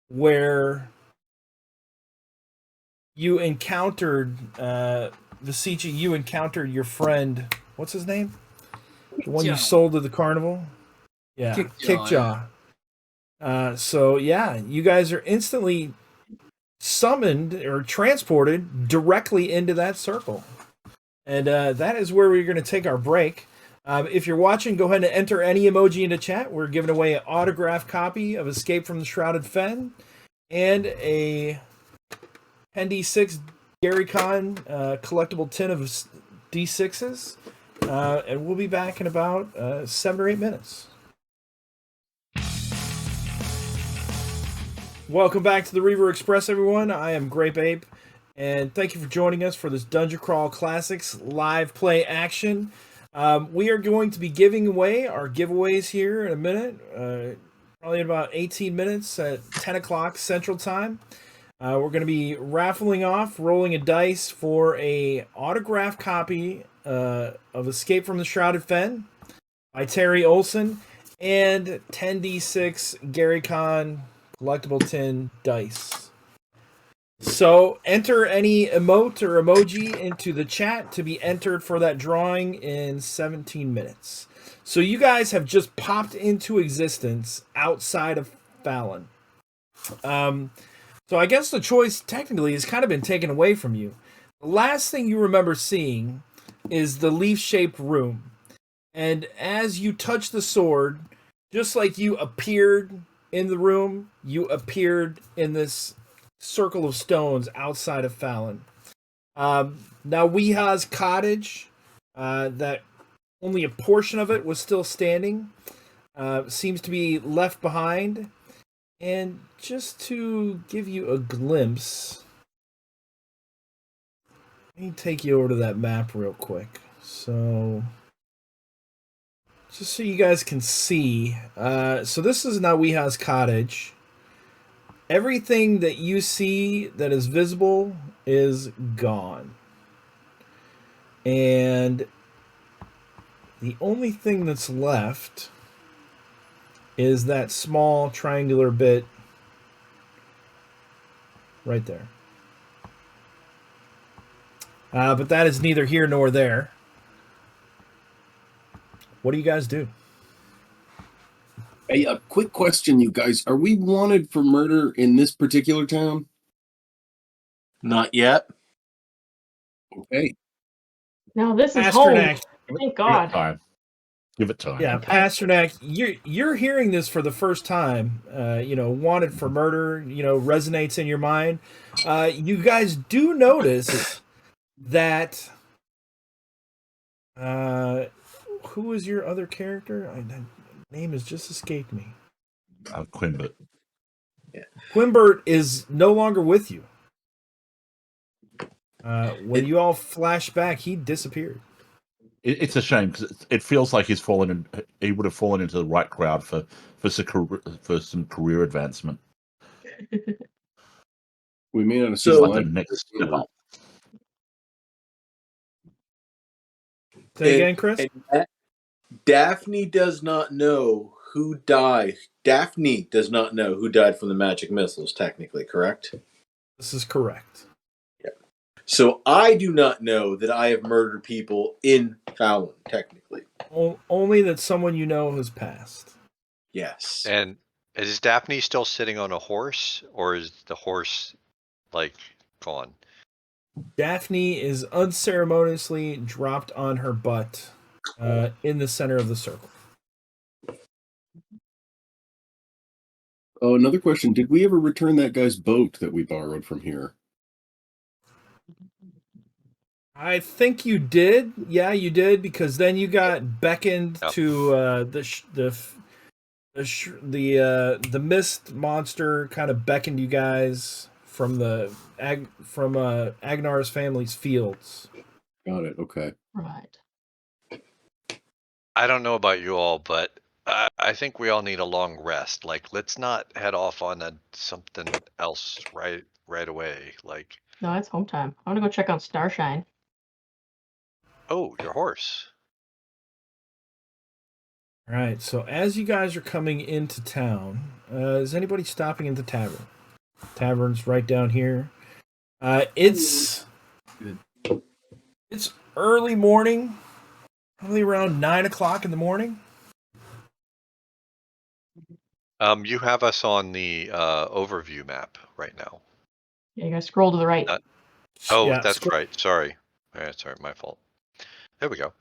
where you encountered Vasici. You encountered your friend. What's his name? The one you sold to the carnival. Yeah, Kickjaw. So yeah, you guys are instantly summoned or transported directly into that circle, and that is where we're going to take our break. If you're watching, go ahead and enter any emoji into chat. We're giving away an autographed copy of Escape from the Shrouded Fen and a 10d6 Gary Con collectible tin of d6s, and we'll be back in about 7 or 8 minutes. Welcome back to the Reaver Express, everyone. I am GrapeApe, and thank you for joining us for this Dungeon Crawl Classics live play action. We are going to be giving away our giveaways here in a minute, probably in about 18 minutes at 10 o'clock Central Time. We're going to be raffling off, rolling a dice for a autographed copy of Escape from the Shrouded Fen by Terry Olson and 10d6 Gary Con collectible tin dice. So enter any emote or emoji into the chat to be entered for that drawing in 17 minutes. So you guys have just popped into existence outside of Fallon. So I guess the choice technically has kind of been taken away from you. The last thing you remember seeing is the leaf-shaped room. And as you touch the sword, just like you appeared in the room, you appeared in this circle of stones outside of Fallon. Now, Weeha's cottage, that only a portion of it was still standing, seems to be left behind. And just to give you a glimpse, let me take you over to that map real quick. So, just so you guys can see, so this is Nawiha's cottage. Everything that you see that is visible is gone. And the only thing that's left is that small triangular bit right there. But that is neither here nor there. What do you guys do? Hey, a quick question, you guys. Are we wanted for murder in this particular town? Not yet. Okay. No, this is home. Pasternak. Thank God. Give it time. Yeah, Pasternak, you're hearing this for the first time. Wanted for murder, resonates in your mind. You guys do notice that. Who is your other character? Name has just escaped me. Quimbert. Yeah. Quimbert is no longer with you. When you all flash back, he disappeared. It's a shame because it feels like he's fallen in. He would have fallen into the right crowd for some career advancement. We may not have So- seen Like the light. next step up. Say again, Chris? Daphne does not know who died. Daphne does not know who died from the magic missiles, technically, correct? This is correct. So I do not know that I have murdered people in Fallon, technically. Only that someone you know has passed. Yes. And is Daphne still sitting on a horse, or is the horse like gone? Daphne is unceremoniously dropped on her butt in the center of the circle. Oh, another question. Did we ever return that guy's boat that we borrowed from here? I think you did. Yeah, you did, because then you got beckoned Yep. to the mist monster kind of beckoned you guys from Agnar's family's fields. Got it. Okay. Right. I don't know about you all, but I think we all need a long rest. Like, let's not head off on something else right away. Like, No, it's home time. I want to go check out Starshine. oh, your horse. All right. So as you guys are coming into town, is anybody stopping at the tavern? Tavern's right down here. It's early morning, probably around 9 o'clock in the morning. You have us on the overview map right now. Yeah, you gotta scroll to the right. Oh, Yeah, that's right. Sorry. Sorry, my fault. There we go.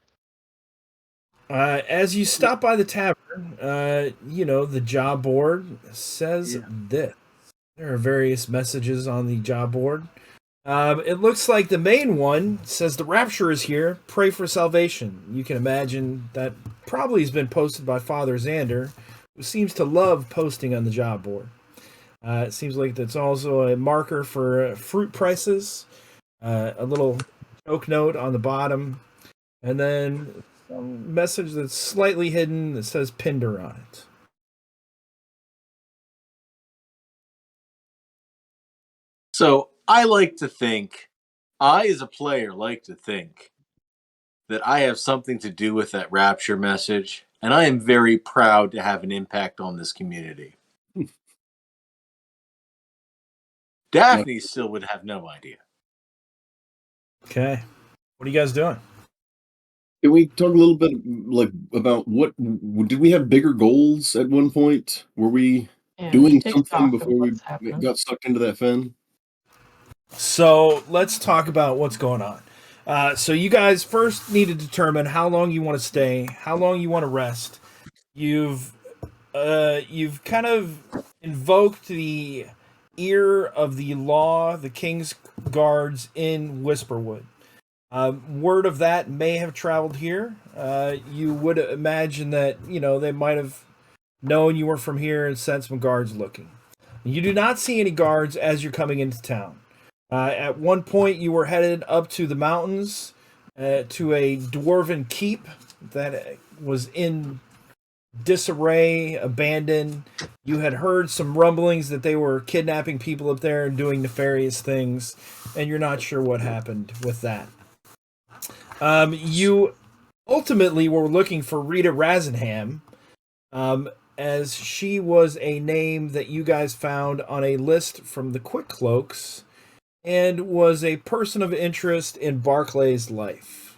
As you stop by the tavern, the job board says this. There are various messages on the job board. It looks like the main one says the rapture is here. Pray for salvation. You can imagine that probably has been posted by Father Xander, who seems to love posting on the job board. It seems like that's also a marker for fruit prices. A little joke note on the bottom, and then some message that's slightly hidden that says Pinder on it. So I, as a player, like to think that I have something to do with that rapture message, and I am very proud to have an impact on this community. Daphne still would have no idea. Okay. What are you guys doing? Can we talk a little bit about what did we have bigger goals at one point? Were we doing take something stock of before we what's happening. got sucked into that fen? So let's talk about what's going on. So you guys first need to determine how long you want to stay, how long you want to rest. You've kind of invoked the ear of the law, the King's Guards in Whisperwood. Word of that may have traveled here. You would imagine that, they might have known you were from here and sent some guards looking. You do not see any guards as you're coming into town. At one point, you were headed up to the mountains to a dwarven keep that was in disarray, abandoned. You had heard some rumblings that they were kidnapping people up there and doing nefarious things, and you're not sure what happened with that. You ultimately were looking for Rita Razenham, as she was a name that you guys found on a list from the Quick Cloaks and was a person of interest in Barclay's life.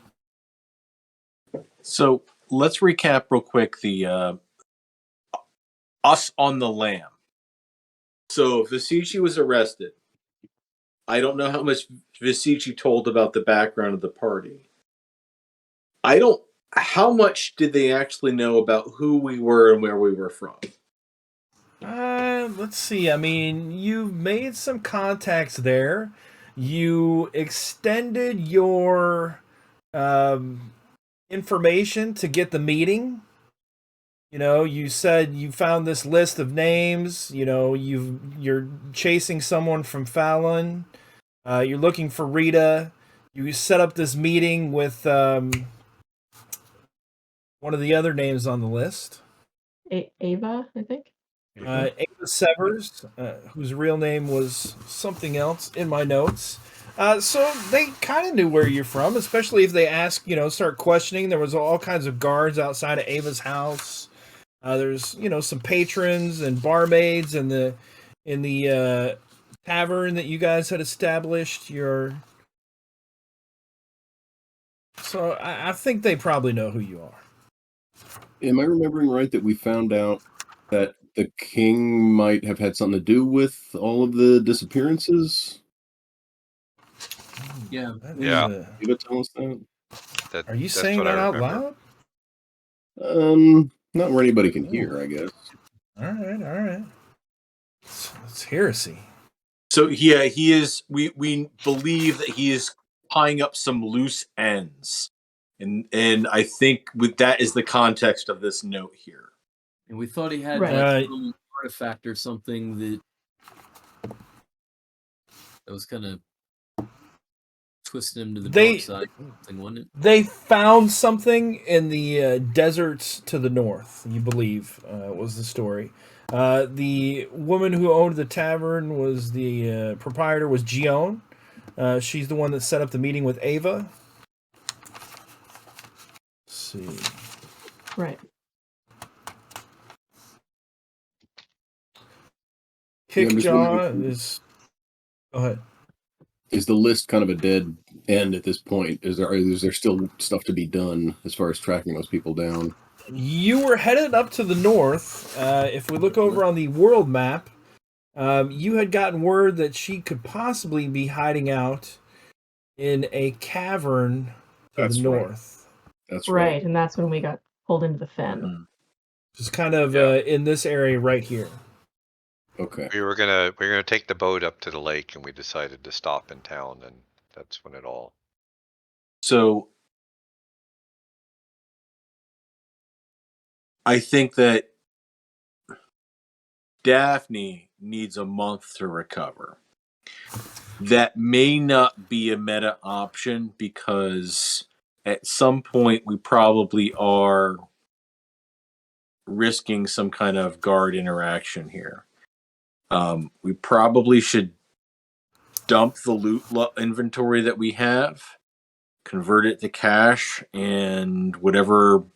So let's recap real quick the us on the lam. So Visici was arrested. I don't know how much Visici told about the background of the party. How much did they actually know about who we were and where we were from? Let's see. I mean, you made some contacts there. You extended your information to get the meeting. You said you found this list of names. You're chasing someone from Fallon. You're looking for Rita. You set up this meeting with one of the other names on the list. Ava, I think. Ava Severs, whose real name was something else in my notes. So they kind of knew where you're from, especially if they ask, start questioning. There was all kinds of guards outside of Ava's house. There's, some patrons and barmaids in the tavern that you guys had established. So I think they probably know who you are. Am I remembering right that we found out that the king might have had something to do with all of the disappearances? Yeah. That Yeah. is a- You would tell us that? That, Are you that's saying what I that out remember. loud? Not where anybody can hear, I guess. All right. It's heresy. So yeah, he is. We believe that he is tying up some loose ends, and I think with that is the context of this note here. And we thought he had Right. like some artifact or something that was kind of twisting him to the dark side. Something, wasn't it? They found something in the deserts to the north, you believe, was the story. The woman who owned the tavern was the proprietor was Gion. She's the one that set up the meeting with Ava. Let's see. Right. Kickjaw is... Go ahead. Is the list kind of a dead end at this point? Is there still stuff to be done as far as tracking those people down? You were headed up to the north. If we look over on the world map, you had gotten word that she could possibly be hiding out in a cavern to That's the right. north. That's Right, and that's when we got pulled into the fen. Just kind of Yeah. in this area right here. Okay. We were gonna take the boat up to the lake, and we decided to stop in town, and that's when it all. So I think that Daphne needs a month to recover. That may not be a meta option because at some point we probably are risking some kind of guard interaction here. We probably should dump the loot inventory that we have, convert it to cash, and whatever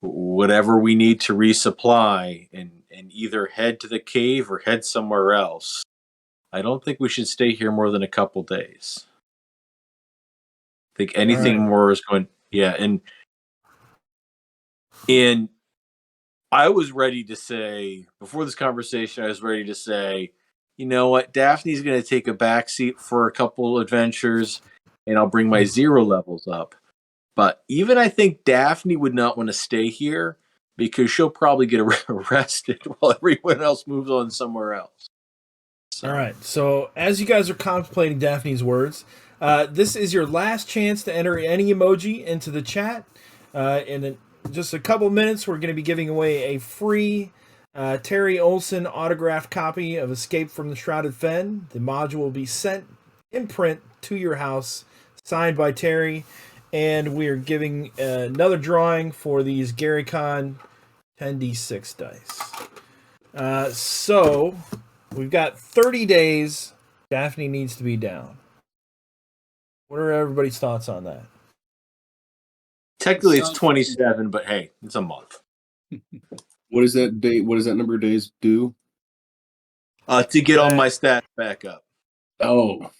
we need to resupply, and either head to the cave or head somewhere else. I don't think we should stay here more than a couple days. I think anything more is going. Yeah, and I was ready to say before this conversation, I was ready to say, you know what, Daphne's going to take a backseat for a couple adventures, and I'll bring my 0 levels up. But even I think Daphne would not want to stay here because she'll probably get arrested while everyone else moves on somewhere else. So. All right. So as you guys are contemplating Daphne's words, this is your last chance to enter any emoji into the chat. In just a couple minutes, we're going to be giving away a free Terry Olson autographed copy of Escape from the Shrouded Fen. The module will be sent in print to your house, signed by Terry. And we are giving another drawing for these Gary Con 10d6 dice. So we've got 30 days. Daphne needs to be down. What are everybody's thoughts on that? Technically, it's 27, but hey, it's a month. What is that date? What does that number of days do? To get all my stats back up. Oh,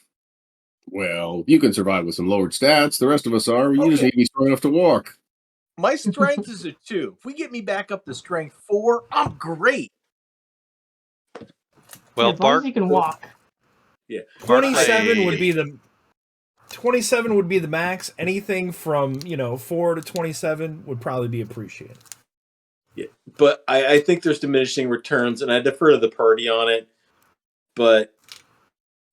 well, you can survive with some lowered stats. The rest of us are. You just need to be strong enough to walk. My strength is a 2. If we get me back up to strength 4, I'm great. Well, as long as you can walk. Yeah, 27 would be the 27 would be the max. Anything from 4 to 27 would probably be appreciated. Yeah, but I think there's diminishing returns, and I defer to the party on it. But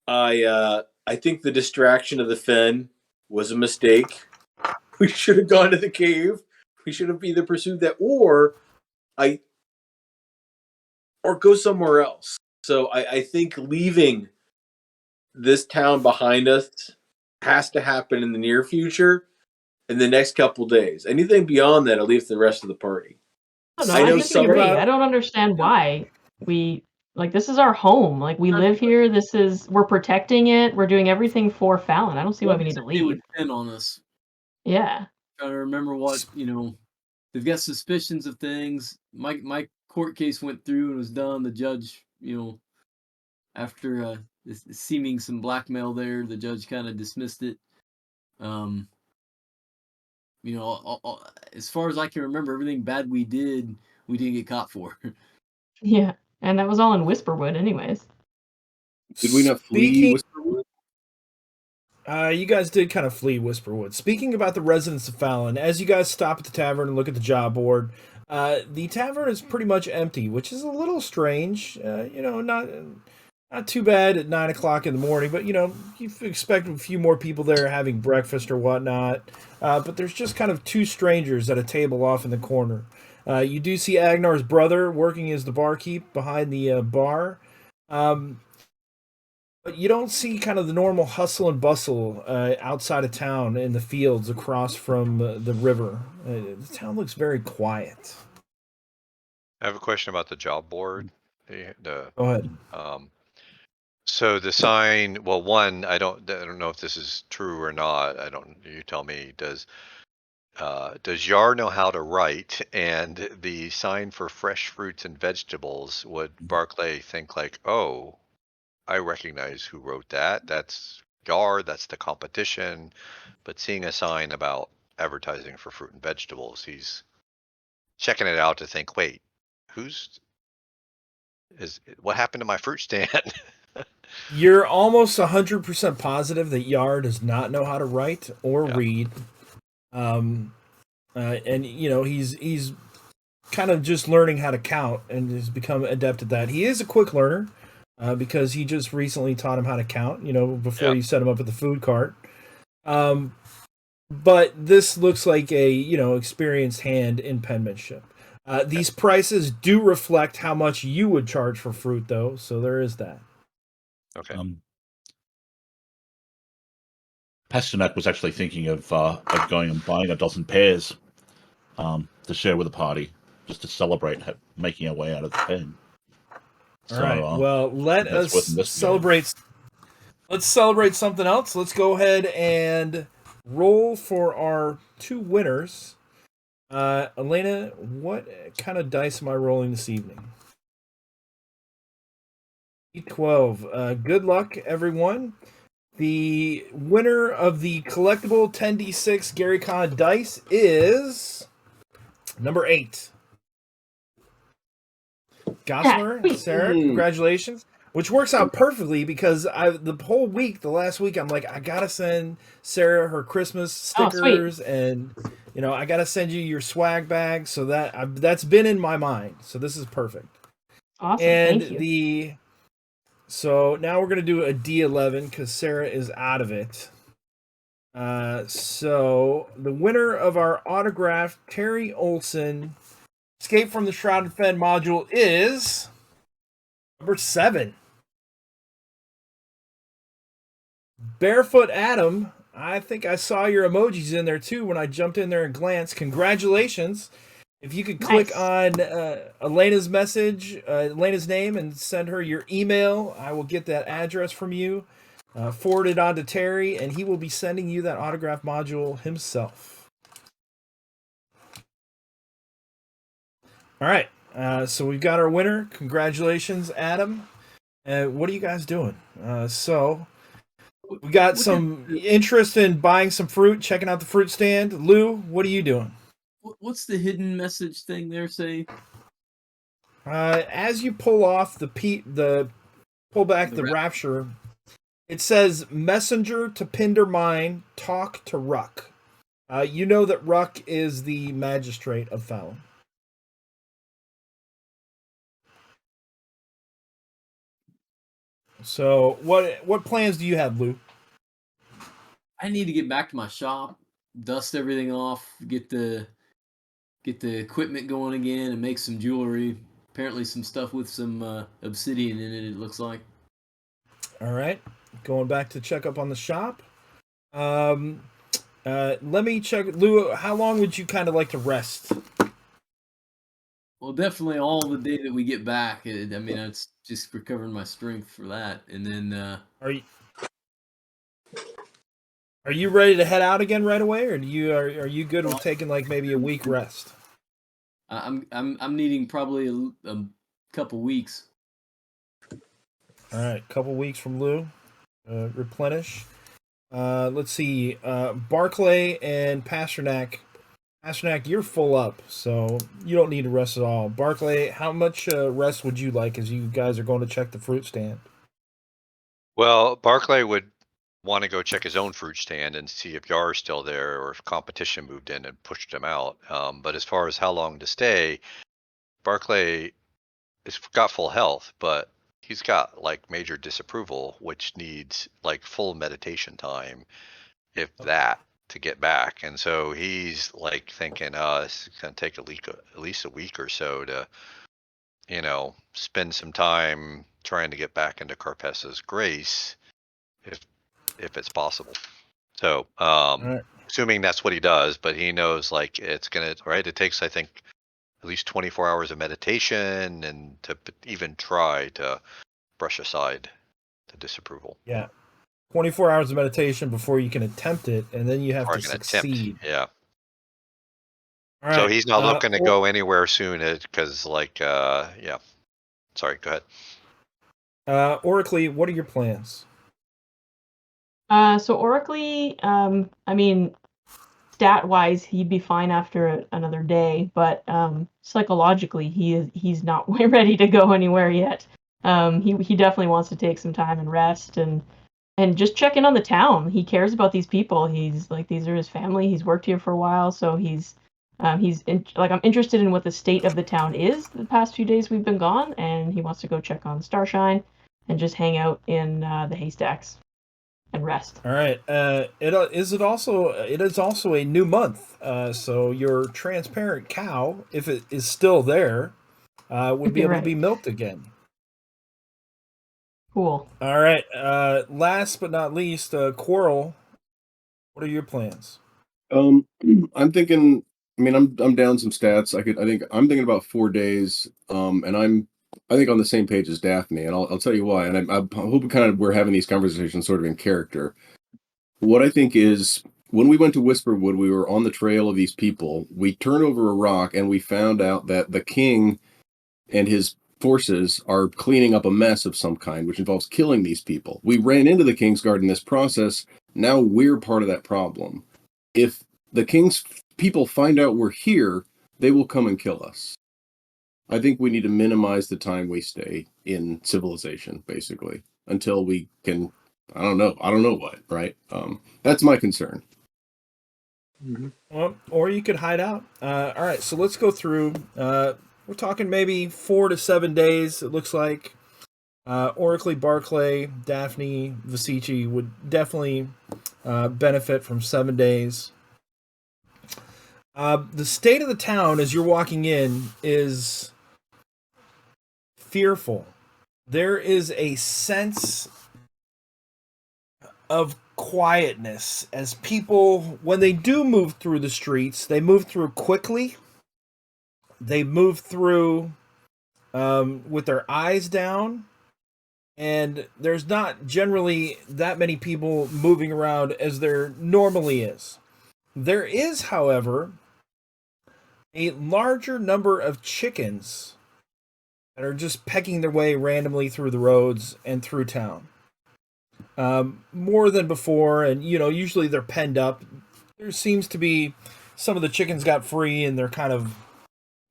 I think the distraction of the Fen was a mistake. We should have gone to the cave. We should have either pursued that or go somewhere else. So I think leaving this town behind us has to happen in the near future, in the next couple days. Anything beyond that, I'll leave to the rest of the party. I disagree. I don't understand why this is our home. Like, we live here. We're protecting it. We're doing everything for Fallon. I don't see why we need to leave. They would pin on us. Yeah. Gotta remember what, they've got suspicions of things. My court case went through and was done. The judge, after seeming some blackmail there, the judge kind of dismissed it. As far as I can remember, everything bad we didn't get caught for. Yeah, and that was all in Whisperwood anyways. Did we not flee Whisperwood? You guys did kind of flee Whisperwood. Speaking about the residents of Fallon, as you guys stop at the tavern and look at the job board, the tavern is pretty much empty, which is a little strange. Not too bad at 9 o'clock in the morning, but you expect a few more people there having breakfast or whatnot. But there's just kind of two strangers at a table off in the corner. You do see Agnar's brother working as the barkeep behind the bar. But you don't see kind of the normal hustle and bustle outside of town in the fields across from the river. The town looks very quiet. I have a question about the job board. Go ahead. So the sign, well, one, I don't know if this is true or not. You tell me. Does Yar know how to write? And the sign for fresh fruits and vegetables, would Barclay think like, oh, I recognize who wrote that. That's Yar, that's the competition. But seeing a sign about advertising for fruit and vegetables, he's checking it out to think, wait, what happened to my fruit stand? You're almost 100% positive that Yar does not know how to write or read. And he's kind of just learning how to count and has become adept at that. He is a quick learner because he just recently taught him how to count, before you set him up at the food cart. But this looks like a, experienced hand in penmanship. These prices do reflect how much you would charge for fruit, though, so there is that. Okay. Pasternak was actually thinking of going and buying a dozen pears to share with the party, just to celebrate making our way out of the pen. All right. Well, let us celebrate. Let's celebrate something else. Let's go ahead and roll for our two winners. Elena, what kind of dice am I rolling this evening? D12. Good luck, everyone. The winner of the collectible 10d6 Gary Con dice is number 8. Gossamer, Sarah, congratulations. Which works out perfectly because the whole week, the last week, I'm like, I gotta send Sarah her Christmas stickers, and I gotta send you your swag bag. So that's been in my mind. So this is perfect. Awesome, and thank you. So now we're gonna do a D11 because Sarah is out of it. So the winner of our autographed Terry Olson Escape from the Shrouded Fen module is number 7. Barefoot Adam. I think I saw your emojis in there too when I jumped in there and glanced. Congratulations. If you could click on Elena's message, Elena's name, and send her your email, I will get that address from you, forward it on to Terry, and he will be sending you that autograph module himself. All right. So we've got our winner. Congratulations, Adam. What are you guys doing? So we got some interest in buying some fruit, checking out the fruit stand. Lou, what are you doing? What's the hidden message thing there say? As you pull off the rapture, it says messenger to Pinder Mine, talk to Ruck. You know that Ruck is the magistrate of Fallon. So what plans do you have, Lou? I need to get back to my shop, dust everything off, get the equipment going again, and make some jewelry. Apparently some stuff with some obsidian in it looks like. All right. Going back to check up on the shop. Let me check. Lou, how long would you kind of like to rest? Well, definitely all the day that we get back. It's just recovering my strength for that. And then Are you ready to head out again right away, or are you good with taking like maybe a week rest? I'm needing probably a couple weeks. All right, couple weeks from Lou. Replenish. Let's see. Barclay and Pasternak. Pasternak, you're full up, so you don't need to rest at all. Barclay, how much rest would you like as you guys are going to check the fruit stand? Well, Barclay would want to go check his own fruit stand and see if Yar's still there or if competition moved in and pushed him out. But as far as how long to stay, Barclay has got full health, but he's got like major disapproval, which needs like full meditation time, if that, to get back. And so he's like thinking, this is gonna take at least a week or so to, spend some time trying to get back into Carpessa's grace, if it's possible. So, right. assuming that's what he does, but he knows like it's gonna, right? It takes, I think, at least 24 hours of meditation and to even try to brush aside the disapproval. Yeah. 24 hours of meditation before you can attempt it, and then you have Or to an attempt. succeed. Yeah. All right. So he's not looking to or- go anywhere soon because yeah. Sorry, go ahead. Oracly, what are your plans? So Oracly, I mean, stat-wise, he'd be fine after another day, but psychologically, he's not ready to go anywhere yet. He definitely wants to take some time and rest and just check in on the town. He cares about these people. He's like, these are his family. He's worked here for a while, so I'm interested in what the state of the town is the past few days we've been gone, and he wants to go check on Starshine and just hang out in the haystacks and rest. All right. It is also a new month. So your transparent cow, if it is still there, would be able to be milked again. Cool. All right. Last but not least, Quarrel. What are your plans? I'm thinking. I mean, I'm down some stats. I'm thinking about 4 days. And I think on the same page as Daphne, and I'll tell you why. And I hope we're having these conversations sort of in character. What I think is, when we went to Whisperwood, we were on the trail of these people. We turned over a rock and we found out that the king and his forces are cleaning up a mess of some kind, which involves killing these people. We ran into the Kingsguard in this process. Now we're part of that problem. If the king's people find out we're here, they will come and kill us. I think we need to minimize the time we stay in civilization, basically, until we can. I don't know what, right? That's my concern. Mm-hmm. Well, or you could hide out. All right, so let's go through. We're talking maybe 4 to 7 days. It looks like Oracly, Barclay, Daphne, Vasici would definitely benefit from 7 days. The state of the town as you're walking in is fearful. There is a sense of quietness as people, when they do move through the streets, they move through quickly. They move through with their eyes down, and there's not generally that many people moving around as there normally is. There is, however, a larger number of chickens that are just pecking their way randomly through the roads and through town. More than before, and usually they're penned up. There seems to be some of the chickens got free and they're kind of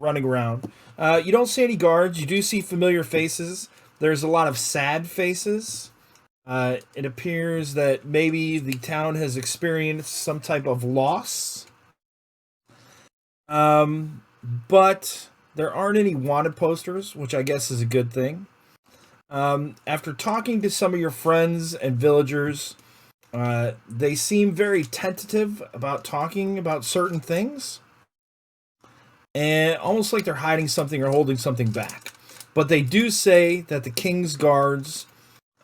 running around. You don't see any guards. You do see familiar faces. There's a lot of sad faces. It appears that maybe the town has experienced some type of loss. But there aren't any wanted posters, which I guess is a good thing. After talking to some of your friends and villagers, they seem very tentative about talking about certain things, and almost like they're hiding something or holding something back. But they do say that the King's Guards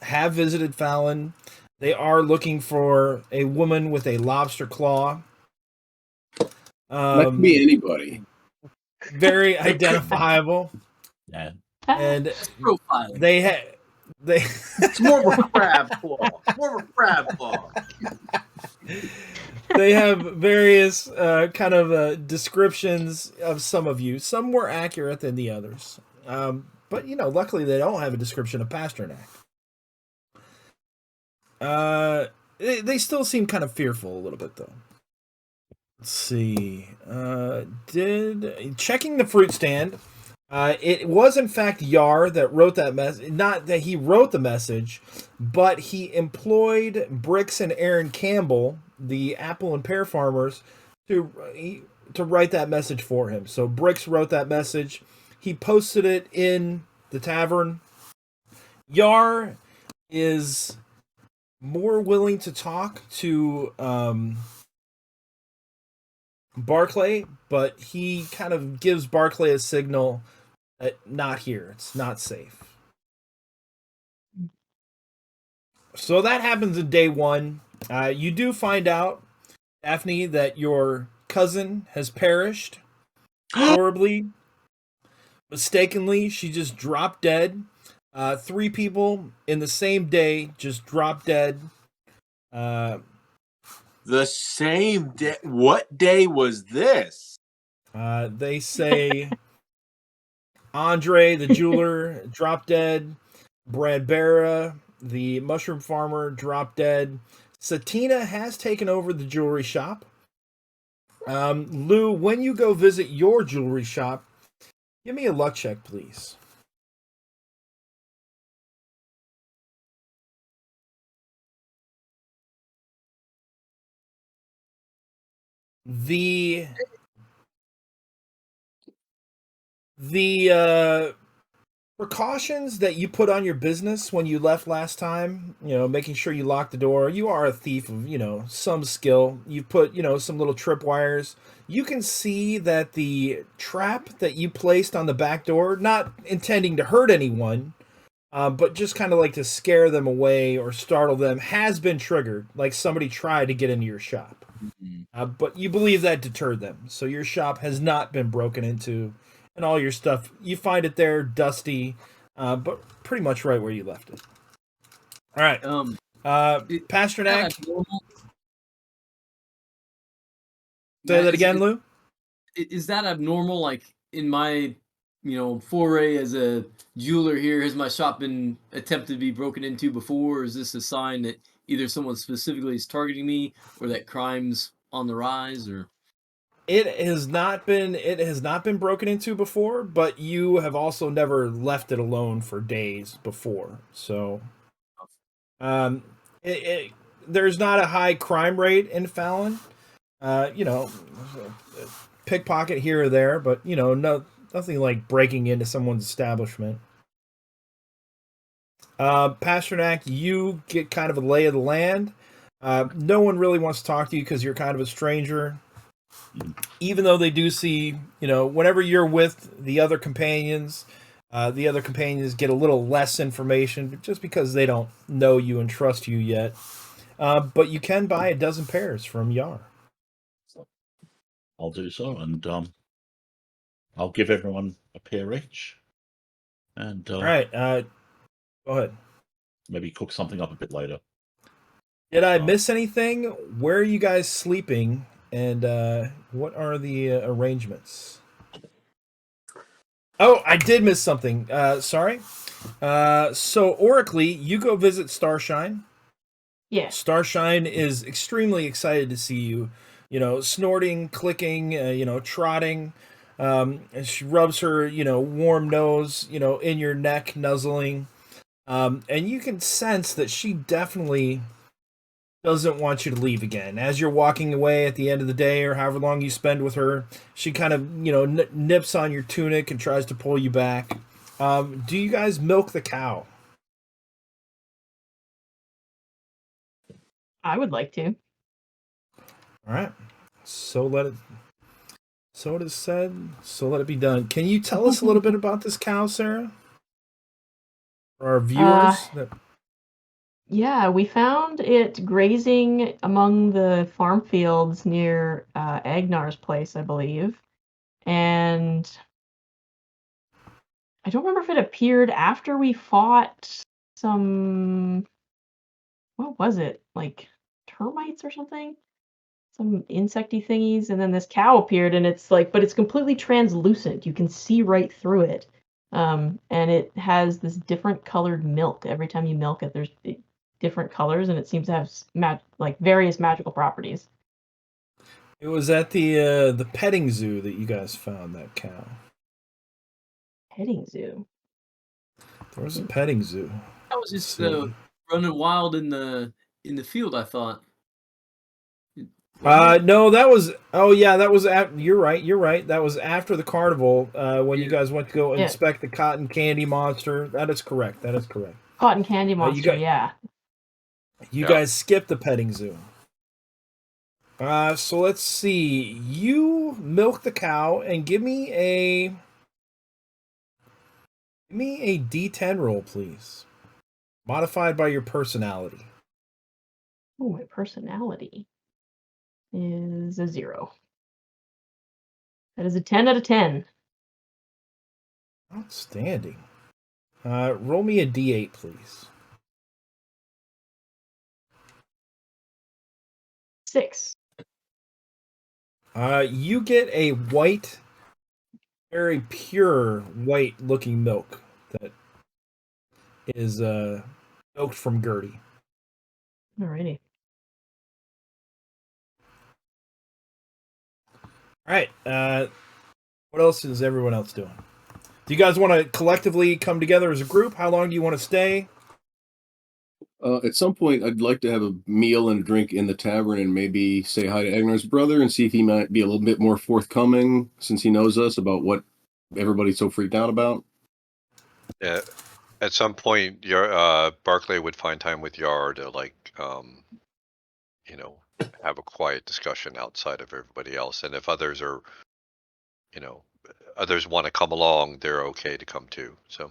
have visited Fallon. They are looking for a woman with a lobster claw. That could be anybody. Very identifiable. Yeah. And Profiling. they It's more of a crab claw. More of a crab claw. they have various kind of descriptions of some of you. Some more accurate than the others. But luckily they don't have a description of Pasternak. They still seem kind of fearful a little bit though. Let's see. Checking the fruit stand, It was in fact Yar that wrote that message. Not that he wrote the message, but he employed Brix and Aaron Campbell, the apple and pear farmers, to write that message for him. So Brix wrote that message. He posted it in the tavern. Yar is more willing to talk to Barclay, but he kind of gives Barclay a signal that not here. It's not safe. So that happens in day one. You do find out, Daphne, that your cousin has perished horribly. Mistakenly, she just dropped dead. 3 people in the same day just dropped dead. The same day? What day was this? They say Andre, the jeweler, dropped dead. Brad Barra, the mushroom farmer, dropped dead. Satina has taken over the jewelry shop. Lou, when you go visit your jewelry shop, give me a luck check, please. The precautions that you put on your business when you left last time, making sure you lock the door. You are a thief of, some skill. You put, some little tripwires. You can see that the trap that you placed on the back door, not intending to hurt anyone, but just kind of like to scare them away or startle them, has been triggered. Like somebody tried to get into your shop. But you believe that deterred them. So your shop has not been broken into, and all your stuff, you find it there, dusty, but pretty much right where you left it. All right. Pasternak. Say that again, Lou? Is that abnormal? Like in my, foray as a jeweler here, has my shop been attempted to be broken into before? Or is this a sign that either someone specifically is targeting me, or that crime's on the rise? Or it has not been broken into before, but you have also never left it alone for days before. So, there's not a high crime rate in Fallon. Pickpocket here or there, but nothing like breaking into someone's establishment. Pasternak, you get kind of a lay of the land. No one really wants to talk to you because you're kind of a stranger. Even though they do see, whenever you're with the other companions get a little less information just because they don't know you and trust you yet. But you can buy a dozen pears from Yar. I'll do so, and I'll give everyone a pair each. And all right, go ahead. Maybe cook something up a bit later. Did I miss anything? Where are you guys sleeping? And what are the arrangements? Oh, I did miss something. Sorry. So, Oracly, you go visit Starshine. Yeah. Starshine is extremely excited to see you. Snorting, clicking, trotting. And she rubs her, warm nose, in your neck, nuzzling. And you can sense that she definitely doesn't want you to leave again. As you're walking away at the end of the day or however long you spend with her, she kind of, nips on your tunic and tries to pull you back. Do you guys milk the cow? I would like to. All right. So it is said, so let it be done. Can you tell us a little bit about this cow, Sarah? For our viewers? Yeah, we found it grazing among the farm fields near Agnar's place, I believe. And I don't remember if it appeared after we fought some... What was it? Like termites or something? Some insecty thingies, and then this cow appeared, and it's but it's completely translucent. You can see right through it. And it has this different colored milk. Every time you milk it, there's different colors, and it seems to have various magical properties. It was at the petting zoo that you guys found that cow. Petting zoo. There was a petting zoo. I was just See. running wild in the field. I thought. No, that was. Oh yeah, that was. You're right. You're right. That was after the carnival. When you guys went to go inspect the cotton candy monster. That is correct. That is correct. Cotton candy monster. Yeah. You guys skipped the petting zoo. So let's see. You milk the cow and give me a D10 roll, please. Modified by your personality. Oh, my personality is a 0. That is a 10 out of 10. Outstanding. Roll me a D8, please. 6. You get a white, very pure white-looking milk that is milked from Gertie. Alrighty. All right. What else is everyone else doing? Do you guys want to collectively come together as a group? How long do you want to stay? At some point, I'd like to have a meal and a drink in the tavern and maybe say hi to Agnar's brother and see if he might be a little bit more forthcoming since he knows us about what everybody's so freaked out about. Yeah. At some point, your Barclay would find time with Yar to have a quiet discussion outside of everybody else. And if others are, others want to come along, they're okay to come too. So.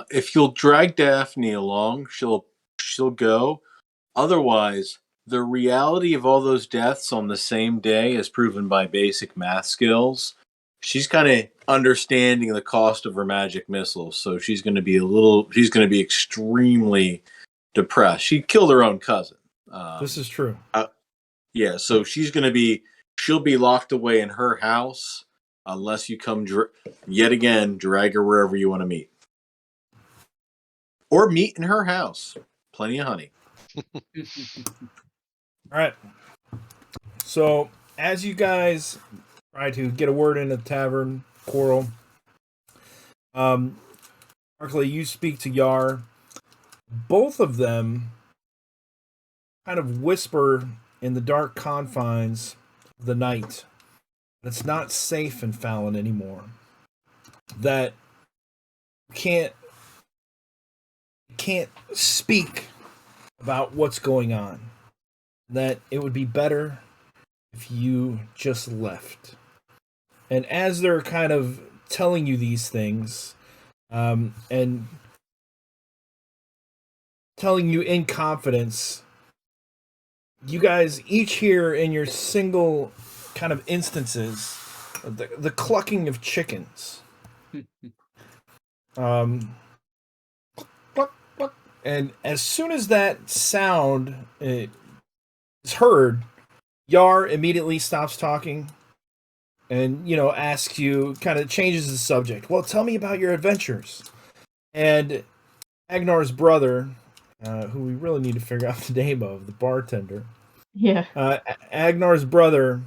If you'll drag Daphne along, she'll go. Otherwise, the reality of all those deaths on the same day, as proven by basic math skills, she's kind of understanding the cost of her magic missiles. So she's going to be extremely depressed. She killed her own cousin. This is true. Yeah, so she'll be locked away in her house unless you come yet again, drag her wherever you want to meet. Or meet in her house. Plenty of honey. All right. So, as you guys try to get a word in the tavern, Coral, Barclay, you speak to Yar. Both of them kind of whisper in the dark confines of the night that it's not safe in Fallon anymore. That you can't speak about what's going on. That it would be better if you just left. And as they're kind of telling you these things, and telling you in confidence, you guys each hear in your single kind of instances the clucking of chickens. And as soon as that sound is heard, Yar immediately stops talking and, asks you, kind of changes the subject. Well, tell me about your adventures. And Agnar's brother, who we really need to figure out the name of, the bartender. Yeah. Agnar's brother,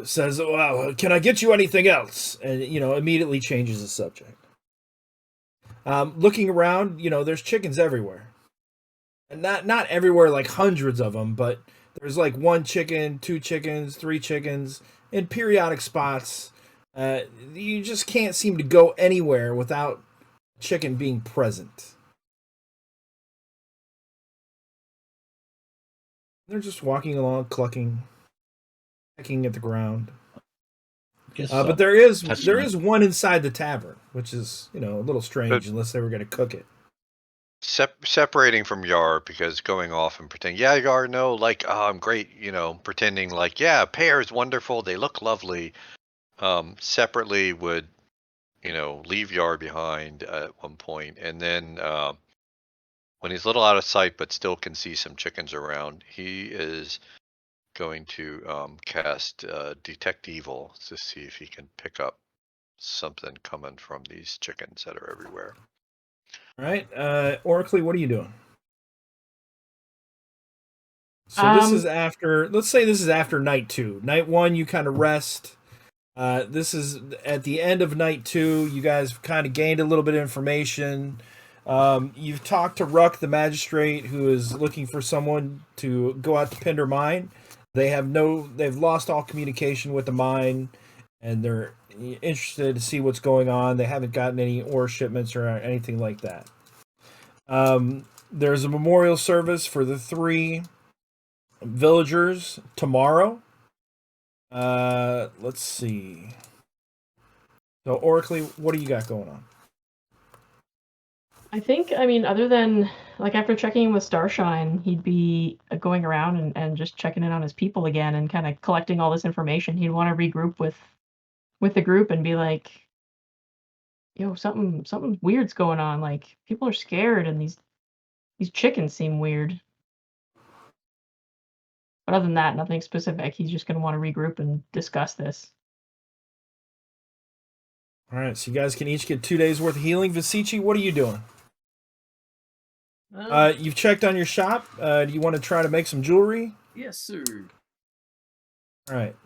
says, well, can I get you anything else? And, immediately changes the subject. Looking around, there's chickens everywhere. And not everywhere, like hundreds of them, but there's like 1 chicken, 2 chickens, 3 chickens in periodic spots. You just can't seem to go anywhere without chicken being present. They're just walking along, clucking, pecking at the ground. But there is one inside the tavern, which is a little strange, unless they were going to cook it. Separating from Yar, because going off and pretending, yeah, Yar, no, I'm great, pretending pears, wonderful, they look lovely. Separately would, leave Yar behind at one point, and then when he's a little out of sight but still can see some chickens around, he is going to cast Detect Evil to see if he can pick up something coming from these chickens that are everywhere. All right, Oracly, what are you doing? So this is after. Let's say this is after night 2. Night 1, you kind of rest. This is at the end of night 2. You guys kind of gained a little bit of information. You've talked to Ruck, the magistrate, who is looking for someone to go out to Pinder Mine. They've lost all communication with the mine, and they're interested to see what's going on. They haven't gotten any ore shipments or anything like that. There's a memorial service for the 3 villagers tomorrow. Let's see. So, Oracle, what do you got going on? I think, I mean, other than, like, after checking in with Starshine, he'd be going around and just checking in on his people again and kind of collecting all this information. He'd want to regroup with the group and be like, yo, something weird's going on. Like, people are scared and these chickens seem weird. But other than that, nothing specific. He's just going to want to regroup and discuss this. All right, so you guys can each get 2 days worth of healing. Visici, what are you doing? You've checked on your shop. Do you want to try to make some jewelry? Yes, sir. All right.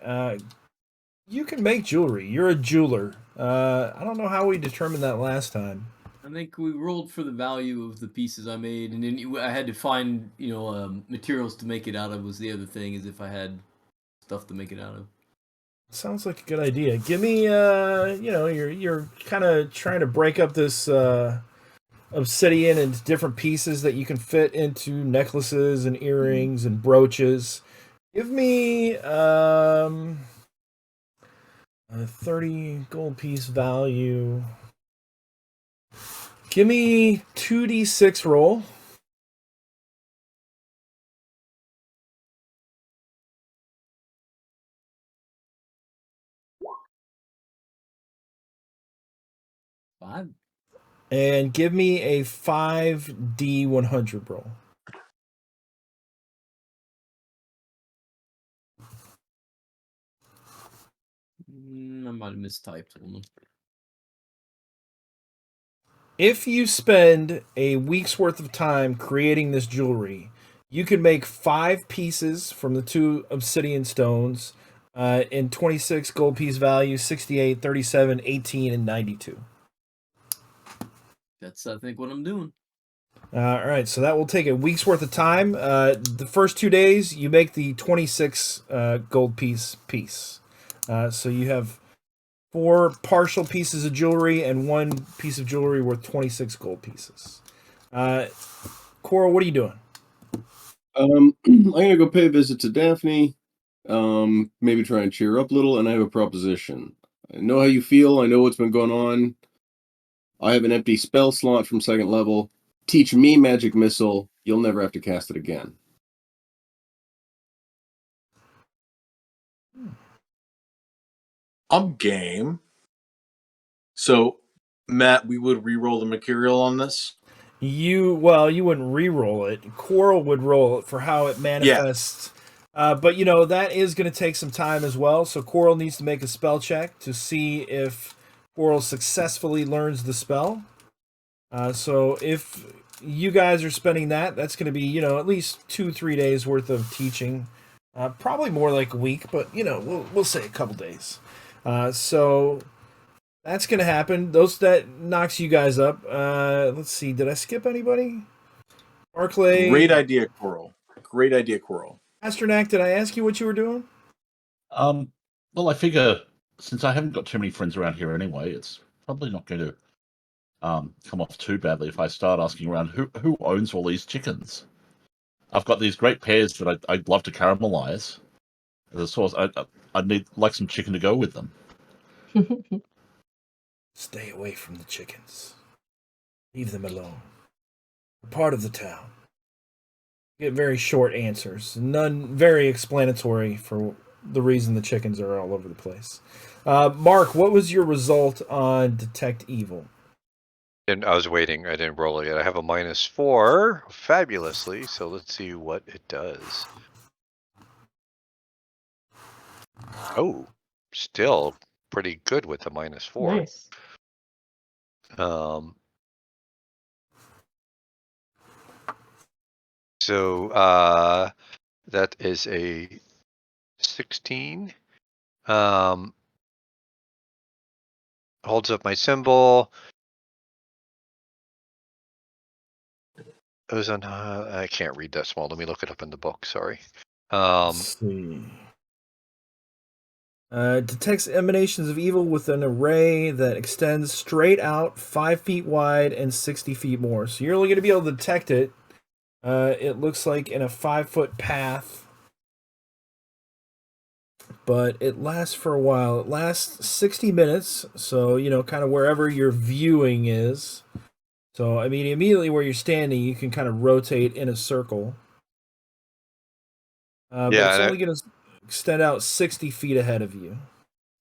You can make jewelry. You're a jeweler. I don't know how we determined that last time. I think we rolled for the value of the pieces I made, and then I had to find, materials to make it out of. Was the other thing, is if I had stuff to make it out of. Sounds like a good idea. Give me, you're kind of trying to break up this obsidian into different pieces that you can fit into necklaces and earrings and brooches. Give me a 30 gold piece value. Give me 2d6 roll. Five. And give me a 5d100 roll. I might have mistyped one. If you spend a week's worth of time creating this jewelry, you can make 5 pieces from the 2 obsidian stones in 26 gold piece value, 68, 37, 18, and 92. That's, I think, what I'm doing. All right, so that will take a week's worth of time. The first 2 days, you make the 26 gold piece. So you have 4 partial pieces of jewelry and 1 piece of jewelry worth 26 gold pieces. Coral, what are you doing? I'm gonna go pay a visit to Daphne. Maybe try and cheer up a little, and I have a proposition. I know how you feel. I know what's been going on. I have an empty spell slot from 2nd level. Teach me magic missile. You'll never have to cast it again. I'm game. So, Matt, we would re-roll the material on this. You wouldn't re-roll it. Coral would roll it for how it manifests. But that is going to take some time as well. So Coral needs to make a spell check to see if Coral successfully learns the spell. So if you guys are spending that's going to be at least 2-3 days worth of teaching. Probably more like a week, but we'll say a couple days. So that's going to happen. That knocks you guys up. Let's see. Did I skip anybody? Barclay. Great idea, Coral. Pasternak, did I ask you what you were doing? Well, I figure since I haven't got too many friends around here anyway, it's probably not going to come off too badly if I start asking around who owns all these chickens. I've got these great pairs that I'd love to caramelize. As a source, I'd need some chicken to go with them. Stay away from the chickens. Leave them alone. They're part of the town. Get very short answers. None very explanatory for the reason the chickens are all over the place. Mark, what was your result on Detect Evil? And I was waiting. I didn't roll it yet. I have a -4, fabulously. So let's see what it does. Oh, still pretty good with the -4. Nice. So that is a 16. holds up my symbol. Ozone. I can't read that small. Let me look it up in the book. Sorry. Let's see. Detects emanations of evil with an array that extends straight out 5 feet wide and 60 feet more. So you're only going to be able to detect it. It looks like in a 5-foot path, but it lasts for a while. It lasts 60 minutes, so kind of wherever your viewing is. So I mean, immediately where you're standing, you can kind of rotate in a circle. But Yeah, it's and only going to extend out 60 feet ahead of you.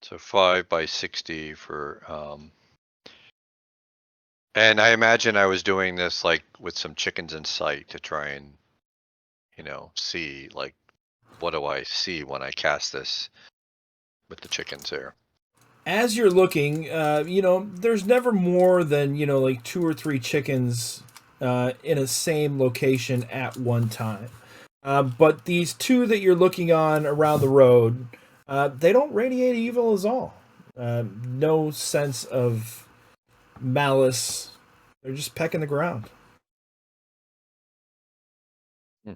So 5 by 60 for and I imagine I was doing this like with some chickens in sight to try and see like what do I see when I cast this with the chickens there. As you're looking, there's never more than like 2 or 3 chickens in a same location at one time. But these 2 that you're looking on around the road, they don't radiate evil at all. No sense of malice. They're just pecking the ground. All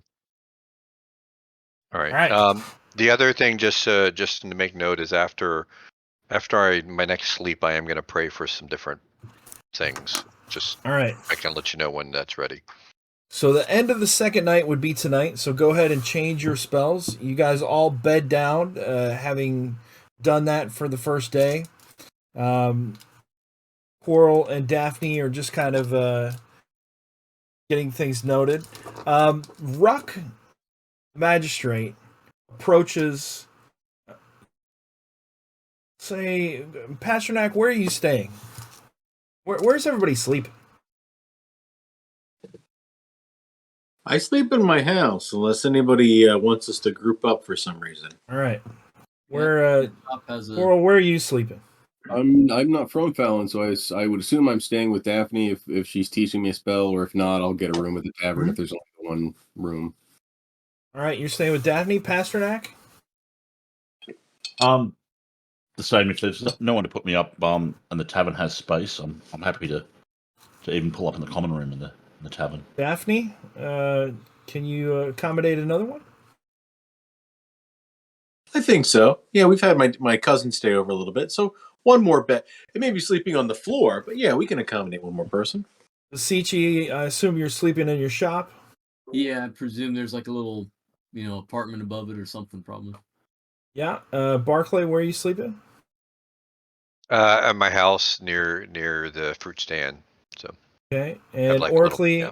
right. All right. The other thing, just to make note, is after my next sleep, I am going to pray for some different things. Just All right. I can let you know when that's ready. So the end of the second night would be tonight. So go ahead and change your spells. You guys all bed down, having done that for the first day. Coral and Daphne are just kind of getting things noted. Ruck, magistrate, approaches. Say, Pasternak, where are you staying? Where's everybody sleeping? I sleep in my house unless anybody wants us to group up for some reason. All right. Top Coral, where are you sleeping? I'm not from Fallon, so I would assume I'm staying with Daphne if she's teaching me a spell, or if not, I'll get a room at the tavern if there's only one room. All right, you're staying with Daphne, Pasternak? The same. If there's no one to put me up, and the tavern has space, I'm happy to even pull up in the common room in the tavern. Daphne, can you accommodate another one? I think so. Yeah, we've had my cousin stay over a little bit, so one more bed. It may be sleeping on the floor, but yeah, we can accommodate one more person. Sichi, I assume you're sleeping in your shop? Yeah, I presume there's like a little, apartment above it or something, probably. Yeah. Barclay, where are you sleeping? At my house near the fruit stand. So Okay. And like Orkley,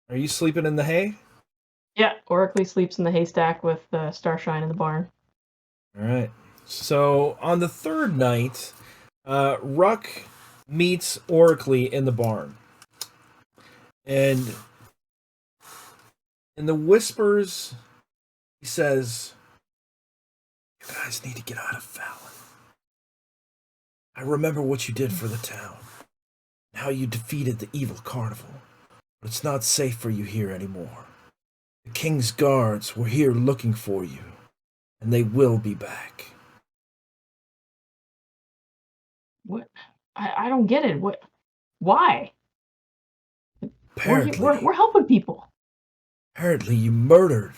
are you sleeping in the hay? Yeah, Oracly sleeps in the haystack with Starshine in the barn. All right. So on the third night, Ruck meets Oracly in the barn. And in the whispers, he says, "You guys need to get out of Fallon. I remember what you did for the town, and how you defeated the evil carnival. But it's not safe for you here anymore. The king's guards were here looking for you, and they will be back." What? I don't get it. What? Why? Apparently, We're helping people. apparently you murdered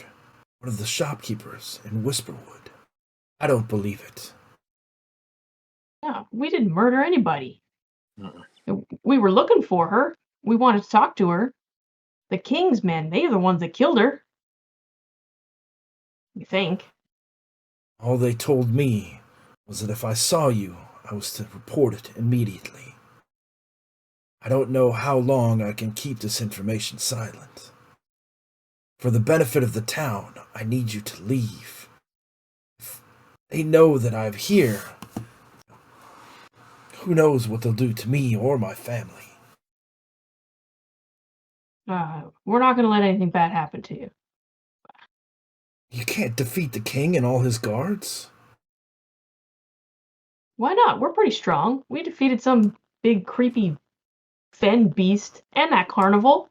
one of the shopkeepers in Whisperwood. I don't believe it. No, we didn't murder anybody. Uh-uh. We were looking for her. We wanted to talk to her. The king's men, they're the ones that killed her. You think? All they told me was that if I saw you, I was to report it immediately. I don't know how long I can keep this information silent. For the benefit of the town, I need you to leave. If they know that I'm here, who knows what they'll do to me or my family. We're not going to let anything bad happen to you. You can't defeat the king and all his guards. Why not? We're pretty strong. We defeated some big creepy fen beast and that carnival.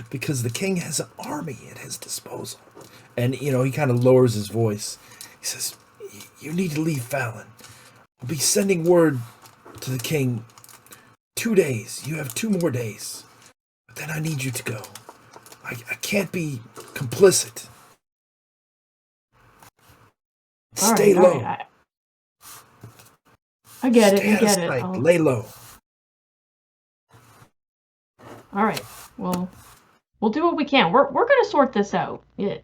Because the king has an army at his disposal. And, he kind of lowers his voice. He says, "You need to leave Fallon. I'll be sending word to the king. 2 days. You have 2 more days. But then I need you to go. I can't be complicit. Stay low. I get it. Stay I out of get it. sight. Lay low. All right. Well, we'll do what we can. We're gonna sort this out. Yeah.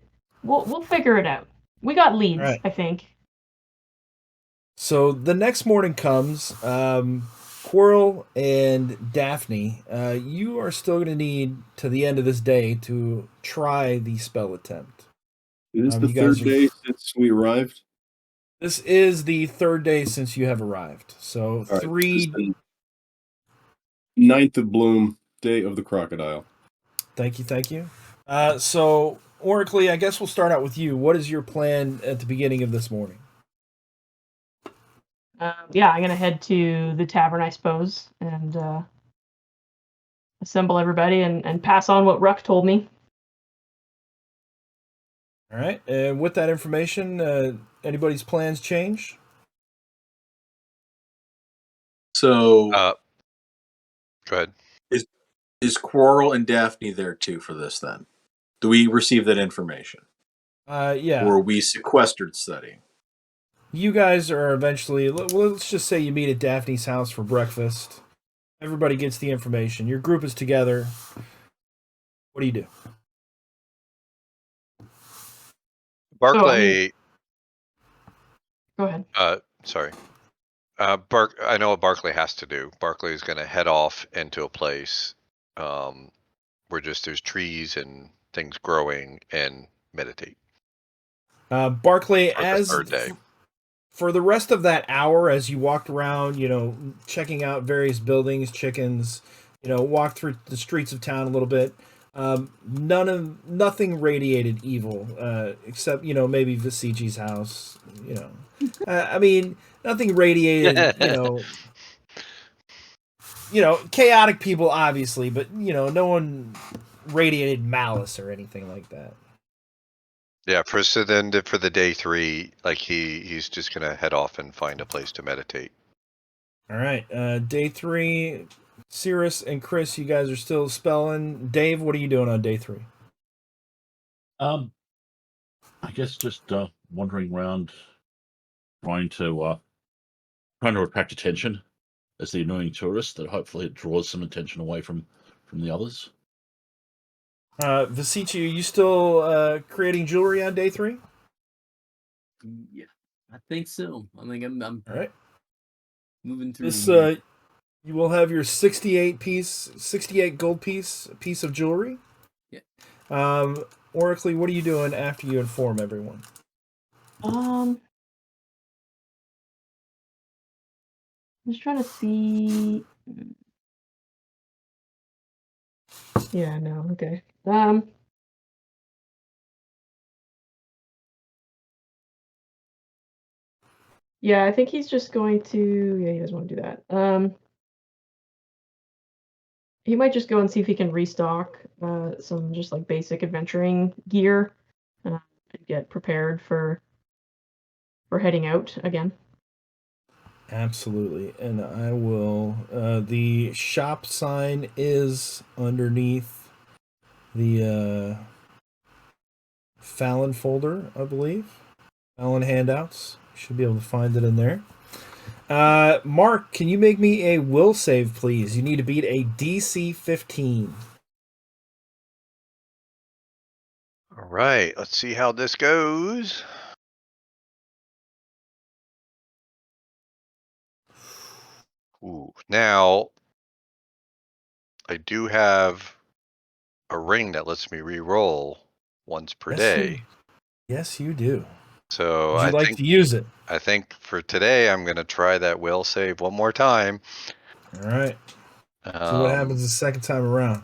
We'll figure it out. We got leads, Right. I think. So the next morning comes. Quirrell and Daphne, you are still going to need to the end of this day to try the spell attempt. Is this the third day since we arrived? This is the 3rd day since you have arrived. So All right, 3. this is the 9th of Bloom, Day of the Crocodile. Thank you. So Oracle, I guess we'll start out with you. What is your plan at the beginning of this morning? Yeah, I'm gonna head to the tavern, I suppose, and assemble everybody and pass on what Ruck told me. All right. And with that information, anybody's plans change? So, go ahead. Is Quarrel and Daphne there too for this then? Do we receive that information? Yeah. Or are we sequestered studying? You guys are eventually, let's just say you meet at Daphne's house for breakfast. Everybody gets the information. Your group is together. What do you do? Barclay. Go ahead. Sorry. I know what Barclay has to do. Barclay is going to head off into a place where just there's trees and things growing and meditate. Barclay, For the 3rd day. For the rest of that hour, as you walked around, checking out various buildings, chickens, walked through the streets of town a little bit. Nothing radiated evil, except maybe Vesici's house. I mean, nothing radiated. Chaotic people, obviously, but no one radiated malice or anything like that. Yeah, for the day 3, like he's just gonna head off and find a place to meditate. All right, day 3, Cirrus and Chris, you guys are still spelling. Dave, what are you doing on day 3? I guess just wandering around, trying to attract attention as the annoying tourist. That hopefully it draws some attention away from the others. Vesici, are you still creating jewelry on day 3? Yeah, I think so. I think I'm all right. Moving through. This you will have your 68 gold piece of jewelry. Yeah. Oracle, what are you doing after you inform everyone? I'm just trying to see. Yeah, no, okay. Yeah, I think he's just going to. Yeah, he doesn't want to do that. He might just go and see if he can restock some just like basic adventuring gear and get prepared for heading out again. Absolutely, and I will. The shop sign is underneath the Fallon folder, I believe. Fallon handouts. Should be able to find it in there. Mark, can you make me a will save, please? You need to beat a DC 15. All right, let's see how this goes. Ooh, now I do have a ring that lets me re-roll once per day. Yes, you do. So Would you like to use it? I think for today I'm gonna try that will save one more time. All right. See what happens the second time around.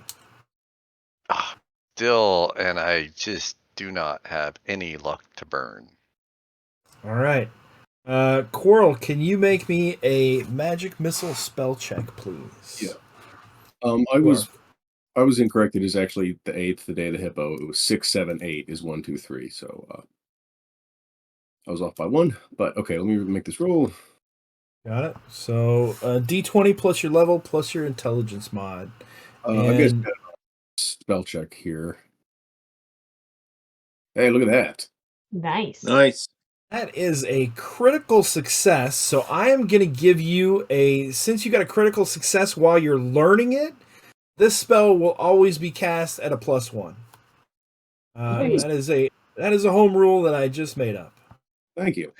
Still, and I just do not have any luck to burn. All right. Quirrell, can you make me a magic missile spell check, please? Yeah. I was incorrect. It is actually the 8th, the day of the hippo. It was 6, 7, 8 is 1, 2, 3. So I was off by 1. But okay, let me make this roll. Got it. So D20 plus your level plus your intelligence mod. I guess And spell check here. Hey, look at that. Nice. Nice. that is a critical success. So I am going to give you since you got a critical success while you're learning it, this spell will always be cast at a +1. Nice. That is a home rule that I just made up. Thank you.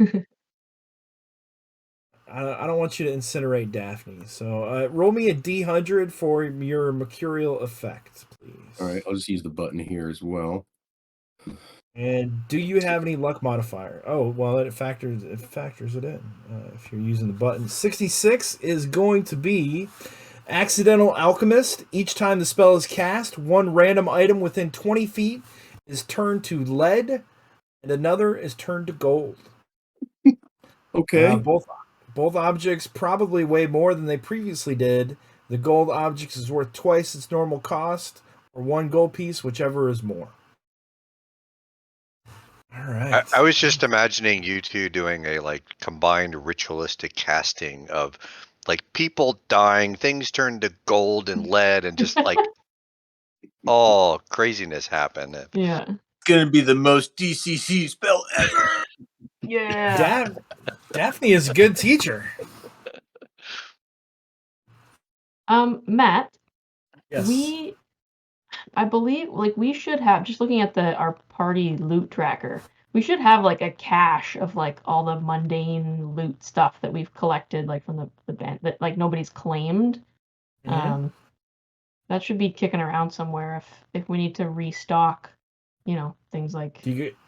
I don't want you to incinerate Daphne. So roll me a D100 for your mercurial effect, please. All right, I'll just use the button here as well. And do you have any luck modifier? Oh, well, it factors it in if you're using the button. 66 is going to be Accidental Alchemist. Each time the spell is cast, one random item within 20 feet is turned to lead, and another is turned to gold. Okay. Both objects probably weigh more than they previously did. The gold object is worth twice its normal cost, or one gold piece, whichever is more. All right. I was just imagining you two doing a like combined ritualistic casting of like people dying, things turn to gold and lead, and just like all craziness happen. Yeah. It's gonna be the most DCC spell ever. Yeah. Daphne is a good teacher. Matt, Yes. I believe like we should have, just looking at our party loot tracker, we should have like a cache of like all the mundane loot stuff that we've collected like from the band that like nobody's claimed. Mhm. That should be kicking around somewhere if we need to restock, things like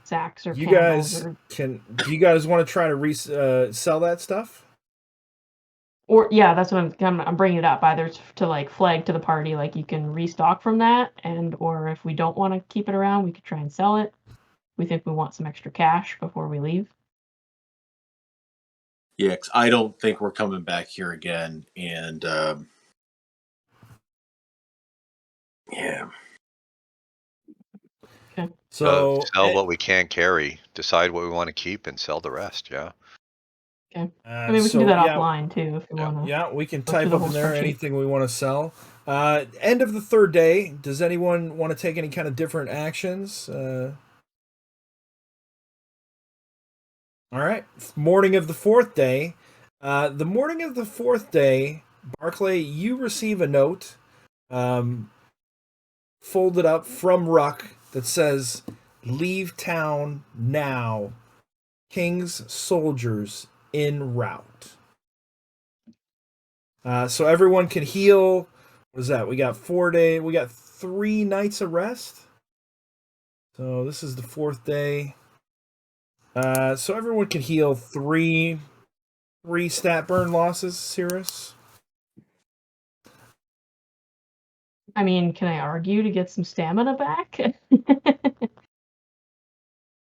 sacks or you candles guys do you guys want to try to sell that stuff? or yeah, that's what I'm bringing it up, either to like flag to the party like you can restock from that, and or if we don't want to keep it around, we could try and sell it. We think we want some extra cash before we leave. Yeah, 'cause I don't think we're coming back here again. And yeah. Okay. So sell what we can carry, decide what we want to keep, and sell the rest. Yeah. Okay. I mean, we can do that offline too if we want to. Yeah, we can go type through the up in whole there spreadsheet. anything we want to sell. End of the third day. Does anyone want to take any kind of different actions? All right. Morning of the fourth day. The morning of the fourth day, Barclay, you receive a note folded up from Ruck that says, "Leave town now. King's soldiers en route." So everyone can heal. What is that? We got 3 nights of rest. So this is the fourth day. So everyone can heal three stat burn losses, Cirrus. I mean, can I argue to get some stamina back?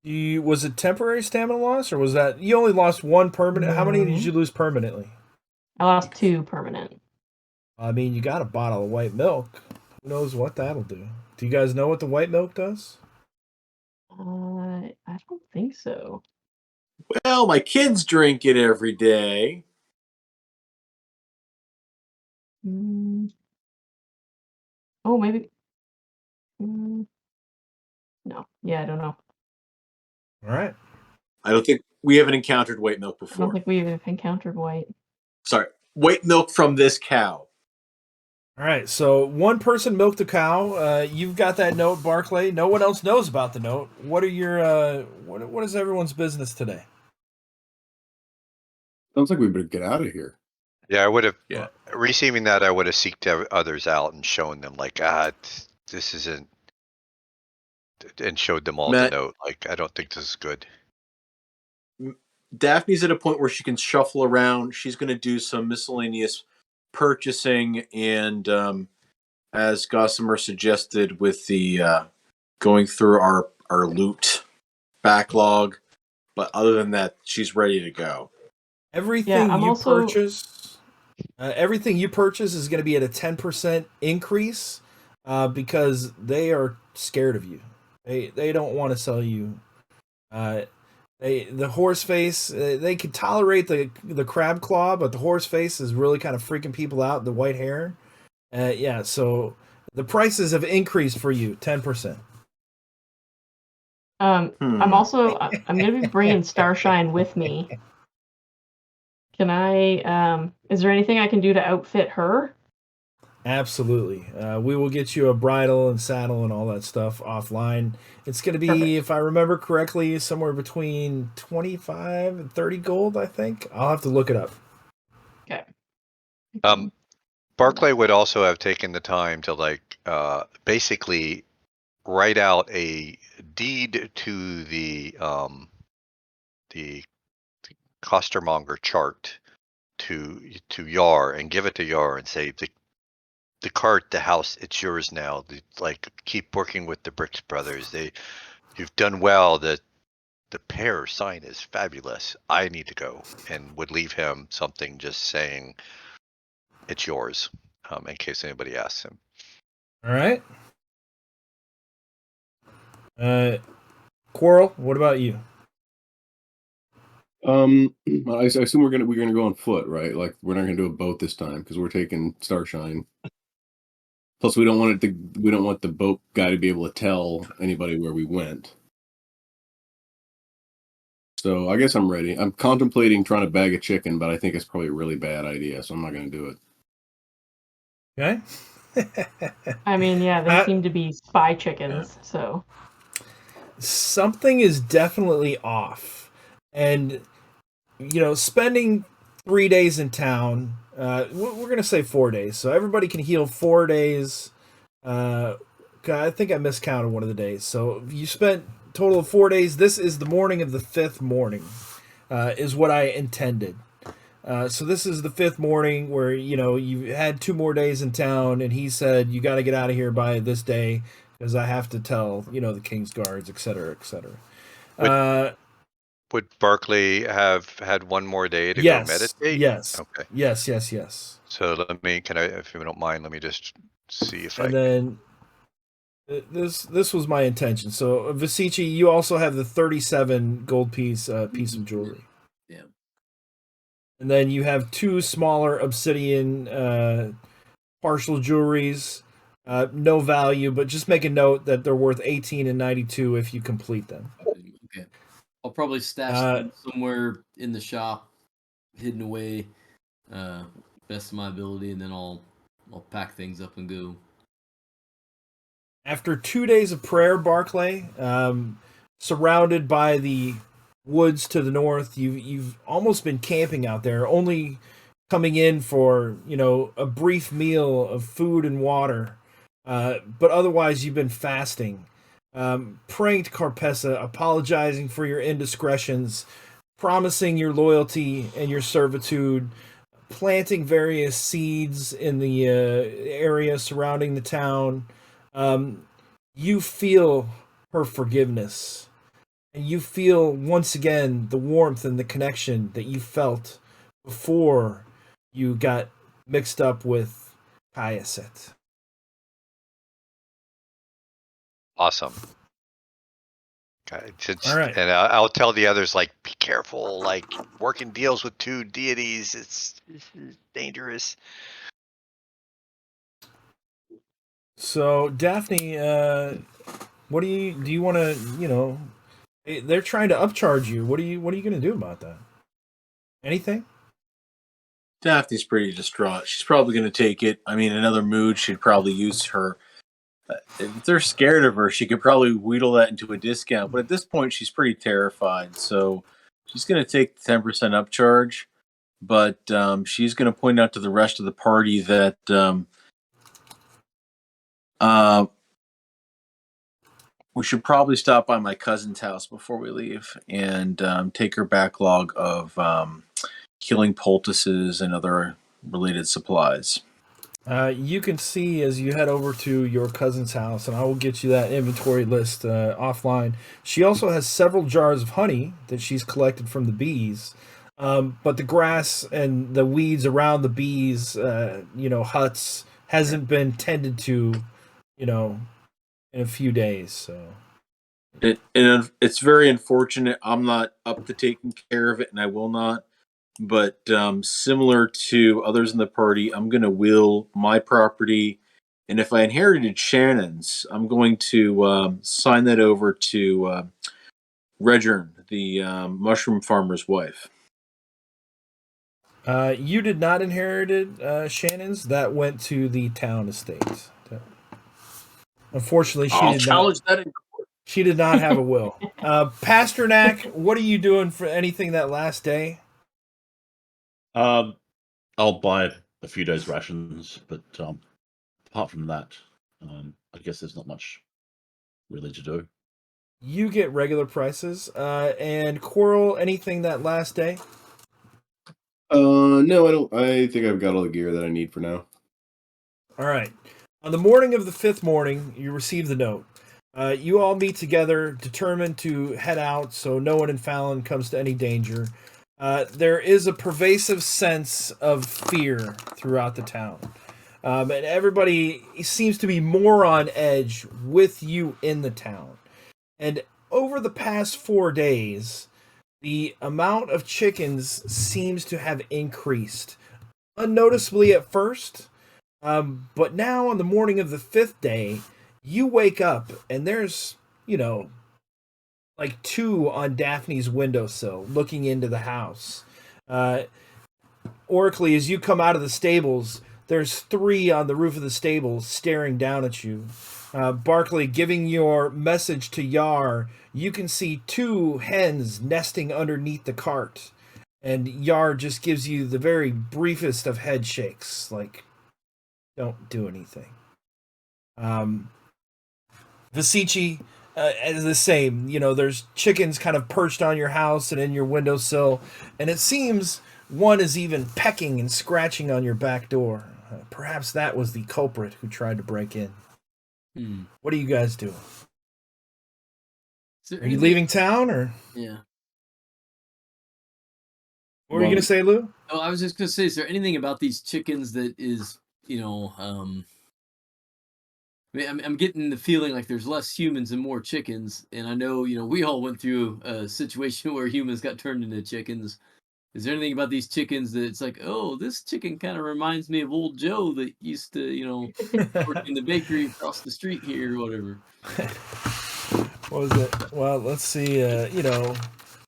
Was it temporary stamina loss, or was that you only lost one permanent? How many did you lose permanently? I lost 2 permanent. I mean, you got a bottle of white milk. Who knows what that'll do? Do you guys know what the white milk does? I don't think so. Well, my kids drink it every day. Oh, maybe. No. Yeah, I don't know. All right. I don't think we haven't encountered white milk I don't before. think we've encountered white. Sorry, white milk from this cow. All right, so one person milked a cow. You've got that note, Barclay. No one else knows about the note. What are your what is everyone's business today? Sounds like we better get out of here. Yeah, I would have. Yeah. Receiving that, I would have seeked others out and shown them like, this isn't, and showed them all Matt, the note. Like, I don't think this is good. Daphne's at a point where she can shuffle around. She's going to do some miscellaneous purchasing, and as Gossamer suggested, with the going through our loot backlog. But other than that, she's ready to go. Everything everything you purchase is going to be at a 10% increase because they are scared of you. They don't want to sell you. The horse face, they could tolerate the crab claw, but the horse face is really kind of freaking people out. The white hair, yeah. So the prices have increased for you 10%. I'm going to be bringing Starshine with me. Can I? Is there anything I can do to outfit her? Absolutely. We will get you a bridle and saddle and all that stuff offline. It's going to be, Perfect. if I remember correctly, somewhere between 25 and 30 gold, I think. I'll have to look it up. Okay. Barclay would also have taken the time to basically write out a deed to the costermonger chart to Yar and give it to Yar and say the cart, the house, it's yours now. Keep working with the Bricks brothers. You've done well. The pear sign is fabulous. I need to go, and would leave him something just saying it's yours, in case anybody asks him. All right. Quarrel, what about you? I assume we're gonna go on foot, right? Like we're not gonna do a boat this time because we're taking Starshine. Plus, we don't want the boat guy to be able to tell anybody where we went. So I guess I'm ready. I'm contemplating trying to bag a chicken, but I think it's probably a really bad idea, so I'm not gonna do it. Okay. I mean, yeah, they seem to be spy chickens, so. Something is definitely off. And, spending 3 days in town, we're going to say 4 days. So everybody can heal 4 days. I think I miscounted one of the days. So you spent a total of 4 days. This is the morning of the 5th morning, is what I intended. So this is the 5th morning where, you had 2 more days in town, and he said, you got to get out of here by this day because I have to tell, the King's Guards, et cetera, et cetera. Would Barclay have had one more day to Yes, go meditate? yes. Okay. Yes. So if you don't mind, let me just see if And then this was my intention. So Vasici, you also have the 37 gold piece of jewelry. Yeah. And then you have 2 smaller obsidian partial jewelries. No value, but just make a note that they're worth 18 and 92 if you complete them. Okay. I'll probably stash them somewhere in the shop, hidden away, best of my ability, and then I'll pack things up and go. After 2 days of prayer, Barclay, surrounded by the woods to the north, you've almost been camping out there, only coming in for a brief meal of food and water, but otherwise you've been fasting, praying to Carpessa, apologizing for your indiscretions, promising your loyalty and your servitude, planting various seeds in the area surrounding the town. You feel her forgiveness, and you feel once again the warmth and the connection that you felt before you got mixed up with Kayaset. Awesome. Okay, All right. And I'll tell the others, be careful, working deals with 2 deities. It's dangerous. So Daphne, what do you want to, they're trying to upcharge you. What are you going to do about that? Anything? Daphne's pretty distraught. She's probably going to take it. I mean, in another mood, she'd probably use her. If they're scared of her, she could probably wheedle that into a discount. But at this point, she's pretty terrified. So she's going to take the 10% upcharge. But she's going to point out to the rest of the party that we should probably stop by my cousin's house before we leave and take her backlog of healing poultices and other related supplies. You can see as you head over to your cousin's house, and I will get you that inventory list offline. She also has several jars of honey that she's collected from the bees, but the grass and the weeds around the bees, huts, hasn't been tended to, in a few days. So, It's very unfortunate. I'm not up to taking care of it, and I will not. But similar to others in the party, I'm going to will my property, and if I inherited Shannon's, I'm going to sign that over to Regern, the mushroom farmer's wife. You did not inherit Shannon's. That went to the town estate. Unfortunately, I'll challenge that in court. She did not have a will. Pasternak, what are you doing for anything that last day? I'll buy a few days' rations, but apart from that, I guess there's not much really to do. You get regular prices. And Coral, anything that last day? No, I don't. I think I've got all the gear that I need for now. All right. On the morning of the 5th morning, you receive the note. You all meet together, determined to head out so no one in Fallon comes to any danger. There is a pervasive sense of fear throughout the town. And everybody seems to be more on edge with you in the town. And over the past 4 days, the amount of chickens seems to have increased. Unnoticeably at first, but now on the morning of the 5th day, you wake up and there's, like 2 on Daphne's windowsill looking into the house. Oracly, as you come out of the stables, there's 3 on the roof of the stables staring down at you. Barkley, giving your message to Yar, you can see 2 hens nesting underneath the cart. And Yar just gives you the very briefest of head shakes, like, don't do anything. Vasici is the same. There's chickens kind of perched on your house and in your windowsill, and it seems one is even pecking and scratching on your back door. Perhaps that was the culprit who tried to break in. What are you guys doing? Are you leaving town, or? Yeah. What were you going to say, Lou? Oh, I was just going to say, is there anything about these chickens that is, I'm getting the feeling like there's less humans and more chickens, and I know, we all went through a situation where humans got turned into chickens. Is there anything about these chickens that it's like, oh, this chicken kind of reminds me of old Joe that used to, work in the bakery across the street here or whatever? What was it? Well, let's see.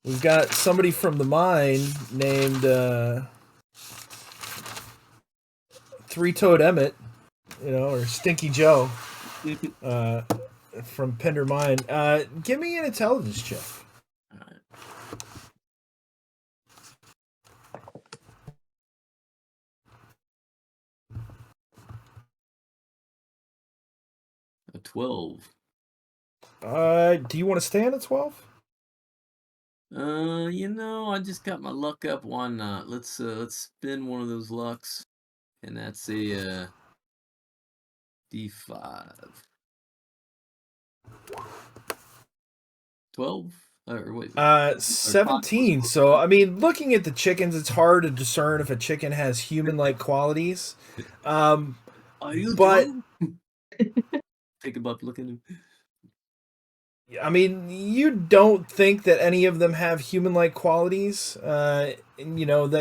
We've got somebody from the mine named Three-Toed Emmett, or Stinky Joe from Pender Mine. Give me an intelligence check. All right. A 12. Do you want to stay on a 12? I just got my luck up. Why not? Let's spin one of those lucks, and that's a D5. 12 or wait. 17. So I mean, looking at the chickens, it's hard to discern if a chicken has human-like qualities. Are you but think about looking. I mean, you don't think that any of them have human-like qualities, that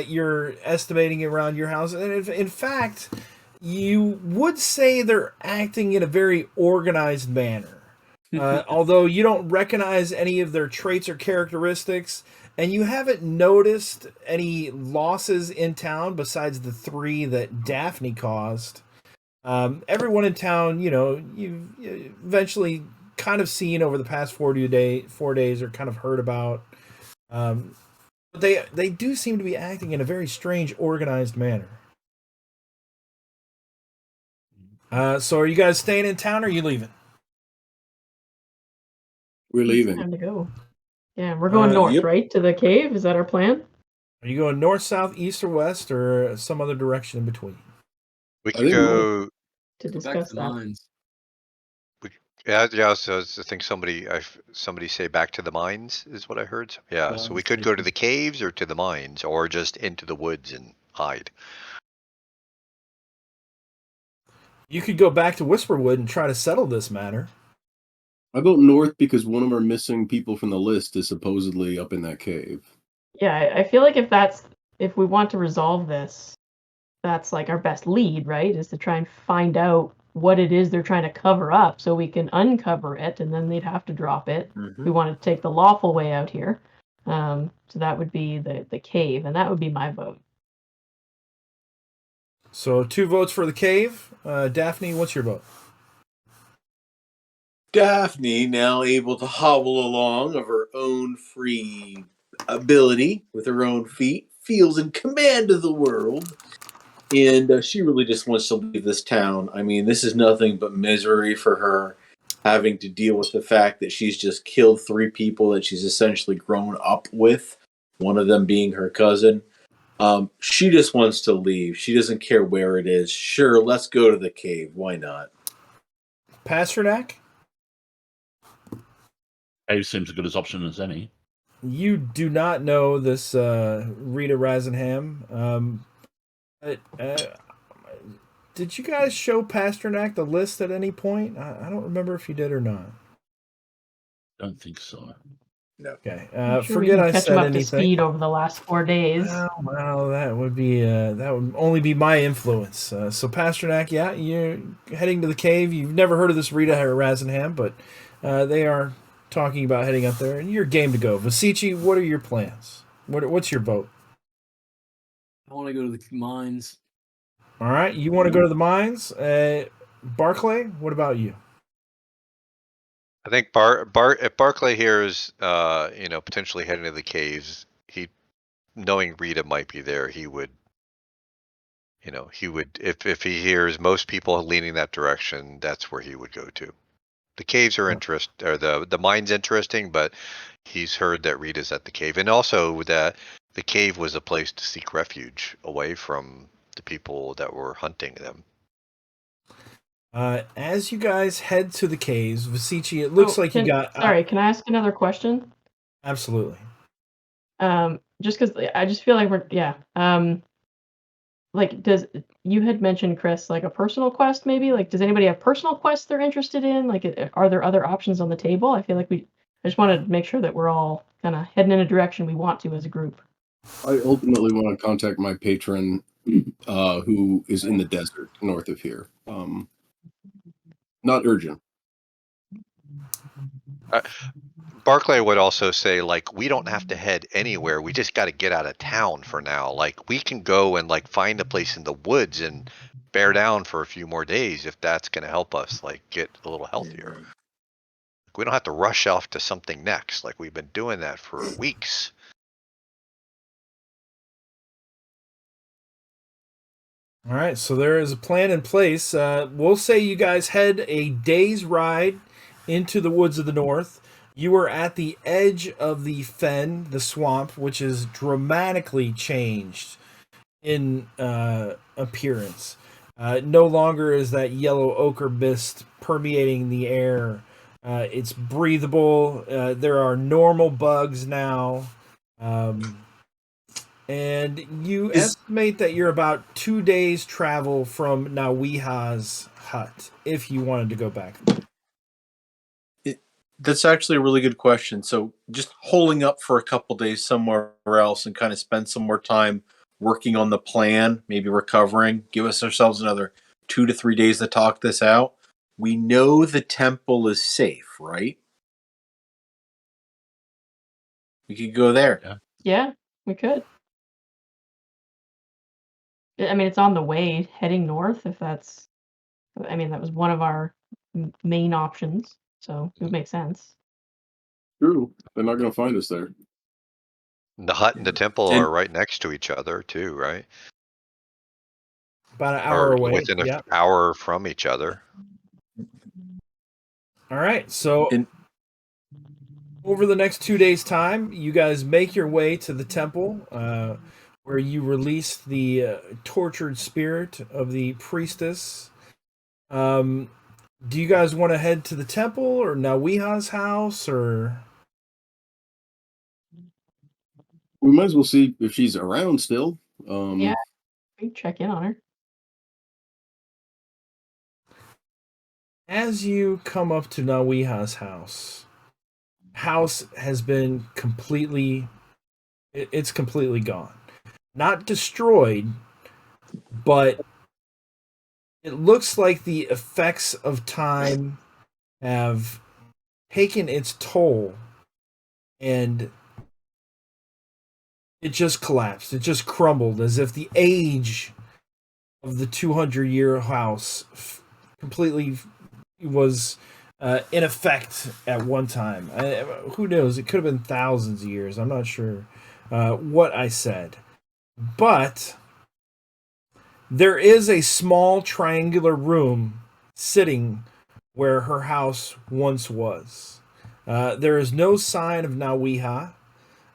you're estimating around your house. And in fact, you would say they're acting in a very organized manner. Although you don't recognize any of their traits or characteristics, and you haven't noticed any losses in town besides the 3 that Daphne caused. Everyone in town, you've eventually kind of seen over the past 4 days or kind of heard about. But they do seem to be acting in a very strange, organized manner. So are you guys staying in town, or are you leaving? We're leaving. Time to go. Yeah, we're going north, Yep. right? To the cave? Is that our plan? Are you going north, south, east, or west, or some other direction in between? We I could think go. To Go back discuss to the that. mines. Yeah. So I think somebody say back to the mines is what I heard. So, yeah. Well, So I we was could go to thinking- the caves or to the mines or just into the woods and hide. You could go back to Whisperwood and try to settle this matter. I vote north because one of our missing people from the list is supposedly up in that cave. Yeah, I feel like if we want to resolve this, that's like our best lead, right? Is to try and find out what it is they're trying to cover up so we can uncover it, and then they'd have to drop it. We want to take the lawful way out here. So that would be the cave, and that would be my vote. So 2 votes for the cave. Daphne, what's your vote? Daphne, now able to hobble along of her own free ability with her own feet, feels in command of the world. And she really just wants to leave this town. I mean, this is nothing but misery for her, having to deal with the fact that she's just killed 3 people that she's essentially grown up with, one of them being her cousin. She just wants to leave. She doesn't care where it is. Sure, let's go to the cave. Why not? Pasternak? Cave seems as good as option as any. You do not know this Rita Rasenham. Did you guys show Pasternak the list at any point? I don't remember if you did or not. Don't think so. No. Okay. I'm sure Forget we can I catch said him up to anything. speed over the last 4 days. Well, that would only be my influence. So Pasternak, yeah, you're heading to the cave. You've never heard of this Rita Rasenham, but they are talking about heading up there, and you're game to go. Vasici, what are your plans? What's your vote? I want to go to the mines. All right, you want to go to the mines. Barclay, what about you? I think if Barclay here is, potentially heading to the caves, knowing Rita might be there, he would, if he hears most people leaning that direction, that's where he would go to. The caves are the mine's interesting, but he's heard that Rita's at the cave, and also that the cave was a place to seek refuge away from the people that were hunting them. As you guys head to the caves, Vasici, it looks like you got. Sorry, can I ask another question? Absolutely. Just because I just feel like you had mentioned, Chris, like a personal quest maybe? Like, does anybody have personal quests they're interested in? Like, are there other options on the table? I feel like I just want to make sure that we're all kind of heading in a direction we want to as a group. I ultimately want to contact my patron, who is in the desert north of here. Not urgent. Barclay would also say, like, we don't have to head anywhere. We just got to get out of town for now. Like, we can go and find a place in the woods and bear down for a few more days if that's going to help us get a little healthier. We don't have to rush off to something next. Like, we've been doing that for weeks. All right, so there is a plan in place. We'll say you guys head a day's ride into the woods of the north. You are at the edge of the fen, the swamp, which is dramatically changed in appearance. No longer is that yellow ochre mist permeating the air. It's breathable. There are normal bugs now. And you estimate that you're about 2 days travel from Nawiha's hut, if you wanted to go back. That's actually a really good question. So just holding up for a couple days somewhere else and kind of spend some more time working on the plan, maybe recovering, give us ourselves another 2 to 3 days to talk this out. We know the temple is safe, right? We could go there. Yeah, we could. I mean, it's on the way heading north. That was one of our main options, so it would make sense. True. They're not going to find us there. The hut and the temple are right next to each other too, right? About an hour away. Within an hour from each other. All right, so over the next 2 days' time, you guys make your way to the temple, where you release the tortured spirit of the priestess. Do you guys want to head to the temple or Nawiha's house, or? We might as well see if she's around still. Yeah, we can check in on her. As you come up to Nawiha's house has been completely, it's completely gone. Not destroyed, but it looks like the effects of time have taken its toll, and it just collapsed. It just crumbled as if the age of the 200-year house completely was in effect at one time. Who knows? It could have been thousands of years. I'm not sure what I said. But there is a small triangular room sitting where her house once was. There is no sign of Nawiha,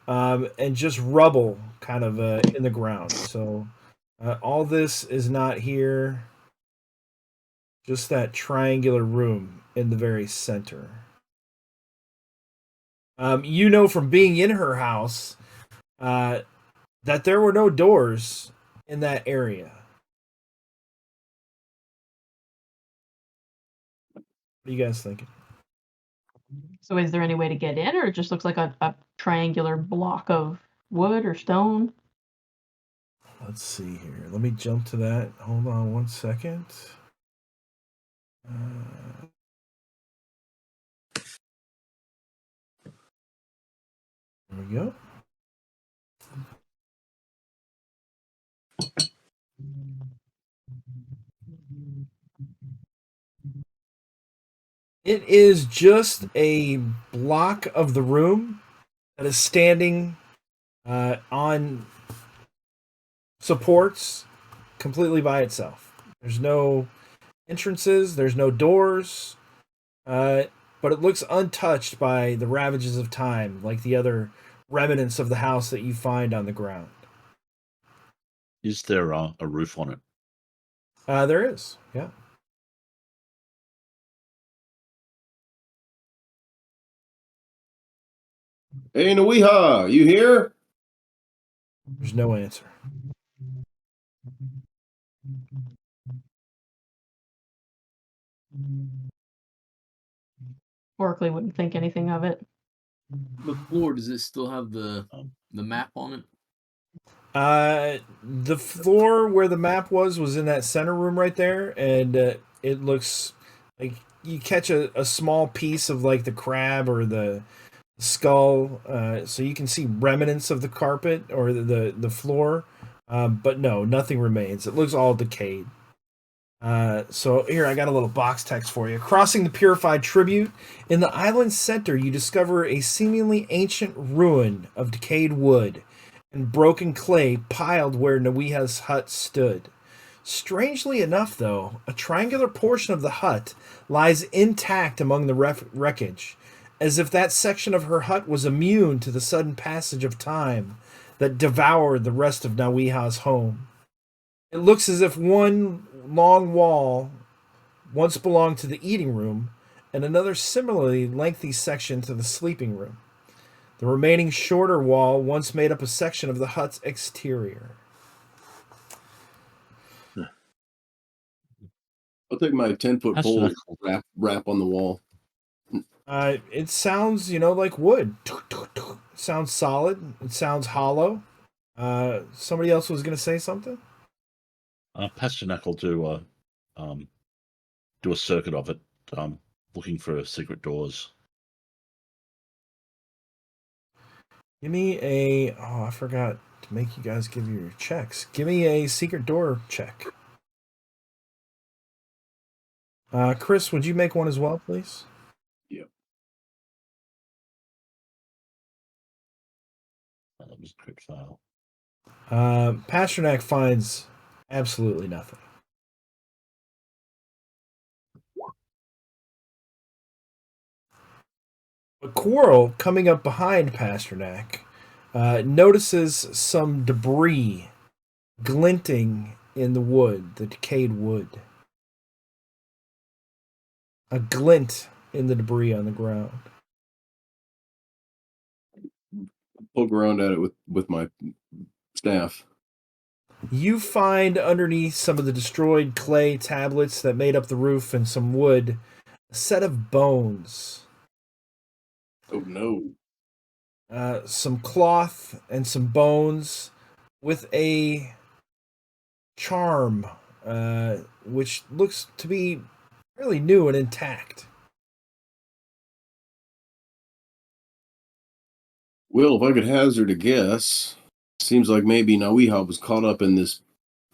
and just rubble kind of in the ground. So all this is not here. Just that triangular room in the very center. You know from being in her house that there were no doors in that area. What are you guys thinking? So is there any way to get in, or it just looks like a triangular block of wood or stone? Let's see here. Let me jump to that. Hold on one second. There we go. It is just a block of the room that is standing on supports completely by itself. There's no entrances, there's no doors, but it looks untouched by the ravages of time, like the other remnants of the house that you find on the ground. Is there a roof on it? There is, yeah. Hey, Nawiha, you here? There's no answer. Oracle wouldn't think anything of it. The floor, does it still have the map on it? The floor where the map was in that center room right there, and it looks like you catch a small piece of like the crab or the skull, so you can see remnants of the carpet or the floor, but no, nothing remains. It looks all decayed. So here, I got a little box text for you. Crossing the Purified Tribute, in the island's center, you discover a seemingly ancient ruin of decayed wood and broken clay piled where Nawiha's hut stood. Strangely enough, though, a triangular portion of the hut lies intact among the wreckage, as if that section of her hut was immune to the sudden passage of time that devoured the rest of Nawiha's home. It looks as if one long wall once belonged to the eating room, and another similarly lengthy section to the sleeping room. The remaining shorter wall once made up a section of the hut's exterior. I'll take my 10-foot That's pole not- wrap on the wall. It sounds, like wood. It sounds solid. It sounds hollow. Somebody else was going to say something? Pasternak will do a circuit of it, looking for secret doors. Give me a... Oh, I forgot to make you guys give your checks. Give me a secret door check. Chris, would you make one as well, please? Yep. That was a crit fail. Pasternak finds absolutely nothing. But Quarrel, coming up behind Pasternak, notices some debris glinting in the wood, the decayed wood. A glint in the debris on the ground. Poke around at it with my staff. You find underneath some of the destroyed clay tablets that made up the roof and some wood, a set of bones, Oh no. some cloth, and some bones with a charm, which looks to be fairly new and intact. Well, if I could hazard a guess, seems like maybe Nawiha was caught up in this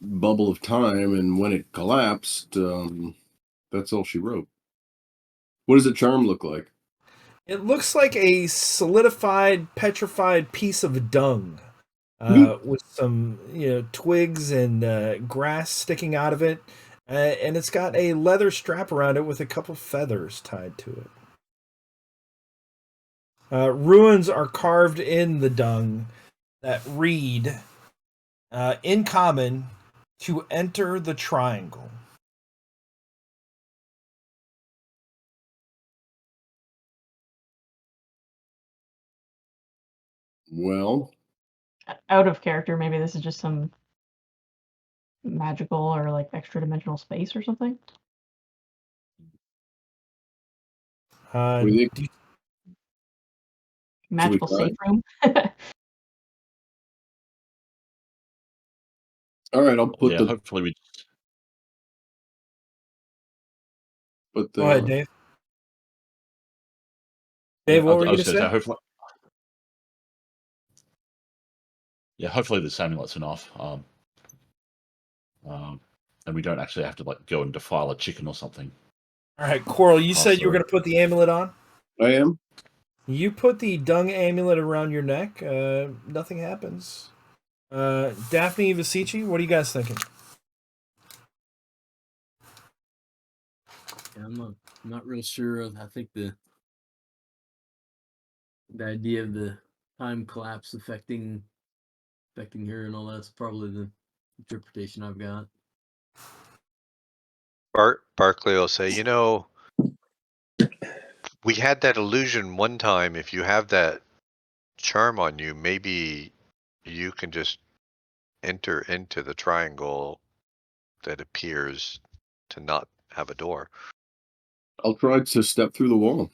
bubble of time, and when it collapsed, that's all she wrote. What does the charm look like? It looks like a solidified, petrified piece of dung, with some twigs and grass sticking out of it, and it's got a leather strap around it with a couple feathers tied to it. Runes are carved in the dung that read, in common, to enter the triangle. Well, Out of character, maybe this is just some magical or like extra dimensional space or something. we think, Do you- Magical try? safe room. all right, I'll put Yeah, the hopefully we. put Go ahead, the Dave. Yeah, Dave, what were I you was going to going to say? say hopefully. Yeah, hopefully this amulet's enough. And we don't actually have to like go and defile a chicken or something. All right, Coral, you Pass said you were through. going to put the amulet on? I am. You put the dung amulet around your neck. Nothing happens. Daphne, Vasici, what are you guys thinking? Yeah, I'm not real sure. I think the idea of the time collapse affecting her and all that's probably the interpretation I've got. Barclay will say, we had that illusion one time. If you have that charm on you, maybe you can just enter into the triangle that appears to not have a door. I'll try to step through the wall.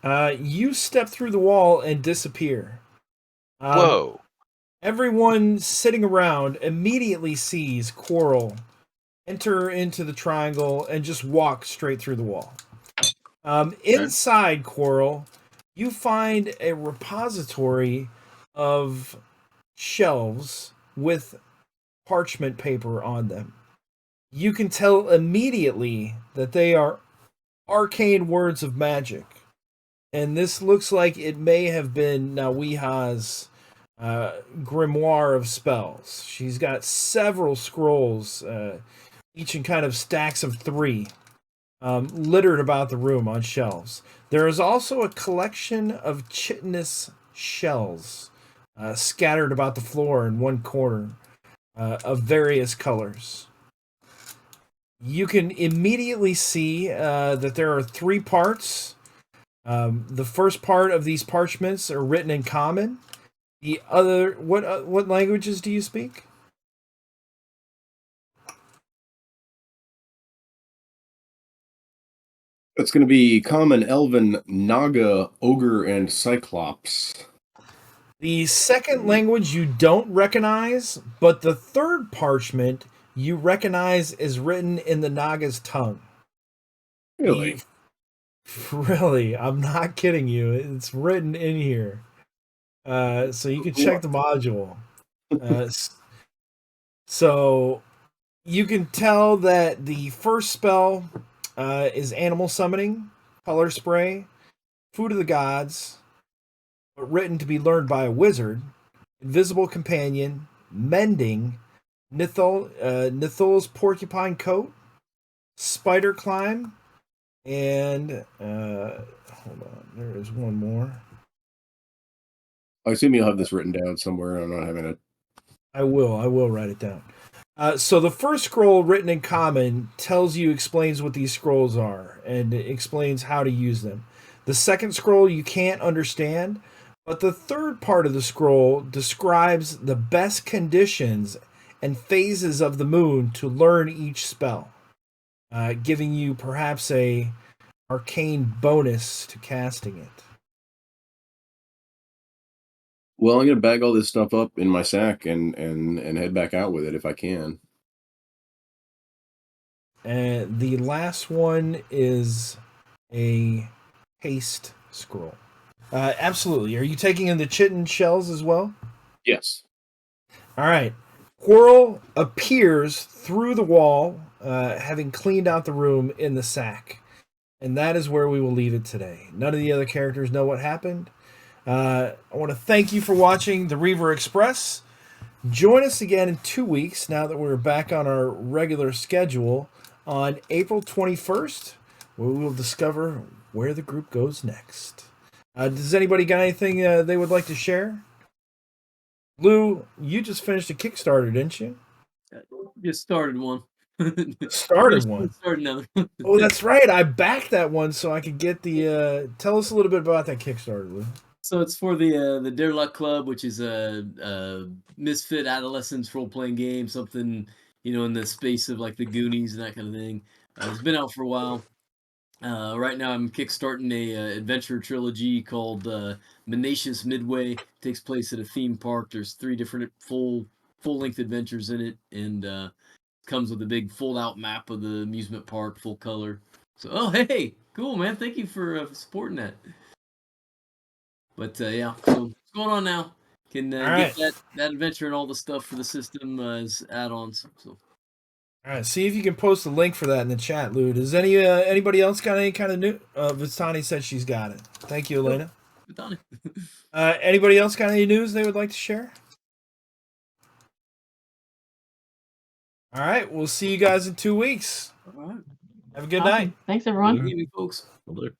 You step through the wall and disappear. Whoa. Everyone sitting around immediately sees Coral enter into the triangle and just walk straight through the wall. Inside Coral, you find a repository of shelves with parchment paper on them. You can tell immediately that they are arcane words of magic. And this looks like it may have been Nawiha's grimoire of spells. She's got several scrolls, each in kind of stacks of 3, littered about the room on shelves. There is also a collection of chitinous shells scattered about the floor in one corner of various colors. You can immediately see that there are 3 parts. The first part of these parchments are written in common. The other, what languages do you speak? It's going to be common, elven, naga, ogre, and cyclops. The second language you don't recognize, but the third parchment you recognize is written in the Naga's tongue. Really? Really, I'm not kidding you. It's written in here. So you can check the module. So you can tell that the first spell is animal summoning, color spray, food of the gods, but written to be learned by a wizard, invisible companion, mending, Nithol's porcupine coat, spider climb, and hold on, there is one more. I assume you'll have this written down somewhere. I'm not having it. I will write it down. So the first scroll written in common explains what these scrolls are, and it explains how to use them. The second scroll you can't understand, but the third part of the scroll describes the best conditions and phases of the moon to learn each spell, giving you perhaps a arcane bonus to casting it? Well, I'm gonna bag all this stuff up in my sack and head back out with it if I can. And the last one is a haste scroll. Absolutely. Are you taking in the chitin shells as well? Yes. All right. Quirrell appears through the wall, having cleaned out the room in the sack. And that is where we will leave it today. None of the other characters know what happened. I want to thank you for watching the Reaver Express. Join us again in 2 weeks, now that we're back on our regular schedule, on April 21st, where we will discover where the group goes next. Does anybody got anything they would like to share? Lou, you just finished a Kickstarter, didn't you? Just started one. Started one. Started another one. Oh, that's right. I backed that one so I could get the. Tell us a little bit about that Kickstarter, Lou. So it's for the Dare Luck Club, which is a misfit adolescence role playing game, something in the space of like the Goonies and that kind of thing. It's been out for a while. Right now, I'm kickstarting a adventure trilogy called Menacious Midway. Takes place at a theme park. There's 3 different full length adventures in it, and comes with a big fold out map of the amusement park, full color. So, hey, cool, man! Thank you for supporting that. But yeah, so what's going on now? Can right. get that adventure and all the stuff for the system as add-ons. So. All right, see if you can post a link for that in the chat, Lou. Does anybody else got any kind of new? Vistani said she's got it. Thank you, Elena. Vistani. Anybody else got any news they would like to share? All right, we'll see you guys in 2 weeks. All right. Have a good Awesome. night. Thanks, everyone. Good evening, folks. Will do.